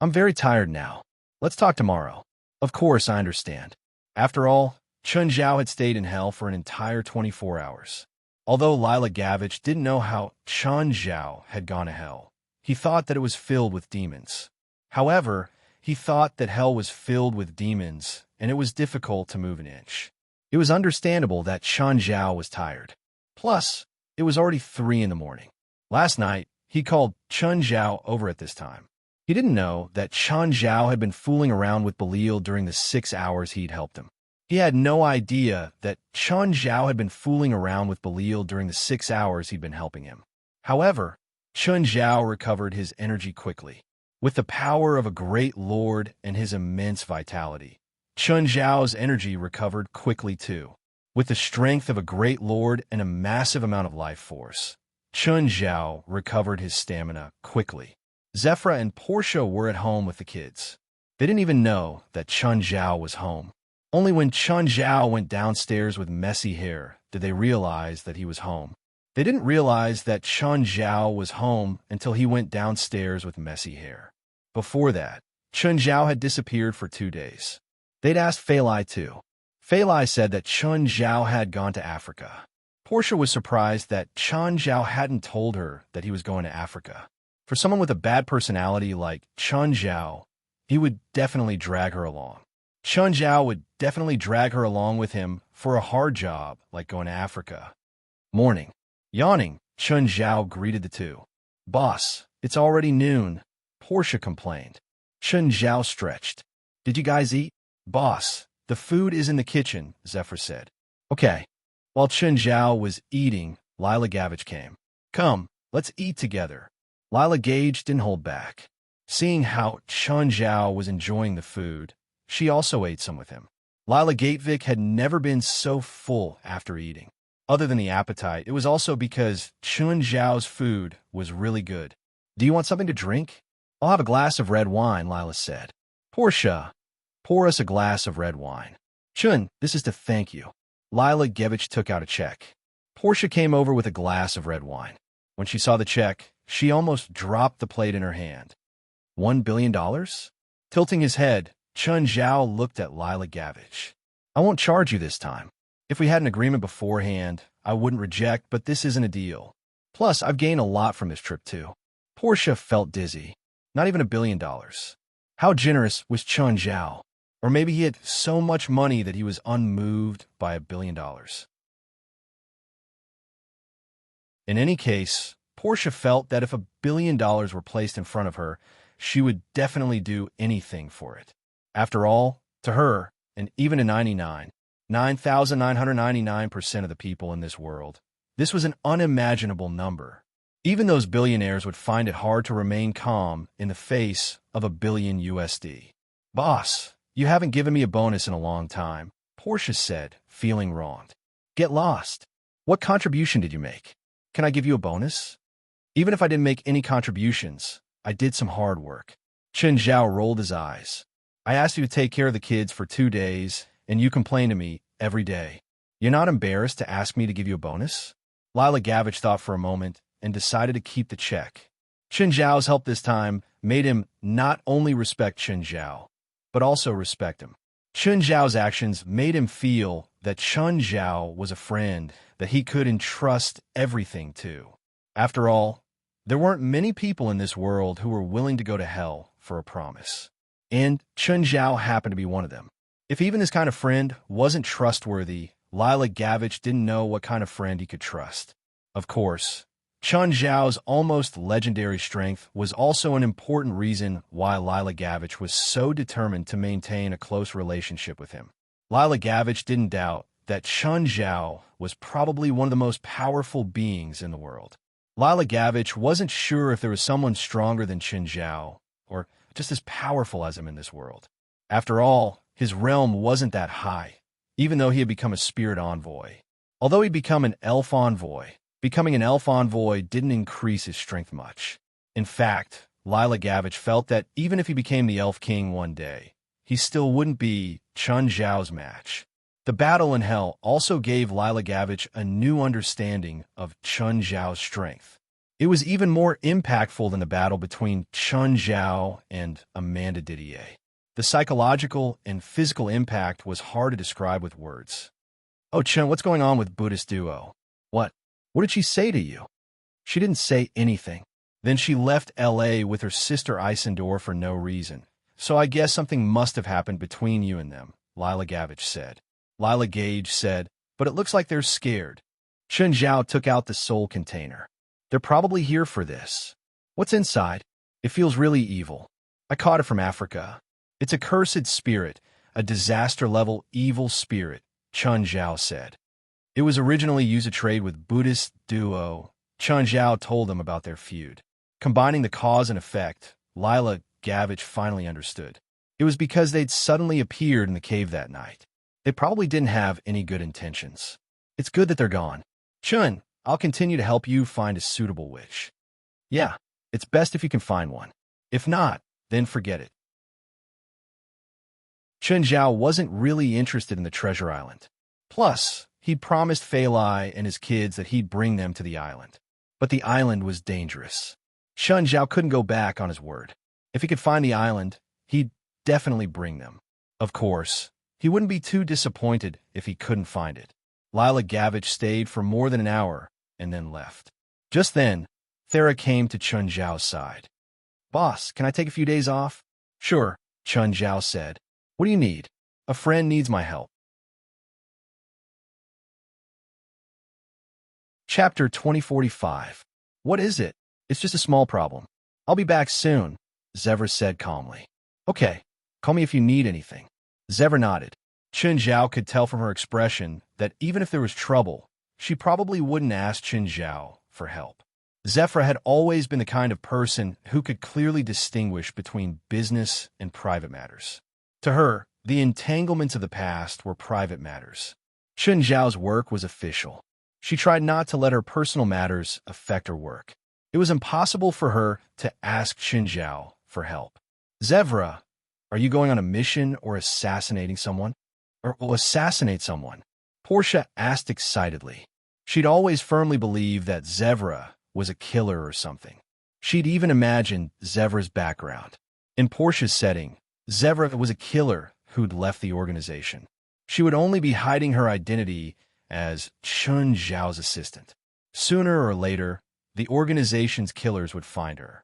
I'm very tired now. Let's talk tomorrow." "Of course, I understand." After all, Chun Zhao had stayed in hell for an entire 24 hours. Although Lila Gavich didn't know how Chun Zhao had gone to hell, he thought that it was filled with demons. However, he thought that hell was filled with demons, and it was difficult to move an inch. It was understandable that Chun Zhao was tired. Plus, it was already 3 in the morning. Last night, he called Chun Zhao over at this time. He didn't know that Chun Zhao had been fooling around with Belial during the 6 hours he'd helped him. He had no idea that Chun Zhao had been fooling around with Belial during the 6 hours he'd been helping him. However, Chun Zhao recovered his energy quickly. With the power of a great lord and his immense vitality, Chun Zhao's energy recovered quickly too. With the strength of a great lord and a massive amount of life force, Chun Zhao recovered his stamina quickly. Zephyra and Portia were at home with the kids. They didn't even know that Chun Zhao was home. Only when Chun Zhao went downstairs with messy hair did they realize that he was home. They didn't realize that Chun Zhao was home until he went downstairs with messy hair. Before that, Chun Zhao had disappeared for 2 days. They'd asked Fei Lai too. Fei Lai said that Chun Zhao had gone to Africa. Portia was surprised that Chun Zhao hadn't told her that he was going to Africa. For someone with a bad personality like Chun Zhao, he would definitely drag her along. Chun Zhao would definitely drag her along with him for a hard job like going to Africa. Morning. Yawning, Chun Zhao greeted the two. "Boss, it's already noon," Portia complained. Chun Zhao stretched. "Did you guys eat?" "Boss, the food is in the kitchen," Zephyr said. "Okay." While Chun Zhao was eating, Lila Gavich came. "Come, let's eat together." Lila Gage didn't hold back. Seeing how Chun Zhao was enjoying the food, she also ate some with him. Lila Gatevik had never been so full after eating. Other than the appetite, it was also because Chun Zhao's food was really good. "Do you want something to drink?" "I'll have a glass of red wine," Lila said. "Portia, pour us a glass of red wine." "Chun, this is to thank you." Lila Gavich took out a check. Portia came over with a glass of red wine. When she saw the check, she almost dropped the plate in her hand. $1 billion? Tilting his head, Chun Zhao looked at Lila Gavich. "I won't charge you this time." If we had an agreement beforehand, I wouldn't reject, but this isn't a deal. Plus, I've gained a lot from this trip, too. Portia felt dizzy. Not even $1 billion. How generous was Chun Zhao? Or maybe he had so much money that he was unmoved by $1 billion. In any case, Portia felt that if $1 billion were placed in front of her, she would definitely do anything for it. After all, to her, and even to 9,999% of the people in this world, this was an unimaginable number. Even those billionaires would find it hard to remain calm in the face of $1 billion USD. Boss, you haven't given me a bonus in a long time, Portia said, feeling wronged. Get lost. What contribution did you make? Can I give you a bonus? Even if I didn't make any contributions, I did some hard work. Chun Zhao rolled his eyes. I asked you to take care of the kids for 2 days, and you complain to me every day. You're not embarrassed to ask me to give you a bonus? Lila Gavich thought for a moment and decided to keep the check. Chun Zhao's help this time made him not only respect Chun Zhao, but also respect him. Chun Zhao's actions made him feel that Chun Zhao was a friend that he could entrust everything to. After all, there weren't many people in this world who were willing to go to hell for a promise. And Chun Zhao happened to be one of them. If even his kind of friend wasn't trustworthy, Lila Gavich didn't know what kind of friend he could trust. Of course, Chun Zhao's almost legendary strength was also an important reason why Lila Gavich was so determined to maintain a close relationship with him. Lila Gavich didn't doubt that Chun Zhao was probably one of the most powerful beings in the world. Lila Gavich wasn't sure if there was someone stronger than Chun Zhao, or just as powerful as him in this world. After all, his realm wasn't that high, even though he had become a spirit envoy. Although he'd become an elf envoy, becoming an elf envoy didn't increase his strength much. In fact, Lila Gavich felt that even if he became the Elf King one day, he still wouldn't be Chun Zhao's match. The battle in hell also gave Lila Gavich a new understanding of Chun Zhao's strength. It was even more impactful than the battle between Chun Zhao and Amanda Didier. The psychological and physical impact was hard to describe with words. Oh, Chun, what's going on with Buddhist duo? What? What did she say to you? She didn't say anything. Then she left L.A. with her sister Isendor for no reason. So I guess something must have happened between you and them, Lila Gavich said. Lila Gage said, but it looks like they're scared. Chun Zhao took out the soul container. They're probably here for this. What's inside? It feels really evil. I caught it from Africa. It's a cursed spirit, a disaster-level evil spirit, Chun Zhao said. It was originally used to trade with Buddhist duo. Chun Zhao told them about their feud. Combining the cause and effect, Lila Gavich finally understood. It was because they'd suddenly appeared in the cave that night. They probably didn't have any good intentions. It's good that they're gone. Chun, I'll continue to help you find a suitable witch. Yeah, it's best if you can find one. If not, then forget it. Chun Zhao wasn't really interested in the treasure island. Plus, he'd promised Fei Lai and his kids that he'd bring them to the island. But the island was dangerous. Chun Zhao couldn't go back on his word. If he could find the island, he'd definitely bring them. Of course, he wouldn't be too disappointed if he couldn't find it. Lila Gavich stayed for more than an hour and then left. Just then, Thera came to Chun Zhao's side. Boss, can I take a few days off? Sure, Chun Zhao said. What do you need? A friend needs my help. Chapter 2045. What is it? It's just a small problem. I'll be back soon, Zevra said calmly. Okay, call me if you need anything. Zevra nodded. Chun Zhao could tell from her expression that even if there was trouble, she probably wouldn't ask Chun Zhao for help. Zevra had always been the kind of person who could clearly distinguish between business and private matters. To her, the entanglements of the past were private matters. Chun Zhao's work was official. She tried not to let her personal matters affect her work. It was impossible for her to ask Chun Zhao for help. Zevra, are you going on a mission or assassinating someone? Or assassinate someone? Portia asked excitedly. She'd always firmly believed that Zevra was a killer or something. She'd even imagined Zevra's background. In Portia's setting, Zevra was a killer who'd left the organization. She would only be hiding her identity as Chun Zhao's assistant. Sooner or later, the organization's killers would find her.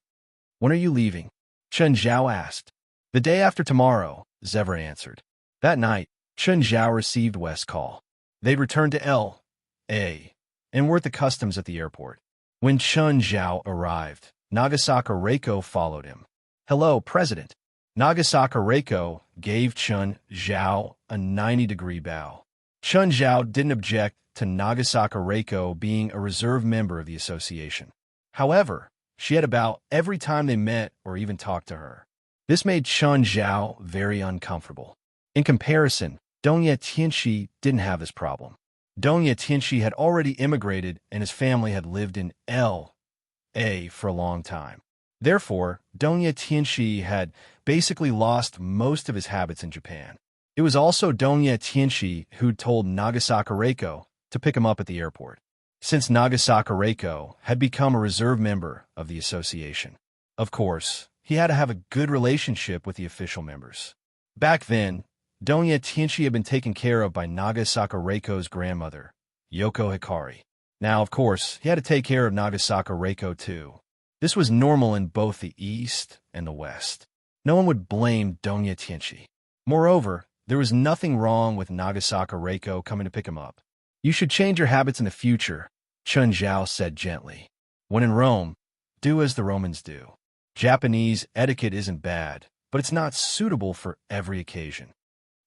When are you leaving? Chun Zhao asked. The day after tomorrow, Zevra answered. That night, Chun Zhao received West's call. They'd returned to L.A. and were at the customs at the airport. When Chun Zhao arrived, Nagasaka Reiko followed him. Hello, President. Nagasaka Reiko gave Chun Zhao a 90-degree bow. Chun Zhao didn't object to Nagasaka Reiko being a reserve member of the association. However, she had a bow every time they met or even talked to her. This made Chun Zhao very uncomfortable. In comparison, Dongye Tianxi didn't have this problem. Dongye Tianxi had already immigrated and his family had lived in L.A. for a long time. Therefore, Dongye Tianxi had basically lost most of his habits in Japan. It was also Dongye Tianxi who'd told Nagasaka Reiko to pick him up at the airport, since Nagasaka Reiko had become a reserve member of the association. Of course, he had to have a good relationship with the official members. Back then, Dongye Tianxi had been taken care of by Nagasaka Reiko's grandmother, Yoko Hikari. Now, of course, he had to take care of Nagasaka Reiko too. This was normal in both the East and the West. No one would blame Dongye Tianxi. Moreover, there was nothing wrong with Nagasaka Reiko coming to pick him up. You should change your habits in the future, Chun Zhao said gently. When in Rome, do as the Romans do. Japanese etiquette isn't bad, but it's not suitable for every occasion.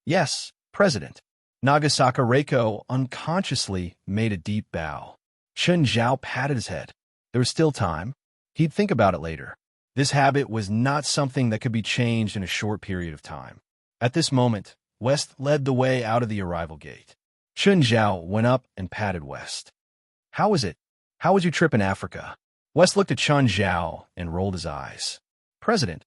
Yes, President. Nagasaka Reiko unconsciously made a deep bow. Chun Zhao patted his head. There was still time. He'd think about it later. This habit was not something that could be changed in a short period of time. At this moment, West led the way out of the arrival gate. Chun Zhao went up and patted West. How was it? How was your trip in Africa? West looked at Chun Zhao and rolled his eyes. President,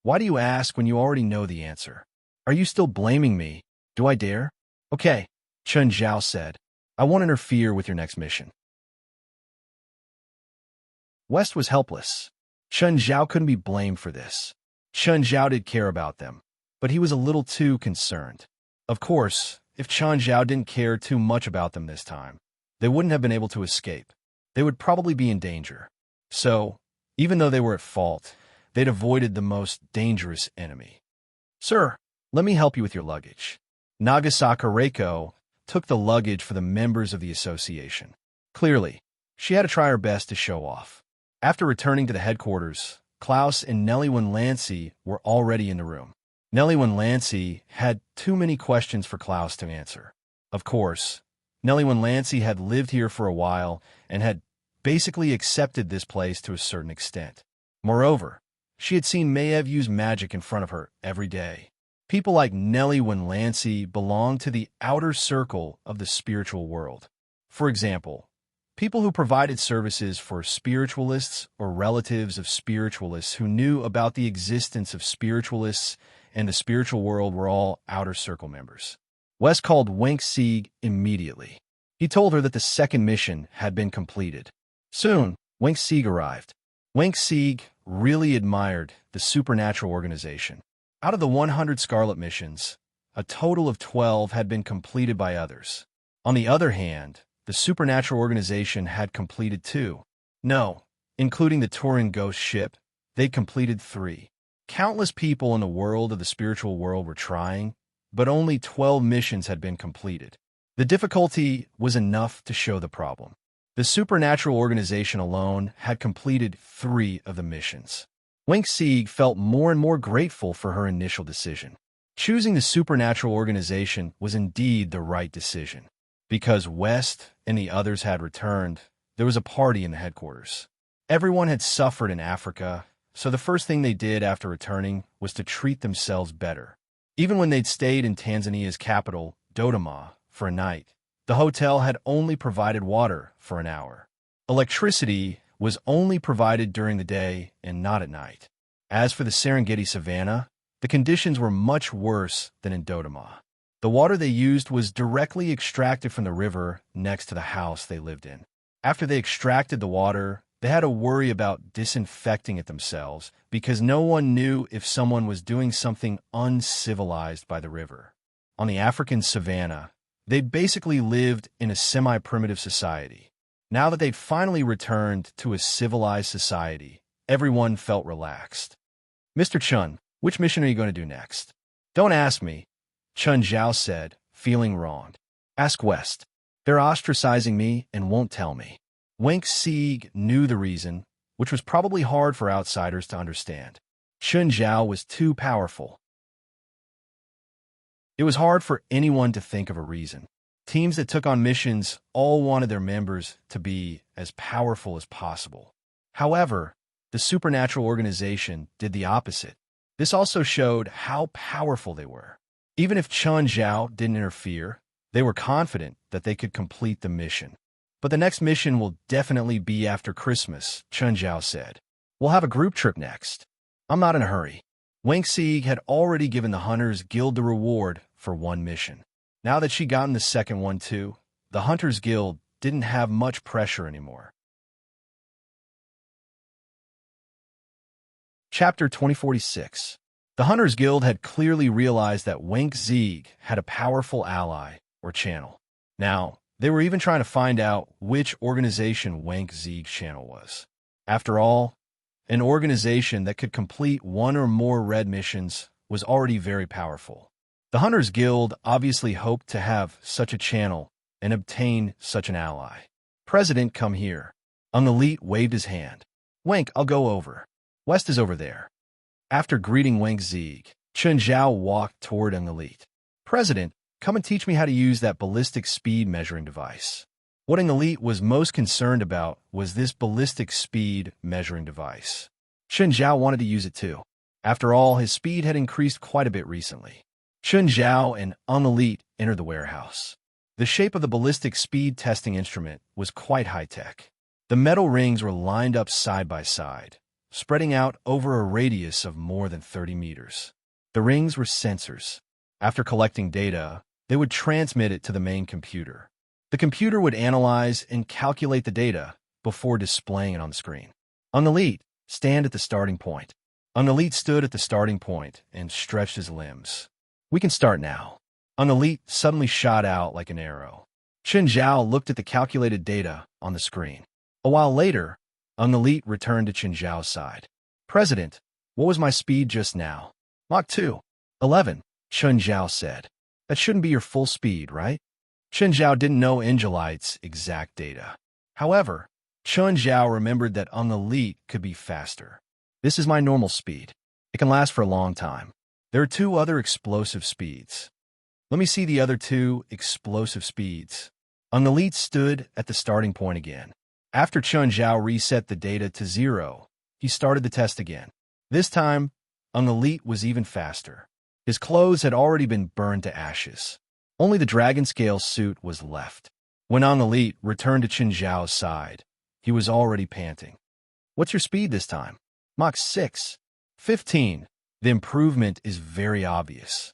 why do you ask when you already know the answer? Are you still blaming me? Do I dare? Okay, Chun Zhao said. I won't interfere with your next mission. West was helpless. Chun Zhao couldn't be blamed for this. Chun Zhao did care about them, but he was a little too concerned. Of course, if Chun Zhao didn't care too much about them this time, they wouldn't have been able to escape. They would probably be in danger. So, even though they were at fault, they'd avoided the most dangerous enemy. Sir, let me help you with your luggage. Nagasaka Reiko took the luggage for the members of the association. Clearly, she had to try her best to show off. After returning to the headquarters, Klaus and Nellie Lancey were already in the room. Nellie Lancey had too many questions for Klaus to answer. Of course, Nellie Lancey had lived here for a while and had basically accepted this place to a certain extent. Moreover, she had seen Maev use magic in front of her every day. People like Nellie Lancey belonged to the outer circle of the spiritual world. For example, people who provided services for spiritualists or relatives of spiritualists who knew about the existence of spiritualists and the spiritual world were all outer circle members. West called Wenk Sieg immediately. He told her that the second mission had been completed. Soon, Wenk Sieg arrived. Wenk Sieg really admired the supernatural organization. Out of the 100 Scarlet missions, a total of 12 had been completed by others. On the other hand, the supernatural organization had completed 2. No, including the Turin ghost ship, they completed 3. Countless people in the world of the spiritual world were trying, but only 12 missions had been completed. The difficulty was enough to show the problem. The supernatural organization alone had completed 3 of the missions. Wenk Sieg felt more and more grateful for her initial decision. Choosing the supernatural organization was indeed the right decision. Because West and the others had returned, there was a party in the headquarters. Everyone had suffered in Africa, so the first thing they did after returning was to treat themselves better. Even when they'd stayed in Tanzania's capital, Dodoma, for a night, the hotel had only provided water for an hour. Electricity was only provided during the day and not at night. As for the Serengeti savannah, the conditions were much worse than in Dodoma. The water they used was directly extracted from the river next to the house they lived in. After they extracted the water, they had to worry about disinfecting it themselves because no one knew if someone was doing something uncivilized by the river. on the African savanna, they'd basically lived in a semi-primitive society. Now that they'd finally returned to a civilized society, everyone felt relaxed. "Mr. Chun, which mission are you going to do next?" "Don't ask me," Chun Zhao said, feeling wronged. "Ask West. They're ostracizing me and won't tell me." Wang Sieg knew the reason, which was probably hard for outsiders to understand. Chun Zhao was too powerful. It was hard for anyone to think of a reason. Teams that took on missions all wanted their members to be as powerful as possible. However, the supernatural organization did the opposite. This also showed how powerful they were. Even if Chun Zhao didn't interfere, they were confident that they could complete the mission. "But the next mission will definitely be after Christmas," Chun Zhao said. "We'll have a group trip next." "I'm not in a hurry." Wang Sieg had already given the Hunters Guild the reward for one mission. Now that she'd gotten the second one too, the Hunters Guild didn't have much pressure anymore. Chapter 2046. The Hunters Guild had clearly realized that Wang Sieg had a powerful ally, or channel. Now, they were even trying to find out which organization Wang Sieg's channel was. After all, an organization that could complete one or more red missions was already very powerful. The Hunters Guild obviously hoped to have such a channel and obtain such an ally. "President, come here." Elite waved his hand. "Wank, I'll go over. West is over there." After greeting Wang Sieg, Chun Zhao walked toward Elite. "President, come and teach me how to use that ballistic speed measuring device." What Elite was most concerned about was this ballistic speed measuring device. Chun Zhao wanted to use it too. After all, his speed had increased quite a bit recently. Chun Zhao and Elite entered the warehouse. The shape of the ballistic speed testing instrument was quite high-tech. The metal rings were lined up side by side, spreading out over a radius of more than 30 meters. The rings were sensors. After collecting data, they would transmit it to the main computer. The computer would analyze and calculate the data before displaying it on the screen. Elite, stand at the starting point. Elite stood at the starting point and stretched his limbs. "We can start now." Elite suddenly shot out like an arrow. Chun Zhao looked at the calculated data on the screen. A while later, Elite returned to Chun Zhao's side. "President, what was my speed just now?" "Mach 2. 11, Chun Zhao said. "That shouldn't be your full speed, right?" Chun Zhao didn't know Angelite's exact data. However, Chun Zhao remembered that Elite could be faster. "This is my normal speed. It can last for a long time. There are 2 other explosive speeds." "Let me see the other 2 explosive speeds." Elite stood at the starting point again. After Chun Zhao reset the data to 0, he started the test again. This time, Elite was even faster. His clothes had already been burned to ashes. Only the dragon scale suit was left. When Elite returned to Chun Zhao's side, he was already panting. "What's your speed this time?" "Mach 6. 15. The improvement is very obvious."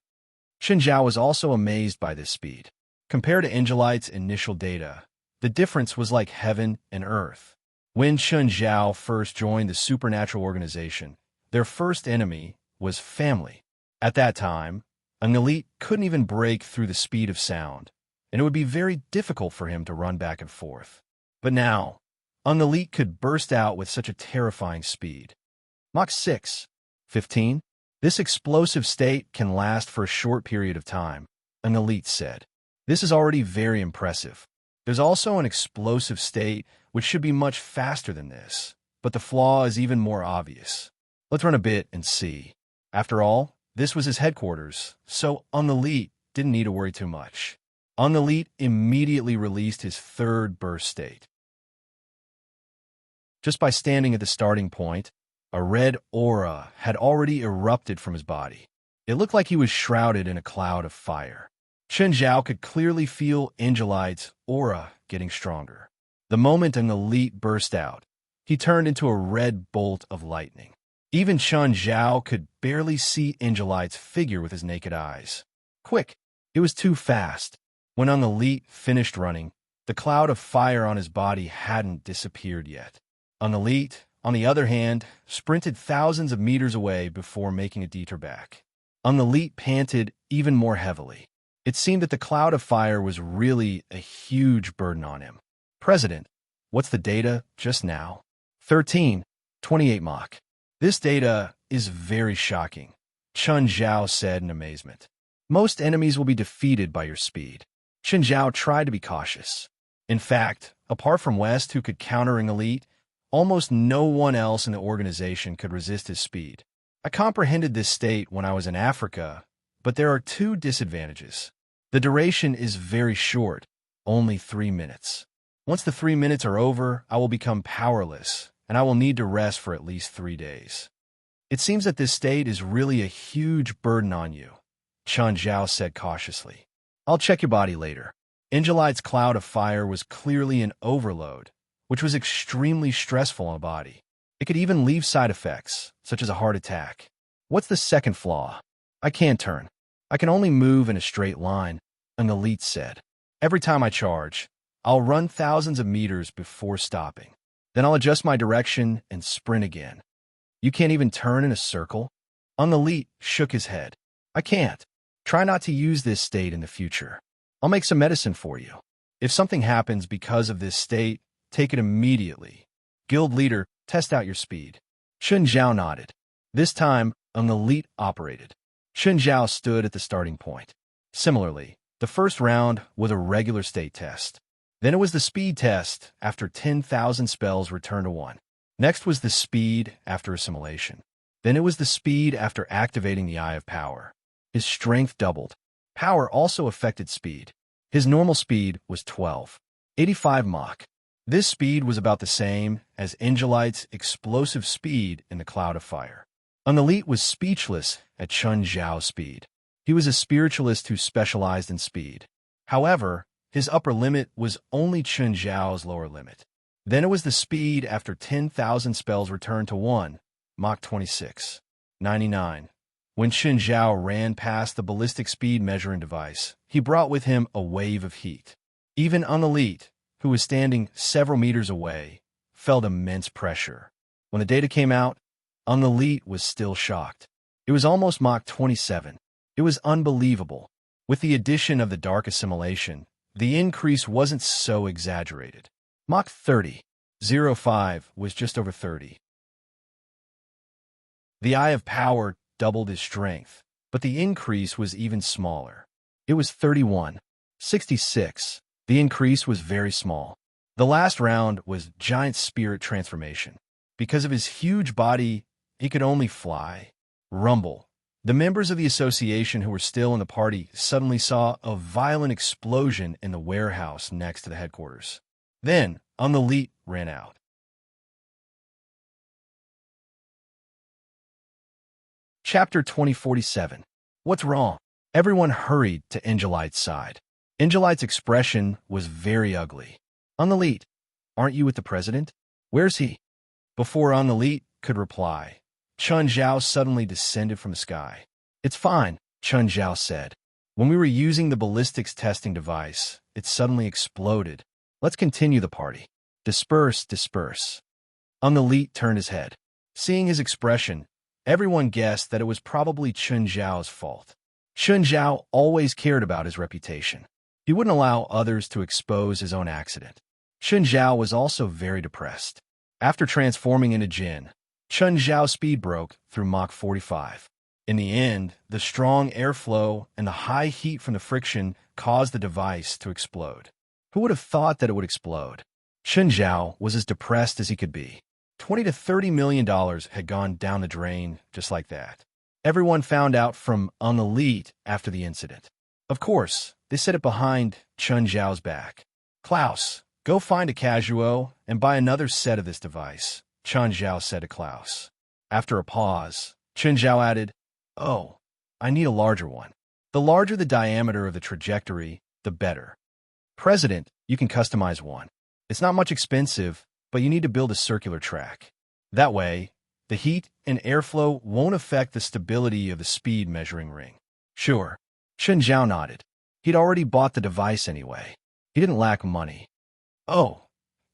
Chun Zhao was also amazed by this speed. Compared to Angelite's initial data, the difference was like heaven and earth. When Chun Zhao first joined the supernatural organization, their first enemy was family. At that time, Elite couldn't even break through the speed of sound, and it would be very difficult for him to run back and forth. But now, Elite could burst out with such a terrifying speed. "Mach 6. 15. This explosive state can last for a short period of time," Elite said. "This is already very impressive. There's also an explosive state which should be much faster than this, but the flaw is even more obvious. Let's run a bit and see." After all, this was his headquarters, so Elite didn't need to worry too much. Elite immediately released his 3rd burst state. Just by standing at the starting point, a red aura had already erupted from his body. It looked like he was shrouded in a cloud of fire. Chun Zhao could clearly feel Angelite's aura getting stronger. The moment Elite burst out, he turned into a red bolt of lightning. Even Chun Zhao could barely see Angelite's figure with his naked eyes. Quick! It was too fast. When Elite finished running, the cloud of fire on his body hadn't disappeared yet. Elite, on the other hand, sprinted thousands of meters away before making a detour back. Elite panted even more heavily. It seemed that the cloud of fire was really a huge burden on him. President, what's the data just now? 13:28 Mach. This data is very shocking, Chun Zhao said in amazement. Most enemies will be defeated by your speed. Chun Zhao tried to be cautious. In fact, apart from West, who could counter an elite, almost no one else in the organization could resist his speed. I comprehended this state when I was in Africa, but there are two disadvantages. The duration is very short, only 3 minutes. Once the 3 minutes are over, I will become powerless, and I will need to rest for at least 3 days. It seems that this state is really a huge burden on you, Chun Zhao said cautiously. I'll check your body later. Angelite's cloud of fire was clearly an overload, which was extremely stressful on the body. It could even leave side effects, such as a heart attack. What's the second flaw? I can't turn. I can only move in a straight line, an elite said. Every time I charge, I'll run thousands of meters before stopping. Then I'll adjust my direction and sprint again. You can't even turn in a circle? An elite shook his head. I can't. Try not to use this state in the future. I'll make some medicine for you. If something happens because of this state, take it immediately. Guild leader, test out your speed. Chun Zhao nodded. This time, an elite operated. Chun Zhao stood at the starting point. Similarly, the first round was a regular state test. Then it was the speed test after 10,000 spells returned to 1. Next was the speed after assimilation. Then it was the speed after activating the Eye of Power. His strength doubled. Power also affected speed. His normal speed was 12:85 Mach. This speed was about the same as Angelite's explosive speed in the cloud of fire. An elite was speechless at Chun Zhao's speed. He was a spiritualist who specialized in speed. However, his upper limit was only Chun Zhao's lower limit. Then it was the speed after 10,000 spells returned to 1, Mach 26:99. When Chun Zhao ran past the ballistic speed measuring device, he brought with him a wave of heat. Even an elite, who was standing several meters away, felt immense pressure. When the data came out, an elite was still shocked. It was almost Mach 27. It was unbelievable. With the addition of the dark assimilation, the increase wasn't so exaggerated. Mach 30:05 was just over 30. The Eye of Power doubled his strength, but the increase was even smaller. It was 31:66. The increase was very small. The last round was Giant Spirit Transformation. Because of his huge body, he could only fly. Rumble. The members of the association who were still in the party suddenly saw a violent explosion in the warehouse next to the headquarters. Then, an elite ran out. Chapter 2047. What's wrong? Everyone hurried to Angelite's side. Angelite's expression was very ugly. An elite, aren't you with the president? Where's he? Before an elite could reply, Chun Zhao suddenly descended from the sky. It's fine, Chun Zhao said. When we were using the ballistics testing device, it suddenly exploded. Let's continue the party. Disperse, disperse. An elite turned his head. Seeing his expression, everyone guessed that it was probably Chun Zhao's fault. Chun Zhao always cared about his reputation. He wouldn't allow others to expose his own accident. Chun Zhao was also very depressed. After transforming into Jin, Chun Zhao's speed broke through Mach 45. In the end, the strong airflow and the high heat from the friction caused the device to explode. Who would have thought that it would explode? Chun Zhao was as depressed as he could be. $20 to $30 million had gone down the drain just like that. Everyone found out from an elite after the incident. Of course, they said it behind Chun Zhao's back. Klaus, go find a Casuo and buy another set of this device, Chun Zhao said to Klaus. After a pause, Chun Zhao added, Oh, I need a larger one. The larger the diameter of the trajectory, the better. President, you can customize one. It's not much expensive, but you need to build a circular track. That way, the heat and airflow won't affect the stability of the speed measuring ring. Sure. Chun Zhao nodded. He'd already bought the device anyway. He didn't lack money. Oh,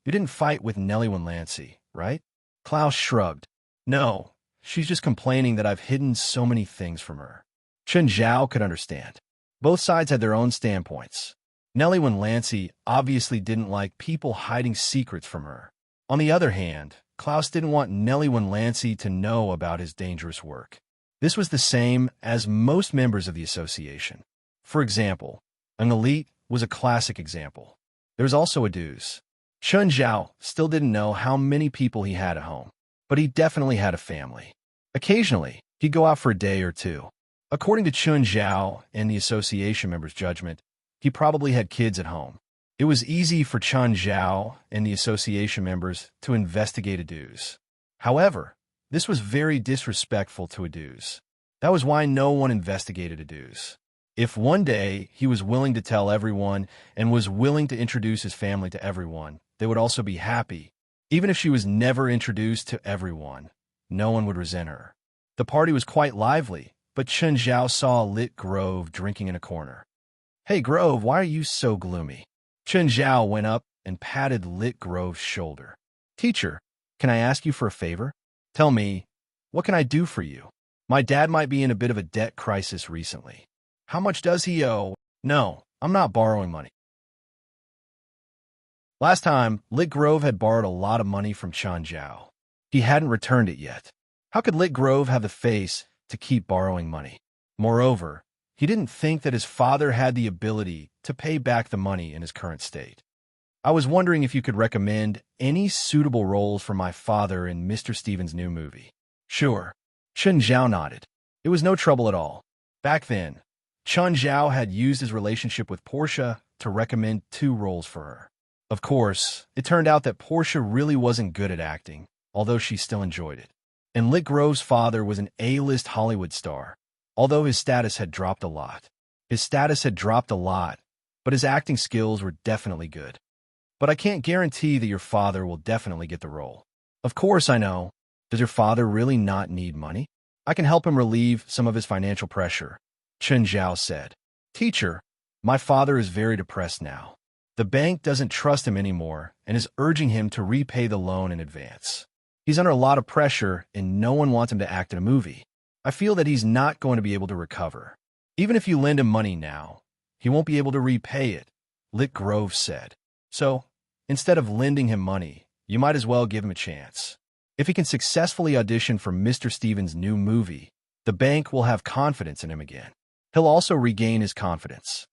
you didn't fight with Nellie Winlancy, right? Klaus shrugged. No, she's just complaining that I've hidden so many things from her. Chun Zhao could understand. Both sides had their own standpoints. Nellie Lancey obviously didn't like people hiding secrets from her. On the other hand, Klaus didn't want Nellie Lancey to know about his dangerous work. This was the same as most members of the association. For example, an elite was a classic example. There was also a dues. Chun Zhao still didn't know how many people he had at home, but he definitely had a family. Occasionally, he'd go out for a day or two. According to Chun Zhao and the association members' judgment, he probably had kids at home. It was easy for Chun Zhao and the association members to investigate a dues. However, this was very disrespectful to a dues. That was why no one investigated a dues. If one day he was willing to tell everyone and was willing to introduce his family to everyone, they would also be happy. Even if she was never introduced to everyone, no one would resent her. The party was quite lively, but Chun Zhao saw Lit Grove drinking in a corner. "Hey Grove, why are you so gloomy?" Chun Zhao went up and patted Lit Grove's shoulder. "Teacher, can I ask you for a favor? Tell me, what can I do for you? My dad might be in a bit of a debt crisis recently." "How much does he owe?" "No, I'm not borrowing money." Last time, Lit Grove had borrowed a lot of money from Chun Zhao. He hadn't returned it yet. How could Lit Grove have the face to keep borrowing money? Moreover, he didn't think that his father had the ability to pay back the money in his current state. "I was wondering if you could recommend any suitable roles for my father in Mr. Stevens' new movie." "Sure." Chun Zhao nodded. It was no trouble at all. Back then, Chun Zhao had used his relationship with Portia to recommend 2 roles for her. Of course, it turned out that Portia really wasn't good at acting, although she still enjoyed it. And Lit Grove's father was an A-list Hollywood star, although his status had dropped a lot. But his acting skills were definitely good. "But I can't guarantee that your father will definitely get the role." "Of course I know. Does your father really not need money? I can help him relieve some of his financial pressure," Chun Zhao said. "Teacher, my father is very depressed now. The bank doesn't trust him anymore and is urging him to repay the loan in advance. He's under a lot of pressure and no one wants him to act in a movie. I feel that he's not going to be able to recover. Even if you lend him money now, he won't be able to repay it," Lit Grove said. "So, instead of lending him money, you might as well give him a chance. If he can successfully audition for Mr. Stevens' new movie, the bank will have confidence in him again. He'll also regain his confidence."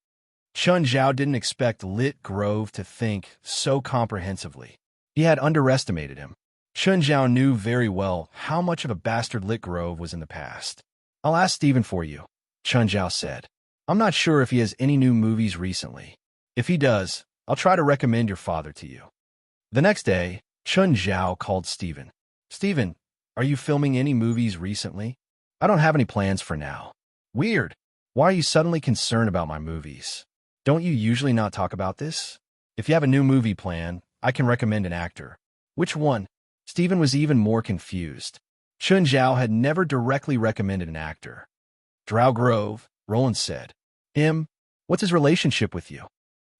Chun Zhao didn't expect Lit Grove to think so comprehensively. He had underestimated him. Chun Zhao knew very well how much of a bastard Lit Grove was in the past. "I'll ask Steven for you," Chun Zhao said. "I'm not sure if he has any new movies recently. If he does, I'll try to recommend your father to you." The next day, Chun Zhao called Steven. "Steven, are you filming any movies recently?" "I don't have any plans for now." "Weird. Why are you suddenly concerned about my movies? Don't you usually not talk about this? If you have a new movie plan, I can recommend an actor." "Which one?" Steven was even more confused. Chun Zhao had never directly recommended an actor. "Drow Grove," Roland said. "Him? What's his relationship with you?"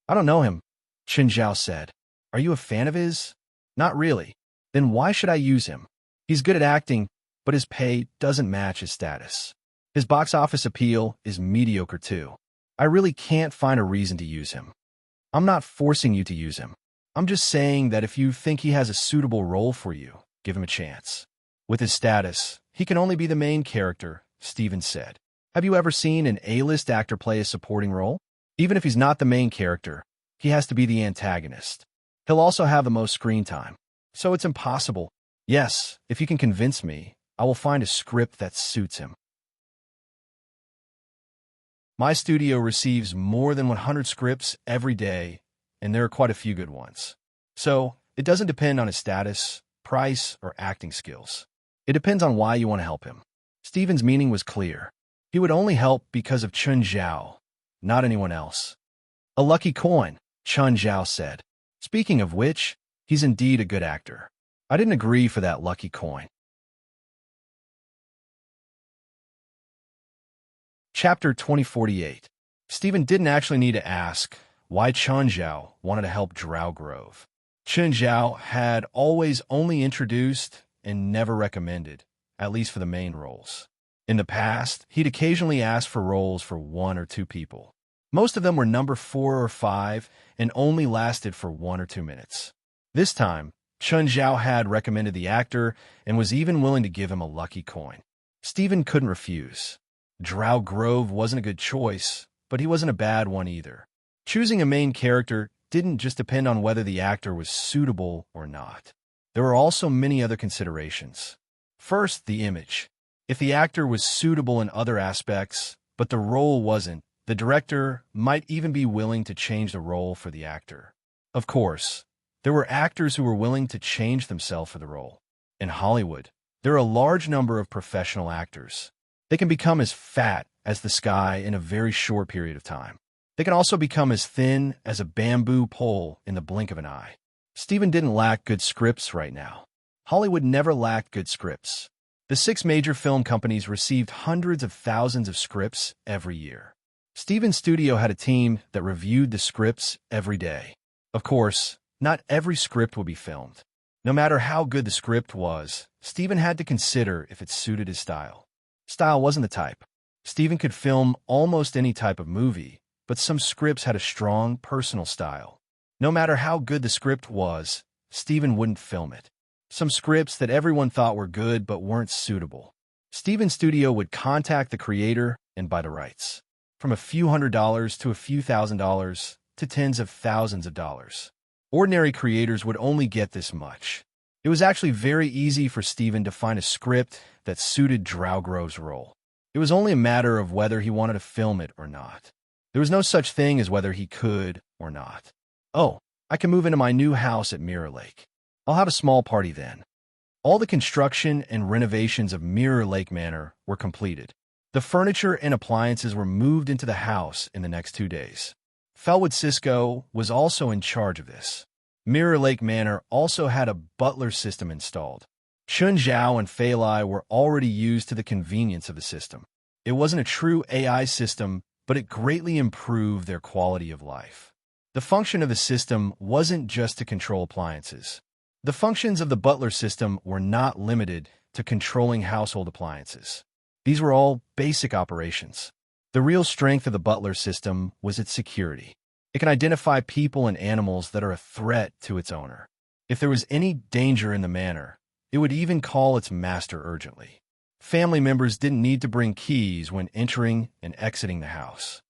"I don't know him," Chun Zhao said. "Are you a fan of his?" "Not really." "Then why should I use him? He's good at acting, but his pay doesn't match his status. His box office appeal is mediocre too. I really can't find a reason to use him." "I'm not forcing you to use him. I'm just saying that if you think he has a suitable role for you, give him a chance. With his status, he can only be the main character," Steven said. "Have you ever seen an A-list actor play a supporting role? Even if he's not the main character, he has to be the antagonist. He'll also have the most screen time. So it's impossible. Yes, if you can convince me, I will find a script that suits him." My studio receives more than 100 scripts every day, and there are quite a few good ones. So, it doesn't depend on his status, price, or acting skills. It depends on why you want to help him. Steven's meaning was clear. He would only help because of Chun Zhao, not anyone else. "A lucky coin," Chun Zhao said. "Speaking of which, he's indeed a good actor. I didn't agree for that lucky coin." Chapter 2048. Steven didn't actually need to ask why Chun Zhao wanted to help Drow Grove. Chun Zhao had always only introduced and never recommended, at least for the main roles. In the past, he'd occasionally asked for roles for 1 or 2 people, Most of them were number 4 or 5 and only lasted for 1 or 2 minutes. This time, Chun Zhao had recommended the actor and was even willing to give him a lucky coin. Stephen couldn't refuse. Drow Grove wasn't a good choice, but he wasn't a bad one either. Choosing a main character didn't just depend on whether the actor was suitable or not. There were also many other considerations. First, the image. If the actor was suitable in other aspects, but the role wasn't, the director might even be willing to change the role for the actor. Of course, there were actors who were willing to change themselves for the role. In Hollywood, there are a large number of professional actors. They can become as fat as the sky in a very short period of time. They can also become as thin as a bamboo pole in the blink of an eye. Stephen didn't lack good scripts right now. Hollywood never lacked good scripts. The 6 major film companies received hundreds of thousands of scripts every year. Stephen's studio had a team that reviewed the scripts every day. Of course, not every script would be filmed. No matter how good the script was, Stephen had to consider if it suited his style. Style wasn't the type. Stephen could film almost any type of movie, but some scripts had a strong personal style. No matter how good the script was, Stephen wouldn't film it. Some scripts that everyone thought were good but weren't suitable. Stephen's studio would contact the creator and buy the rights. From a few $100s to a few $1,000s to tens of thousands of dollars. Ordinary creators would only get this much. It was actually very easy for Stephen to find a script that suited Drow Grove's role. It was only a matter of whether he wanted to film it or not. There was no such thing as whether he could or not. Oh, I can move into my new house at Mirror Lake. I'll have a small party then. All the construction and renovations of Mirror Lake Manor were completed. The furniture and appliances were moved into the house in the next 2 days. Felwood Cisco was also in charge of this. Mirror Lake Manor also had a butler system installed. Chun Zhao and Fei Lai were already used to the convenience of the system. It wasn't a true AI system, but it greatly improved their quality of life. The function of the system wasn't just to control appliances. The functions of the butler system were not limited to controlling household appliances. These were all basic operations. The real strength of the butler system was its security. It can identify people and animals that are a threat to its owner. If there was any danger in the manor, it would even call its master urgently. Family members didn't need to bring keys when entering and exiting the house.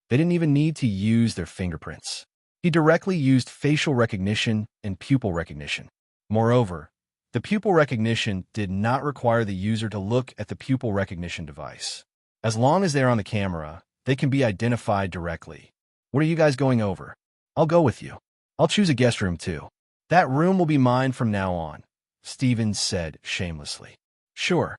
They didn't even need to use their fingerprints. He directly used facial recognition and pupil recognition. Moreover, the pupil recognition did not require the user to look at the pupil recognition device. As long as they're on the camera, they can be identified directly. What are you guys going over? I'll go with you. I'll choose a guest room too. That room will be mine from now on, Stephen said shamelessly. Sure.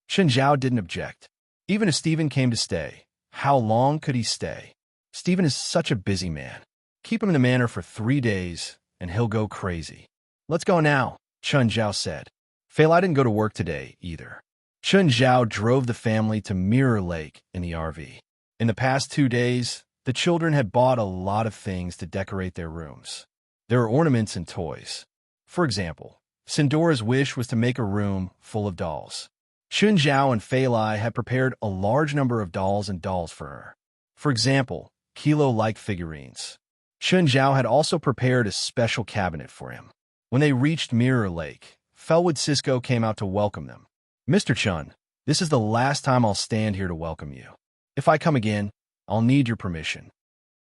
Chun Zhao didn't object. Even if Stephen came to stay, how long could he stay? Stephen is such a busy man. Keep him in the manor for 3 days, and he'll go crazy. Let's go now, Chun Zhao said. Fei Lai didn't go to work today, either. Chun Zhao drove the family to Mirror Lake in the RV. In the past 2 days, the children had bought a lot of things to decorate their rooms. There were ornaments and toys. For example, Sindora's wish was to make a room full of dolls. Chun Zhao and Fei Lai had prepared a large number of dolls for her. For example, Kilo-like figurines. Chun Zhao had also prepared a special cabinet for him. When they reached Mirror Lake, Felwood Cisco came out to welcome them. Mr. Chun, this is the last time I'll stand here to welcome you. If I come again, I'll need your permission.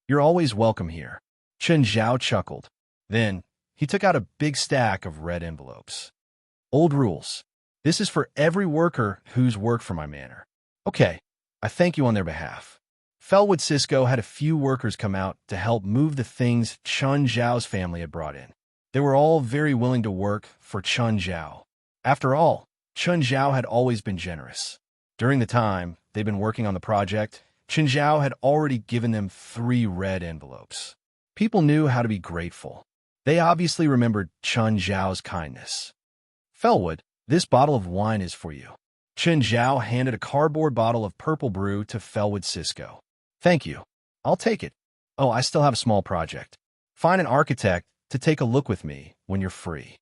You're always welcome here. Chun Zhao chuckled. Then, he took out a big stack of red envelopes. Old rules. This is for every worker who's worked for my manor. Okay, I thank you on their behalf. Felwood Cisco had a few workers come out to help move the things Chun Zhao's family had brought in. They were all very willing to work for Chun Zhao. After all, Chun Zhao had always been generous. During the time they'd been working on the project, Chun Zhao had already given them 3 red envelopes. People knew how to be grateful. They obviously remembered Chun Zhao's kindness. Felwood, this bottle of wine is for you. Chun Zhao handed a cardboard bottle of purple brew to Felwood Cisco. Thank you. I'll take it. Oh, I still have a small project. Find an architect to take a look with me when you're free.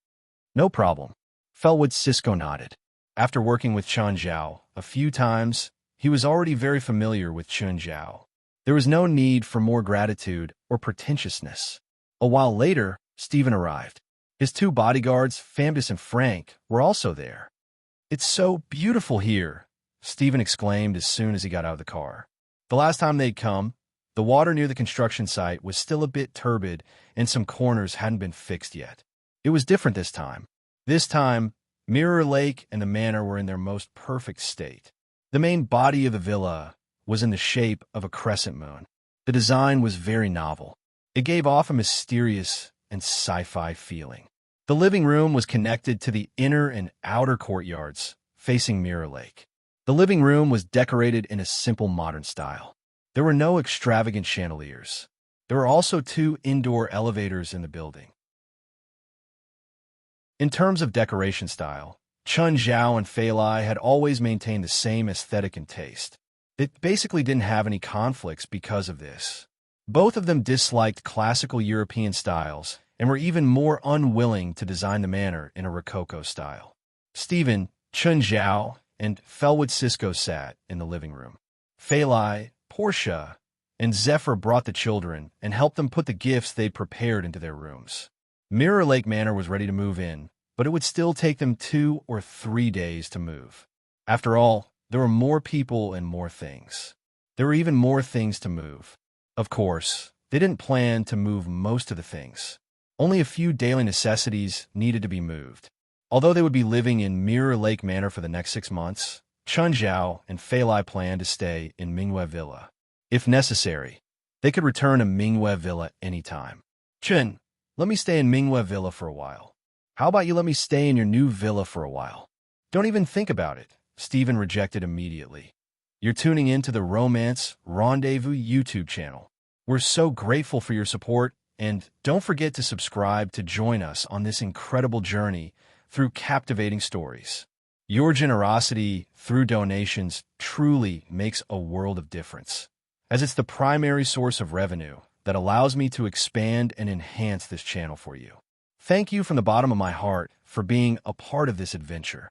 No problem. Felwood Cisco nodded. After working with Chun Zhao a few times, He was already very familiar with Chunjiao. There was no need for more gratitude or pretentiousness. A while later, Stephen arrived. His two bodyguards, Fambus and Frank, were also there. "It's so beautiful here," Stephen exclaimed as soon as he got out of the car. The last time they'd come, the water near the construction site was still a bit turbid and some corners hadn't been fixed yet. It was different this time. This time, Mirror Lake and the manor were in their most perfect state. The main body of the villa was in the shape of a crescent moon. The design was very novel. It gave off a mysterious and sci-fi feeling. The living room was connected to the inner and outer courtyards, facing Mirror Lake. The living room was decorated in a simple modern style. There were no extravagant chandeliers. There were also two indoor elevators in the building. In terms of decoration style, Chun Zhao and Fei Lai had always maintained the same aesthetic and taste. It basically didn't have any conflicts because of this. Both of them disliked classical European styles and were even more unwilling to design the manor in a Rococo style. Stephen, Chun Zhao, and Felwood Cisco sat in the living room. Fei Lai, Portia, and Zephyr brought the children and helped them put the gifts they'd prepared into their rooms. Mirror Lake Manor was ready to move in, but it would still take them 2 or 3 days to move. After all, there were more people and more things. There were even more things to move. Of course, they didn't plan to move most of the things. Only a few daily necessities needed to be moved. Although they would be living in Mirror Lake Manor for the next 6 months, Chun Zhao and Fei Lai planned to stay in Mingyue Villa. If necessary, they could return to Mingyue Villa anytime. "Chun, let me stay in Mingyue Villa for a while. How about you let me stay in your new villa for a while?" "Don't even think about it," Stephen rejected immediately. "You're tuning in to the Romance Rendezvous YouTube channel. We're so grateful for your support, and don't forget to subscribe to join us on this incredible journey through captivating stories. Your generosity through donations truly makes a world of difference, as it's the primary source of revenue that allows me to expand and enhance this channel for you. Thank you from the bottom of my heart for being a part of this adventure.